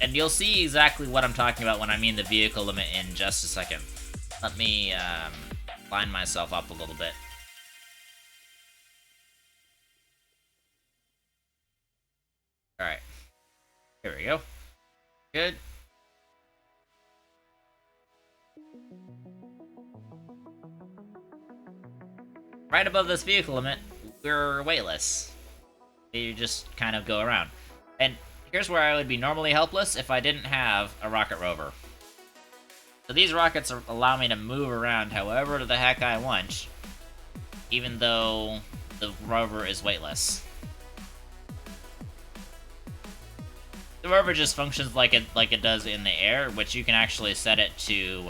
And you'll see exactly what I'm talking about when I mean the vehicle limit in just a second. Let me line myself up a little bit. Alright. Here we go. Good. Right above this vehicle limit, we're weightless. You just kind of go around. And here's where I would be normally helpless if I didn't have a rocket rover. So these rockets allow me to move around however the heck I want, even though the rover is weightless. The rover just functions like it does in the air, which you can actually set it to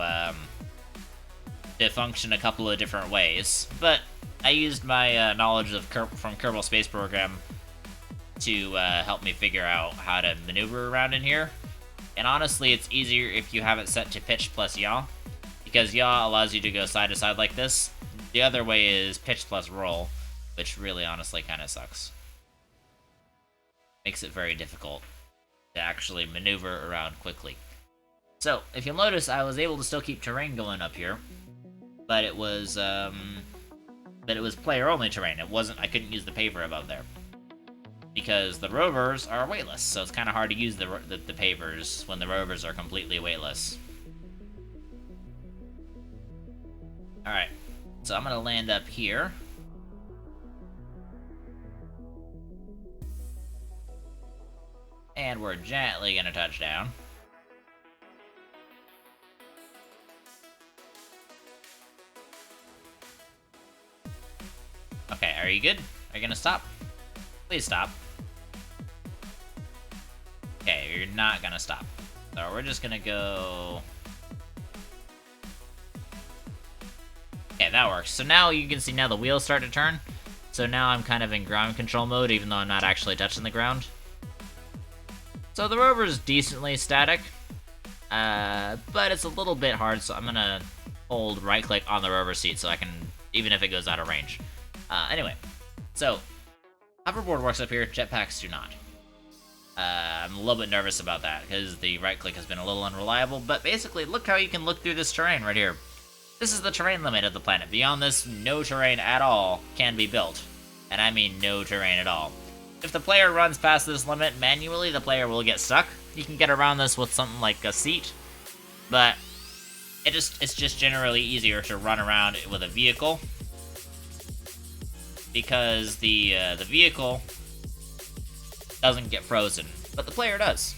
function a couple of different ways. But I used my knowledge of from Kerbal Space Program to help me figure out how to maneuver around in here. And honestly, it's easier if you have it set to pitch plus yaw, because yaw allows you to go side to side like this. The other way is pitch plus roll, which really honestly kind of sucks. Makes it very difficult to actually maneuver around quickly. So, if you'll notice, I was able to still keep terrain going up here, but it was player-only terrain. I couldn't use the paver above there, because the rovers are weightless, so it's kind of hard to use the pavers when the rovers are completely weightless. Alright, so I'm gonna land up here. And we're gently gonna touch down. Okay, are you good? Are you gonna stop? Please stop. Okay, you're not gonna stop. So we're just gonna go... Okay, that works. So now you can see now the wheels start to turn. So now I'm kind of in ground control mode, even though I'm not actually touching the ground. So the rover's decently static, but it's a little bit hard, so I'm gonna hold right-click on the rover seat so I can, even if it goes out of range. Anyway, so hoverboard works up here, jetpacks do not. I'm a little bit nervous about that, because the right-click has been a little unreliable, but basically, look how you can look through this terrain right here. This is the terrain limit of the planet. Beyond this, no terrain at all can be built. And I mean no terrain at all. If the player runs past this limit manually, the player will get stuck. You can get around this with something like a seat, but it's just generally easier to run around with a vehicle, because the vehicle doesn't get frozen, but the player does.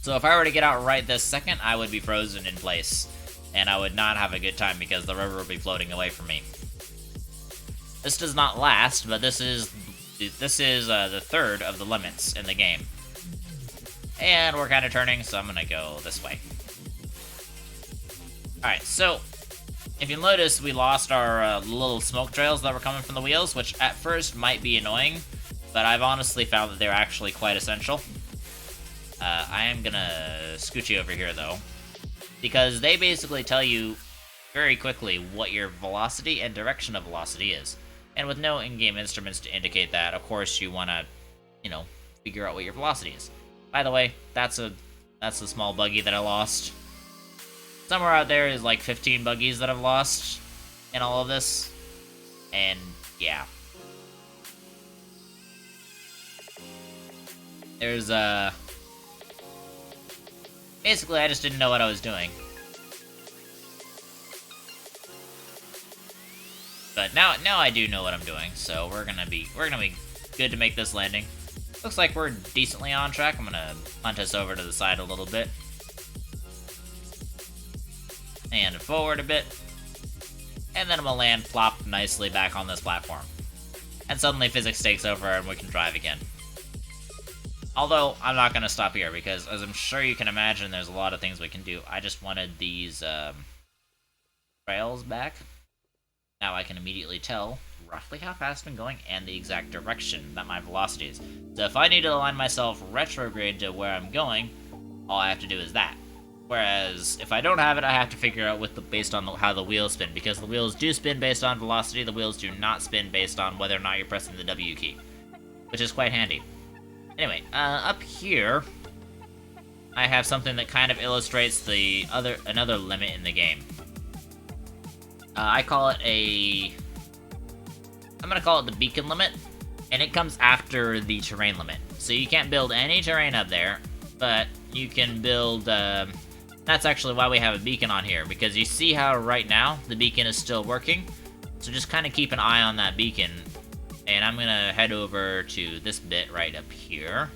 So if I were to get out right this second, I would be frozen in place, and I would not have a good time because the rover would be floating away from me. This does not last, but this is This is the third of the limits in the game. And we're kind of turning, so I'm gonna go this way. Alright, so if you'll notice, we lost our little smoke trails that were coming from the wheels, which at first might be annoying, but I've honestly found that they're actually quite essential. I am gonna scoot you over here, though, because they basically tell you very quickly what your velocity and direction of velocity is. And with no in-game instruments to indicate that, of course you want to, figure out what your velocity is. By the way, that's a small buggy that I lost. Somewhere out there is like 15 buggies that I've lost in all of this. And yeah. There's basically I just didn't know what I was doing. But now I do know what I'm doing, so we're gonna be good to make this landing. Looks like we're decently on track. I'm gonna punt us over to the side a little bit. And forward a bit. And then I'm gonna land plop nicely back on this platform. And suddenly physics takes over and we can drive again. Although, I'm not gonna stop here, because as I'm sure you can imagine, there's a lot of things we can do. I just wanted these trails back. Now I can immediately tell roughly how fast I'm going and the exact direction that my velocity is. So if I need to align myself retrograde to where I'm going, all I have to do is that. Whereas if I don't have it, I have to figure out based on how the wheels spin, because the wheels do spin based on velocity, the wheels do not spin based on whether or not you're pressing the W key, which is quite handy. Anyway, up here, I have something that kind of illustrates another limit in the game. I call it I'm gonna call it the beacon limit, and it comes after the terrain limit. So you can't build any terrain up there, but you can build, that's actually why we have a beacon on here, because you see how right now the beacon is still working, so just kind of keep an eye on that beacon, and I'm gonna head over to this bit right up here.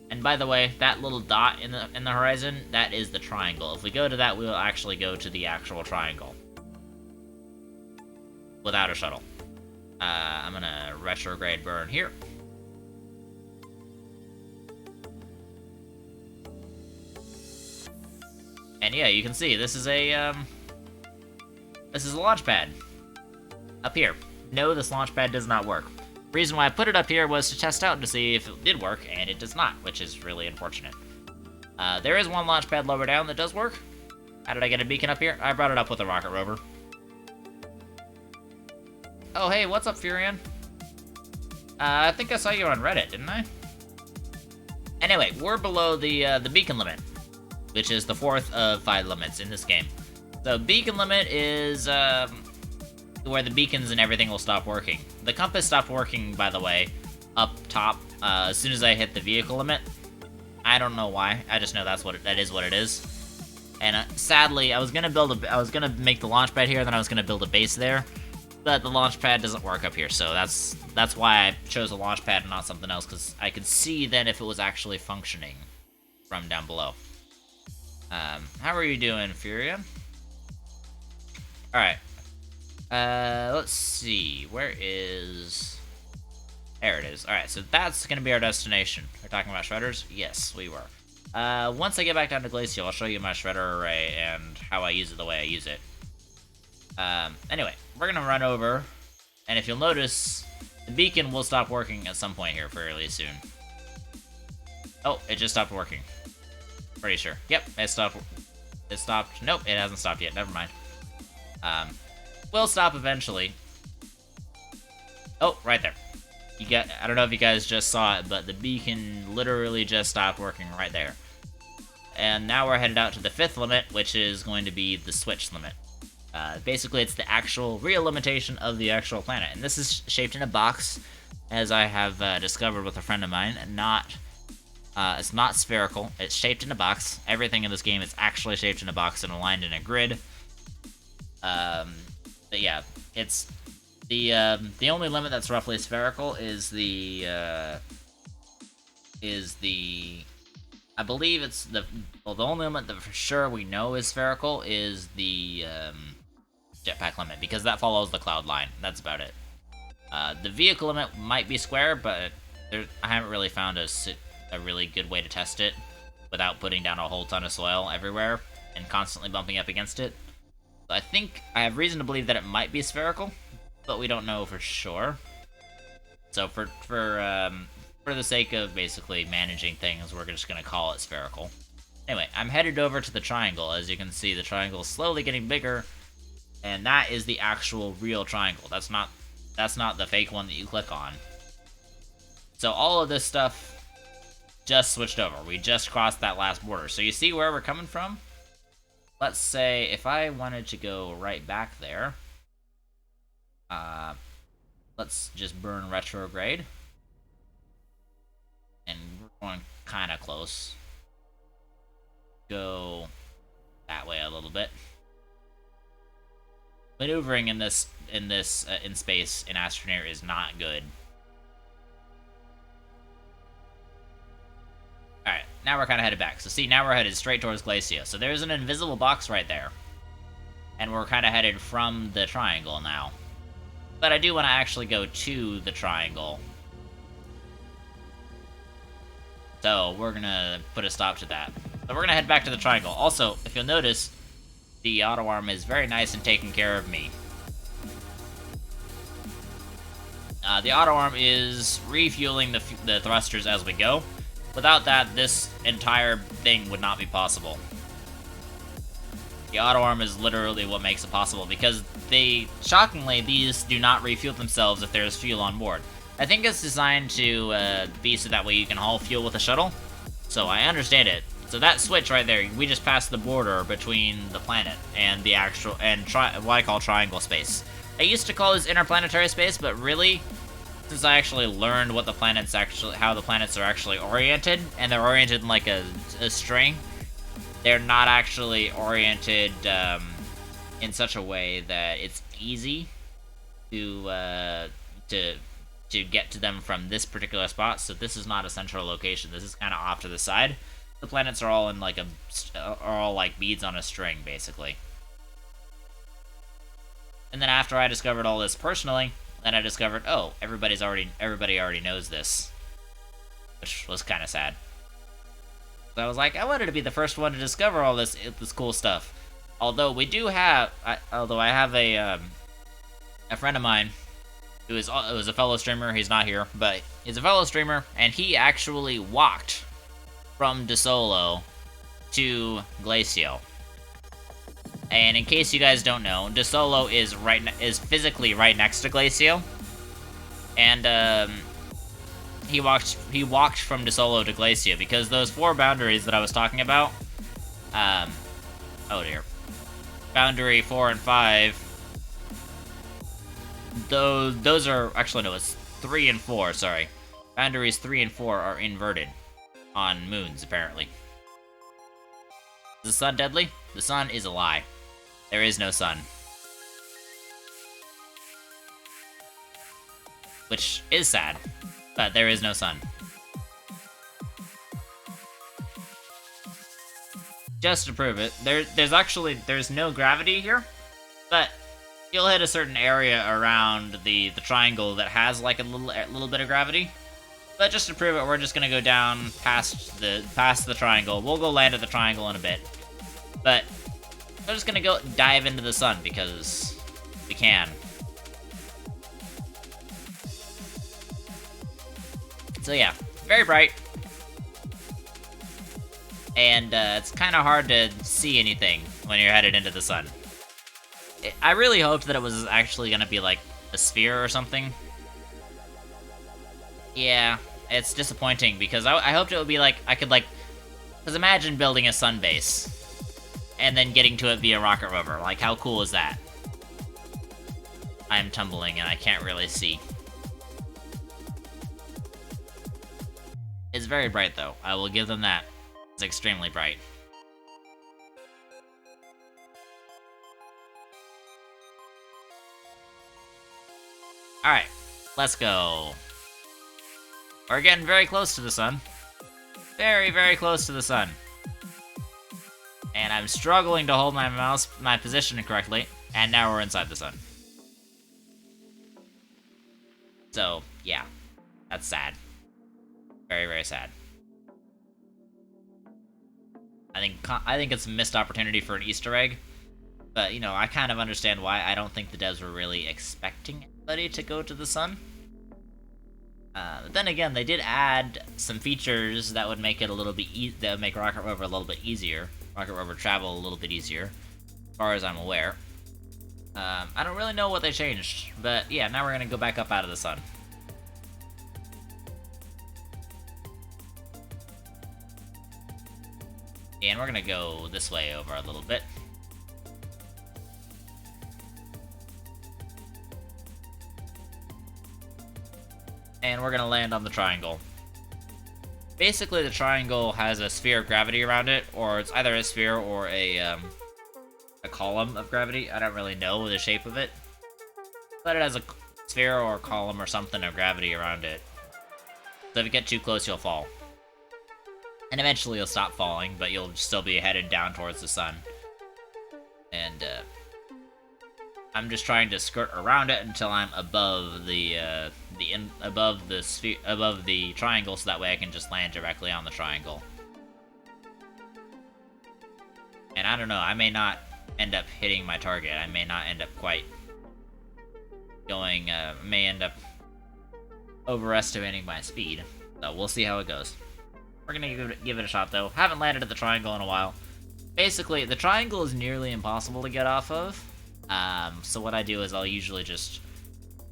And by the way, that little dot in the horizon, that is the triangle. If we go to that, we'll actually go to the actual triangle. Without a shuttle. I'm gonna retrograde burn here. And yeah, you can see, this is a launch pad. Up here. No, this launch pad does not work. The reason why I put it up here was to test out to see if it did work, and it does not, which is really unfortunate. There is one launch pad lower down that does work. How did I get a beacon up here? I brought it up with a rocket rover. Oh, hey, what's up, Furion? I think I saw you on Reddit, didn't I? Anyway, we're below the beacon limit, which is the fourth of 5 limits in this game. The beacon limit is, where the beacons and everything will stop working. The compass stopped working, by the way, up top, as soon as I hit the vehicle limit. I don't know why. I just know that is what it is. And sadly, I was gonna make the launch pad here, then I was gonna build a base there, but the launch pad doesn't work up here. So that's why I chose a launch pad and not something else, because I could see then if it was actually functioning from down below. How are you doing, Furia? All right. Let's see, where is... There it is. Alright, so that's gonna be our destination. We're talking about shredders? Yes, we were. Once I get back down to Glacial, I'll show you my shredder array and how I use it the way I use it. Anyway, we're gonna run over, and if you'll notice, the beacon will stop working at some point here fairly soon. Oh, it just stopped working. Pretty sure. Yep, it stopped. It stopped. Nope, it hasn't stopped yet. Never mind. Will stop eventually. Oh, right there. I don't know if you guys just saw it, but the beacon literally just stopped working right there. And now we're headed out to the 5th limit, which is going to be the switch limit. Basically, it's the actual real limitation of the actual planet. And this is shaped in a box, as I have discovered with a friend of mine. It's not spherical. It's shaped in a box. Everything in this game is actually shaped in a box and aligned in a grid. But yeah, it's the only limit that's roughly spherical is the I believe it's the only limit that for sure we know is spherical is the jetpack limit, because that follows the cloud line. That's about it. The vehicle limit might be square, but I haven't really found a really good way to test it without putting down a whole ton of soil everywhere and constantly bumping up against it. So I think I have reason to believe that it might be spherical, but we don't know for sure. So for the sake of basically managing things, we're just gonna call it spherical. Anyway, I'm headed over to the triangle. As you can see, the triangle is slowly getting bigger, and that is the actual real triangle. That's not the fake one that you click on. So all of this stuff just switched over. We just crossed that last border. So you see where we're coming from? Let's say if I wanted to go right back there, let's just burn retrograde. And we're going kind of close. Go that way a little bit. Maneuvering in space in Astroneer is not good. Alright, now we're kind of headed back. So see, now we're headed straight towards Glacio. So there's an invisible box right there. And we're kind of headed from the triangle now. But I do want to actually go to the triangle. So we're going to put a stop to that. So we're going to head back to the triangle. Also, if you'll notice, the auto arm is very nice in taking care of me. The auto arm is refueling the thrusters as we go. Without that, this entire thing would not be possible. The auto arm is literally what makes it possible, because shockingly, these do not refuel themselves if there's fuel on board. I think it's designed to be so that way you can haul fuel with a shuttle. So I understand it. So that switch right there, we just passed the border between the planet and the actual, what I call triangle space. I used to call this interplanetary space, but really, since I actually learned what how the planets are actually oriented, and they're oriented in like a string, they're not actually oriented in such a way that it's easy to get to them from this particular spot. So this is not a central location. This is kind of off to the side. The planets are all in like like beads on a string, basically. And then after I discovered all this personally, then I discovered, oh, everybody already knows this, which was kind of sad. So I was like, I wanted to be the first one to discover all this cool stuff. Although we do have, I have a friend of mine who was a fellow streamer. He's not here, but he's a fellow streamer, and he actually walked from DeSolo to Glacio. And in case you guys don't know, DeSolo is physically right next to Glacio, and he walked from DeSolo to Glacio because those 4 boundaries that I was talking about. Oh dear, boundary 4 and 5. Those are actually no, it's 3 and 4. Sorry, boundaries 3 and 4 are inverted on moons apparently. Is the sun deadly? The sun is a lie. There is no sun. Which is sad, but there is no sun. Just to prove it, there's no gravity here, but you'll hit a certain area around the triangle that has like a little bit of gravity. But just to prove it, we're just gonna go down past the triangle. We'll go land at the triangle in a bit, but we're just gonna go dive into the sun because we can. So yeah, very bright, and it's kind of hard to see anything when you're headed into the sun. I really hoped that it was actually gonna be like a sphere or something. Yeah, it's disappointing because I hoped it would be like, I could like, because imagine building a sun base and then getting to it via rocket rover. Like, how cool is that? I'm tumbling and I can't really see. It's very bright though, I will give them that. It's extremely bright. Alright, let's go. We're getting very close to the sun. Very, very close to the sun. And I'm struggling to hold my position correctly. And now we're inside the sun. So, yeah. That's sad. Very, very sad. I think it's a missed opportunity for an Easter egg. But, you know, I kind of understand why. I don't think the devs were really expecting anybody to go to the sun. But then again, they did add some features that would make it a little bit that would make Rocket Rover a little bit easier. Rocket Rover travel a little bit easier, as far as I'm aware. I don't really know what they changed, but yeah, now we're gonna go back up out of the sun. And we're gonna go this way over a little bit. And we're gonna land on the triangle. Basically, the triangle has a sphere of gravity around it, or it's either a sphere or a column of gravity. I don't really know the shape of it, but it has a sphere or a column or something of gravity around it. So if you get too close, you'll fall. And eventually you'll stop falling, but you'll still be headed down towards the sun. And I'm just trying to skirt around it until I'm above above the triangle, so that way I can just land directly on the triangle. And I don't know, I may not end up hitting my target. I may not end up quite going. May end up overestimating my speed. So we'll see how it goes. We're gonna give it a shot though. Haven't landed at the triangle in a while. Basically, the triangle is nearly impossible to get off of. So what I do is I'll usually just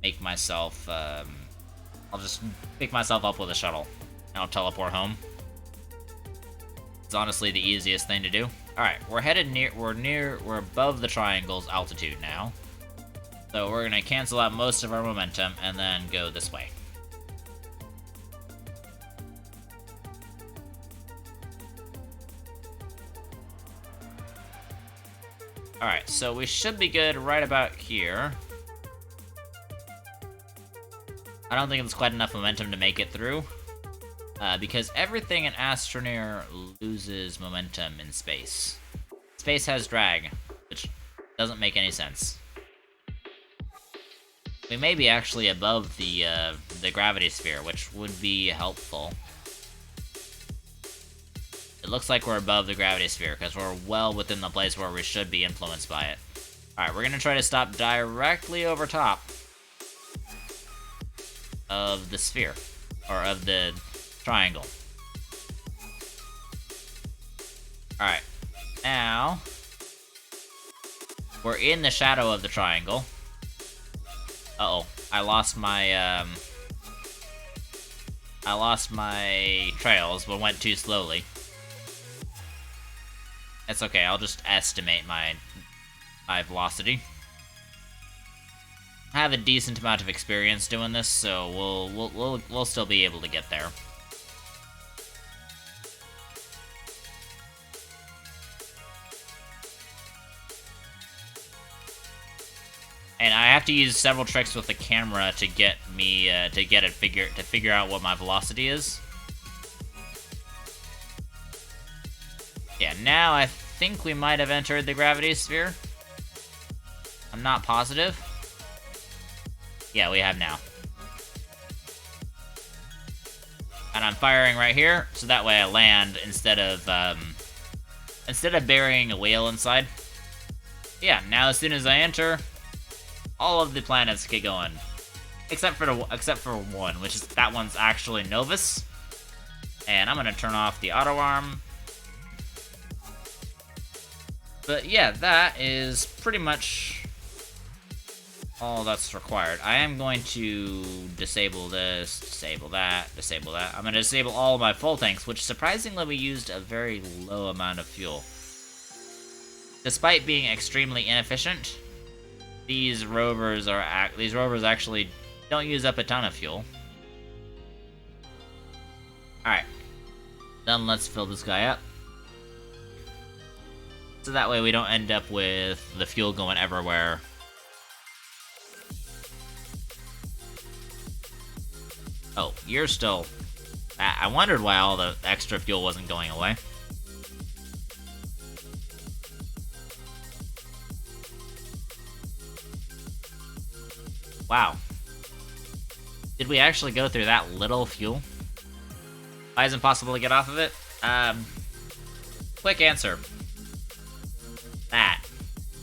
make myself, I'll just pick myself up with a shuttle, and I'll teleport home. It's honestly the easiest thing to do. Alright, we're above the triangle's altitude now. So we're gonna cancel out most of our momentum and then go this way. Alright, so we should be good right about here. I don't think it's quite enough momentum to make it through. Because everything in Astroneer loses momentum in space. Space has drag, which doesn't make any sense. We may be actually above the gravity sphere, which would be helpful. It looks like we're above the gravity sphere, because we're well within the place where we should be influenced by it. Alright, we're gonna try to stop directly over top of the sphere, or of the triangle. Alright, now we're in the shadow of the triangle. Uh-oh, I lost my trails, but went too slowly. It's okay, I'll just estimate my velocity. I have a decent amount of experience doing this, so we'll still be able to get there. And I have to use several tricks with the camera to get me to figure out what my velocity is. Yeah, now I think we might have entered the gravity sphere. I'm not positive. Yeah, we have now. And I'm firing right here, so that way I land instead of burying a whale inside. Yeah, now as soon as I enter, all of the planets get going, except for one, which is that one's actually Novus. And I'm gonna turn off the auto arm. But yeah, that is pretty much all that's required. I am going to disable this, disable that, disable that. I'm going to disable all of my full tanks, which surprisingly we used a very low amount of fuel. Despite being extremely inefficient, these rovers actually don't use up a ton of fuel. Alright, then let's fill this guy up. So that way we don't end up with the fuel going everywhere. Oh, you're still... I wondered why all the extra fuel wasn't going away. Wow. Did we actually go through that little fuel? Why is it impossible to get off of it? Quick answer.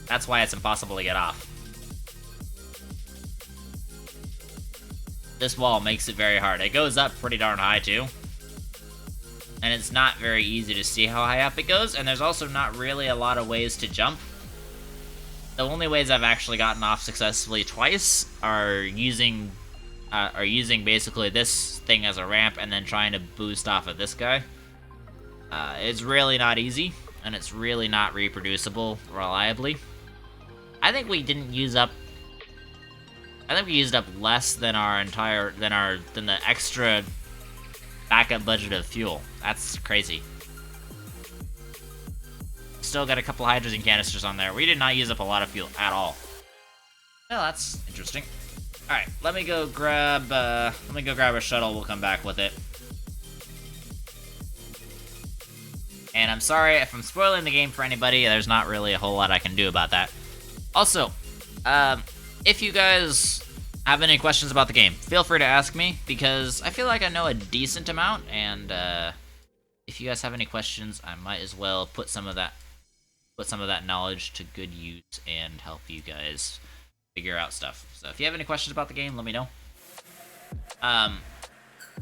That's why it's impossible to get off. This wall makes it very hard. It goes up pretty darn high, too. And it's not very easy to see how high up it goes, and there's also not really a lot of ways to jump. The only ways I've actually gotten off successfully twice are using basically this thing as a ramp and then trying to boost off of this guy. It's really not easy, and it's really not reproducible reliably. I think we used up less than the extra backup budget of fuel. That's crazy. Still got a couple hydrogen canisters on there. We did not use up a lot of fuel at all. Well, that's interesting. All right, let me go grab a shuttle. We'll come back with it. And I'm sorry if I'm spoiling the game for anybody. There's not really a whole lot I can do about that. Also, if you guys have any questions about the game, feel free to ask me, because I feel like I know a decent amount, and if you guys have any questions, I might as well put some of that knowledge to good use and help you guys figure out stuff. So if you have any questions about the game, let me know.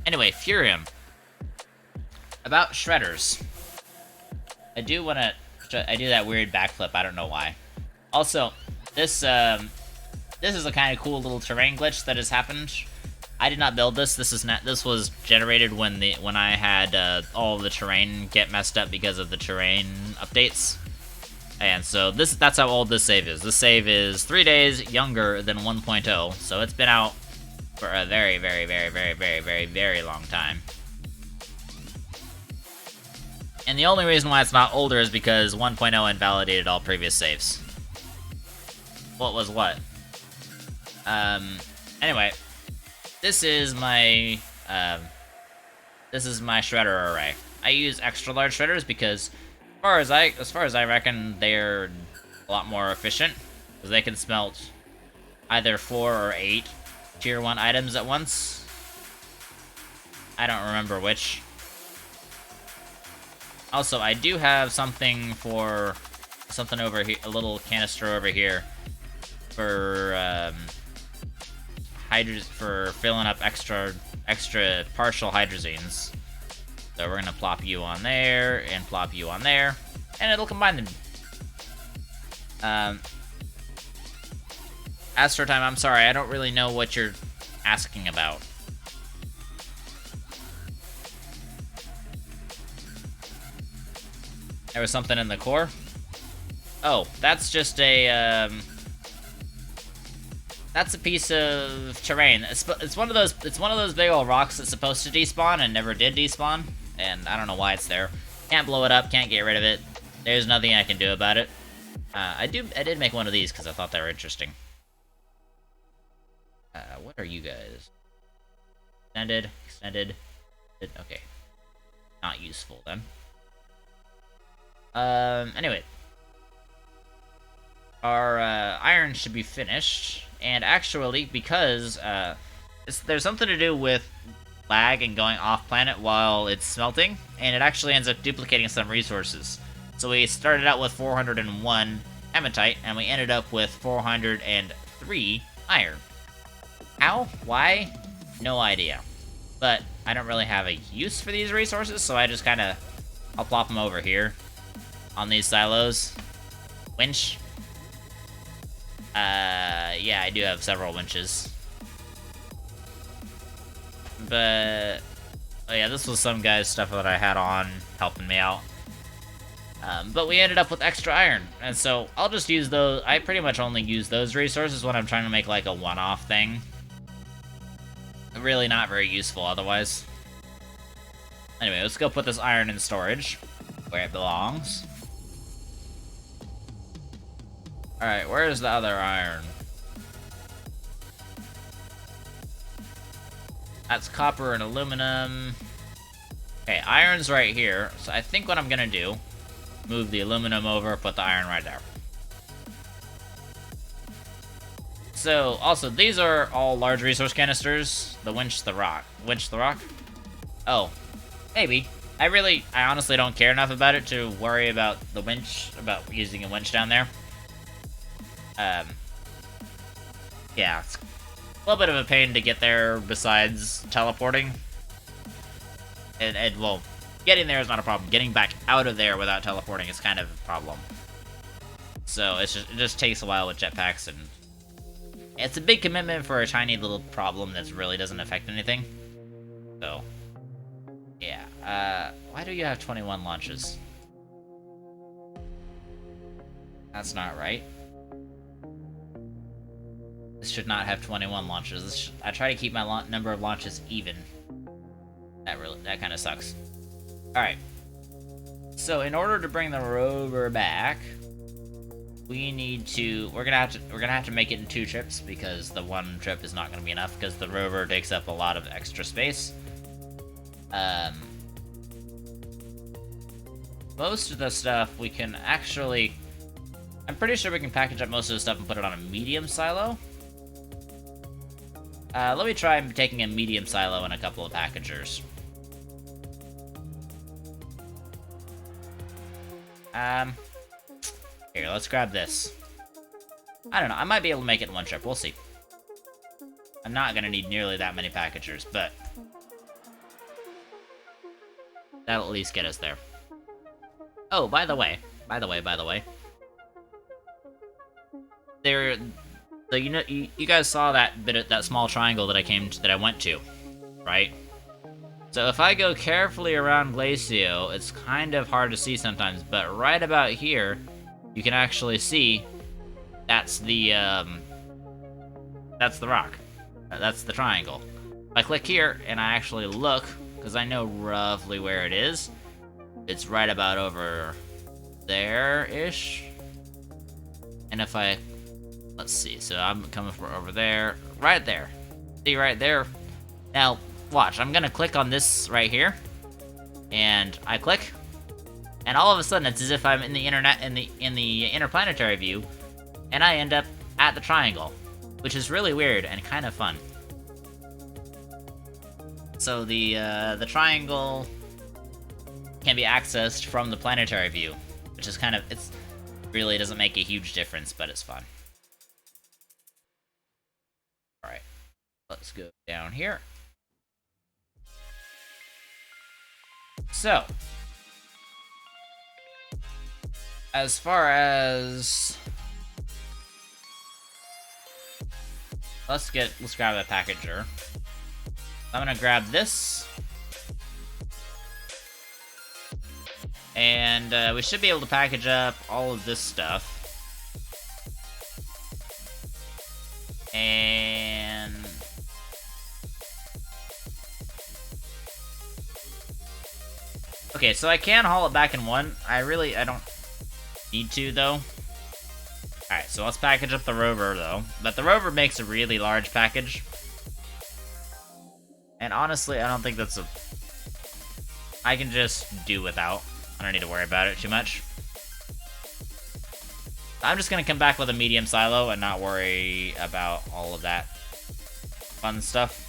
Anyway, Furium. About shredders. I do that weird backflip, I don't know why. Also, this is a kind of cool little terrain glitch that has happened. I did not build this. This was generated when I had all the terrain get messed up because of the terrain updates. And so that's how old this save is. This save is 3 days younger than 1.0, so it's been out for a very, very, very, very, very, very, very long time. And the only reason why it's not older is because 1.0 invalidated all previous saves. What was what? Anyway, this is my shredder array. I use extra large shredders because, as far as I reckon, they're a lot more efficient, because they can smelt either 4 or 8 tier 1 items at once. I don't remember which. Also, I do have something over here, a little canister over here for filling up extra partial hydrazines. So we're gonna plop you on there and plop you on there, and it'll combine them. Astro Time, I'm sorry, I don't really know what you're asking about. There was something in the core? Oh, that's just a, that's a piece of terrain. It's one of those big old rocks that's supposed to despawn and never did despawn, and I don't know why it's there. Can't blow it up, can't get rid of it. There's nothing I can do about it. I did make one of these because I thought they were interesting. What are you guys? Extended. Okay. Not useful then. Anyway. Our, iron should be finished, and actually, because, there's something to do with lag and going off-planet while it's smelting, and it actually ends up duplicating some resources. So we started out with 401 hematite, and we ended up with 403 iron. How? Why? No idea. But I don't really have a use for these resources, so I just I'll plop them over here on these silos. Winch. Yeah, I do have several winches. But, oh yeah, this was some guy's stuff that I had on helping me out. But we ended up with extra iron, and so I'll just use those. I pretty much only use those resources when I'm trying to make like a one-off thing. Really not very useful otherwise. Anyway, let's go put this iron in storage, where it belongs. Alright, where's the other iron? That's copper and aluminum. Okay, iron's right here. So I think what I'm gonna do, move the aluminum over, put the iron right there. So, also, these are all large resource canisters. The winch, the rock. Winch, the rock? Oh, maybe. I honestly don't care enough about it to worry about the winch, about using a winch down there. Yeah, it's a little bit of a pain to get there besides teleporting. And well, getting there is not a problem. Getting back out of there without teleporting is kind of a problem. So it just takes a while with jetpacks, and it's a big commitment for a tiny little problem that really doesn't affect anything. So, yeah. Why do you have 21 launches? That's not right. This should not have 21 launches. I try to keep my number of launches even. That kind of sucks. All right. So in order to bring the rover back, we're gonna have to make it in 2 trips because the 1 trip is not gonna be enough because the rover takes up a lot of extra space. Most of the stuff we can actually, I'm pretty sure we can package up most of the stuff and put it on a medium silo. Let me try taking a medium silo and a couple of packagers. Here, let's grab this. I don't know, I might be able to make it in 1 trip, we'll see. I'm not gonna need nearly that many packagers, but that'll at least get us there. Oh, by the way. So you know, you guys saw that small triangle that I went to, right? So if I go carefully around Glacio, it's kind of hard to see sometimes, but right about here, you can actually see that's the rock. That's the triangle. If I click here and I actually look, because I know roughly where it is, it's right about over there-ish. And if I, let's see, so I'm coming from over there, right there. See right there? Now, watch, I'm gonna click on this right here, and I click, and all of a sudden it's as if I'm in the interplanetary view, and I end up at the triangle, which is really weird and kind of fun. So the triangle can be accessed from the planetary view, which is really doesn't make a huge difference, but it's fun. Alright, let's go down here. So, as far as let's grab a packager. I'm gonna grab this, and we should be able to package up all of this stuff. And okay, so I can haul it back in 1. I don't need to though. Alright, so let's package up the rover though. But the rover makes a really large package. And honestly, I don't think I can just do without. I don't need to worry about it too much. I'm just gonna come back with a medium silo and not worry about all of that fun stuff.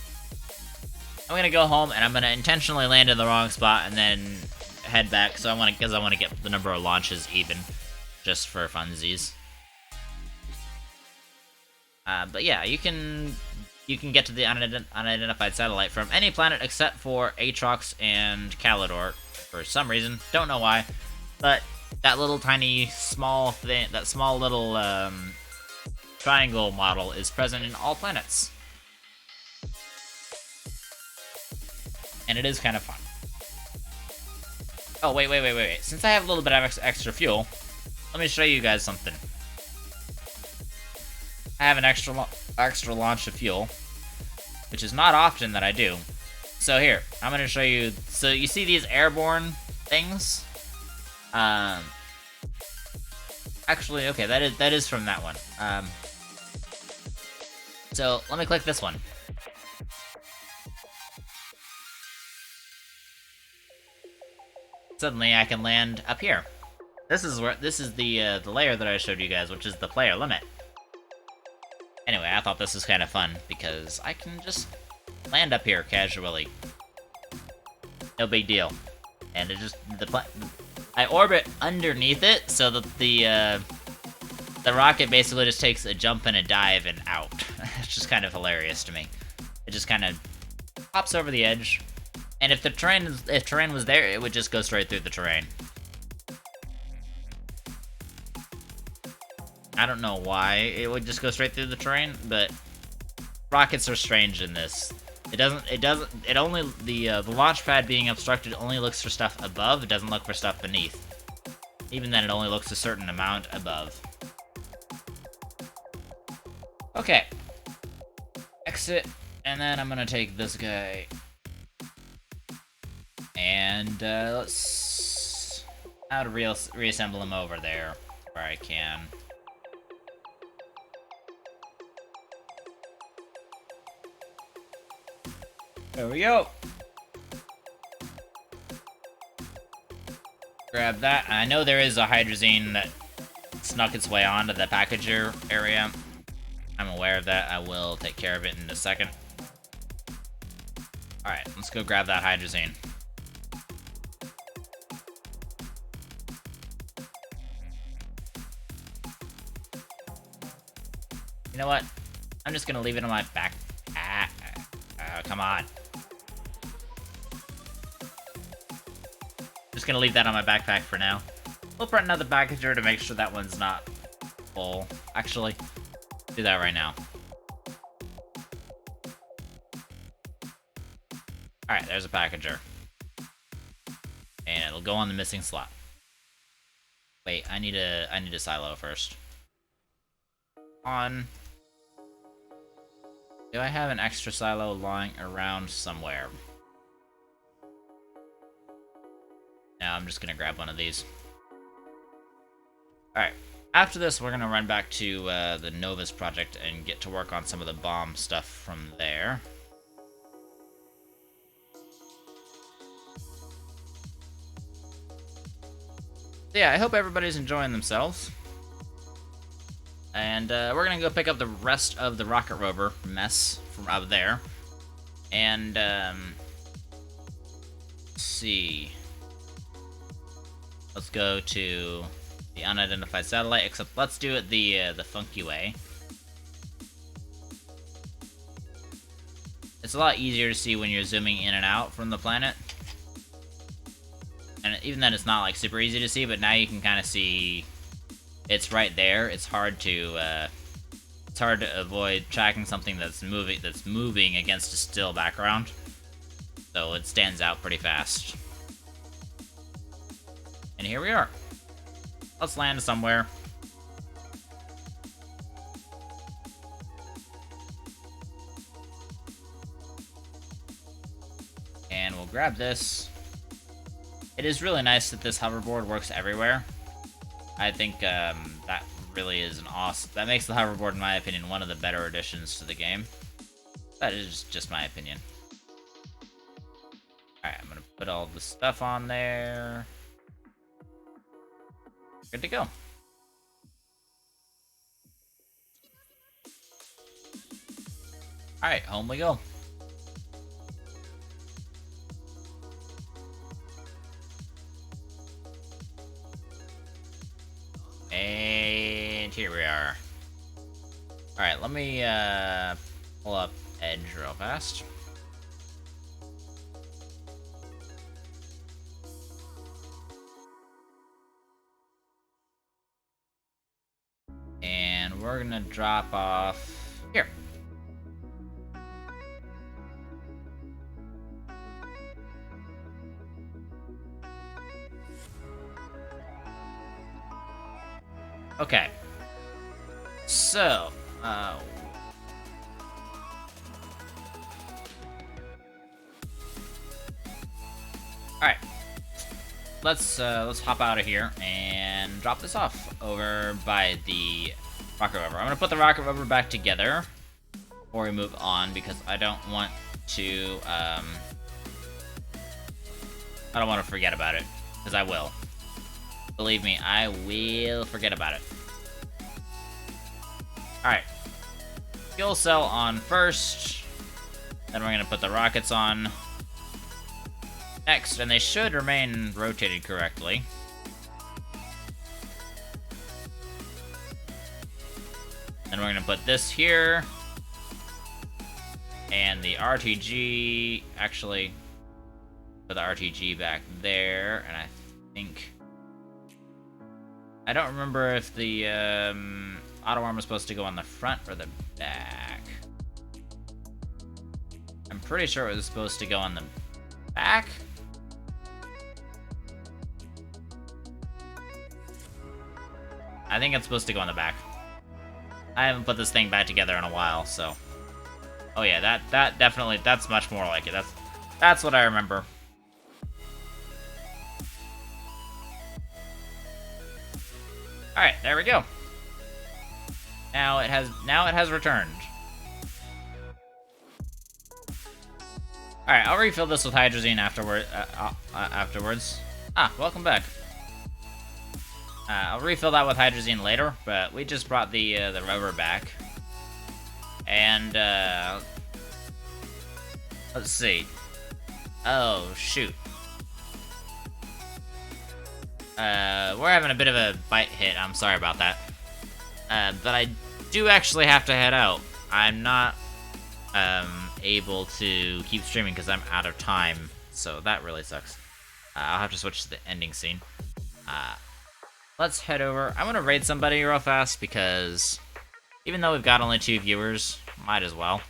I'm gonna go home and I'm gonna intentionally land in the wrong spot and then head back, because I want to get the number of launches even, just for funsies. But yeah, you can get to the unidentified satellite from any planet except for Aatrox and Calidor for some reason. Don't know why, but that little tiny small thing, that small little triangle model is present in all planets. And it is kind of fun. Oh, wait. Since I have a little bit of extra fuel, let me show you guys something. I have an extra launch of fuel, which is not often that I do. So here, I'm gonna show you. So you see these airborne things? Actually, okay, that is from that one. So let me click this one. Suddenly, I can land up here. This is the layer that I showed you guys, which is the player limit. Anyway, I thought this was kind of fun because I can just land up here casually. No big deal. And it just I orbit underneath it so that the rocket basically just takes a jump and a dive and out. It's just kind of hilarious to me. It just kind of hops over the edge, and if terrain was there, it would just go straight through the terrain. I don't know why it would just go straight through the terrain, but rockets are strange in this. It only, the launch pad being obstructed only looks for stuff above, it doesn't look for stuff beneath. Even then, it only looks a certain amount above. Okay. Exit, and then I'm gonna take this guy. And, let's... how to reassemble him over there, where I can. There we go. Grab that. I know there is a hydrazine that snuck its way onto the packager area. I'm aware of that. I will take care of it in a second. Alright, let's go grab that hydrazine. You know what? I'm just gonna leave it on my back. Come on. Just gonna leave that on my backpack for now. We'll print another packager to make sure that one's not full. Actually, do that right now. Alright, there's a packager. And it'll go on the missing slot. Wait, I need a silo first. On. Do I have an extra silo lying around somewhere? No, I'm just gonna grab one of these. Alright, after this we're gonna run back to the Novus Project and get to work on some of the bomb stuff from there. So yeah, I hope everybody's enjoying themselves. And we're gonna go pick up the rest of the rocket rover mess from up there. And let's see. Let's go to the unidentified satellite, except let's do it the funky way. It's a lot easier to see when you're zooming in and out from the planet. And even then it's not like super easy to see, but now you can kind of see it's right there. It's hard to avoid tracking something that's moving against a still background. So it stands out pretty fast. And here we are. Let's land somewhere. And we'll grab this. It is really nice that this hoverboard works everywhere. I think that really is that makes the hoverboard, in my opinion, one of the better additions to the game. That is just my opinion. Alright, I'm gonna put all the stuff on there. Good to go. Alright, home we go. And here we are. Alright, let me pull up Edge real fast. And we're gonna drop off here. Okay. So, alright. Let's hop out of here and drop this off over by the rocket rover. I'm gonna put the rocket rover back together before we move on because I don't want to forget about it, because I will. Believe me, I will forget about it. Alright. fuel cell on first. Then we're gonna put the rockets on next, and they should remain rotated correctly. Then we're gonna put this here. And the RTG, actually, put the RTG back there, and I think... I don't remember if the auto arm was supposed to go on the front or the back. I'm pretty sure it was supposed to go on the back. I think it's supposed to go on the back. I haven't put this thing back together in a while, so... Oh yeah, that definitely, that's much more like it. That's what I remember. Alright, there we go. Now it has returned. Alright, I'll refill this with hydrazine afterwards. Ah, welcome back. I'll refill that with hydrazine later, but we just brought the rover back. And, let's see. Oh, shoot. We're having a bit of a bite hit. I'm sorry about that. But I do actually have to head out. I'm not, able to keep streaming because I'm out of time. So that really sucks. I'll have to switch to the ending scene. Let's head over. I'm gonna raid somebody real fast because even though we've got only 2 viewers, might as well.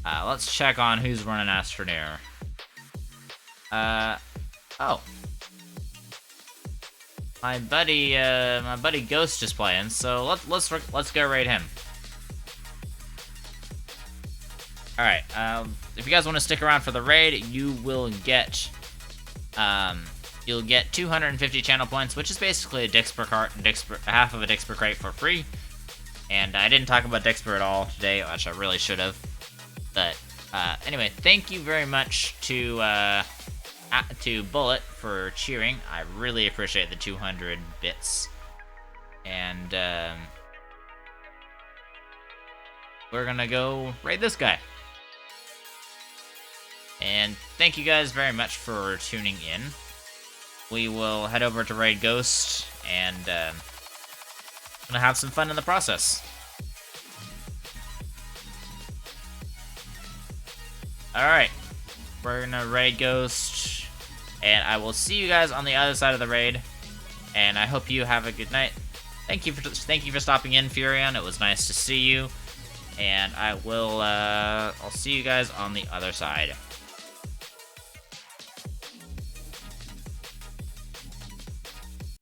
Let's check on who's running Astroneer. Oh. My buddy Ghost is playing, so let's go raid him. Alright, if you guys want to stick around for the raid, you will get, you'll get 250 channel points, which is basically a half of a Dix per crate for free. And I didn't talk about Dix per at all today, which I really should have. But anyway, thank you very much to Bullet for cheering. I really appreciate the 200 bits. And we're gonna go raid this guy. And thank you guys very much for tuning in. We will head over to raid Ghost and gonna have some fun in the process. Alright, we're gonna raid Ghost, and I will see you guys on the other side of the raid, and I hope you have a good night. Thank you for stopping in, Furion. It was nice to see you, and I'll see you guys on the other side.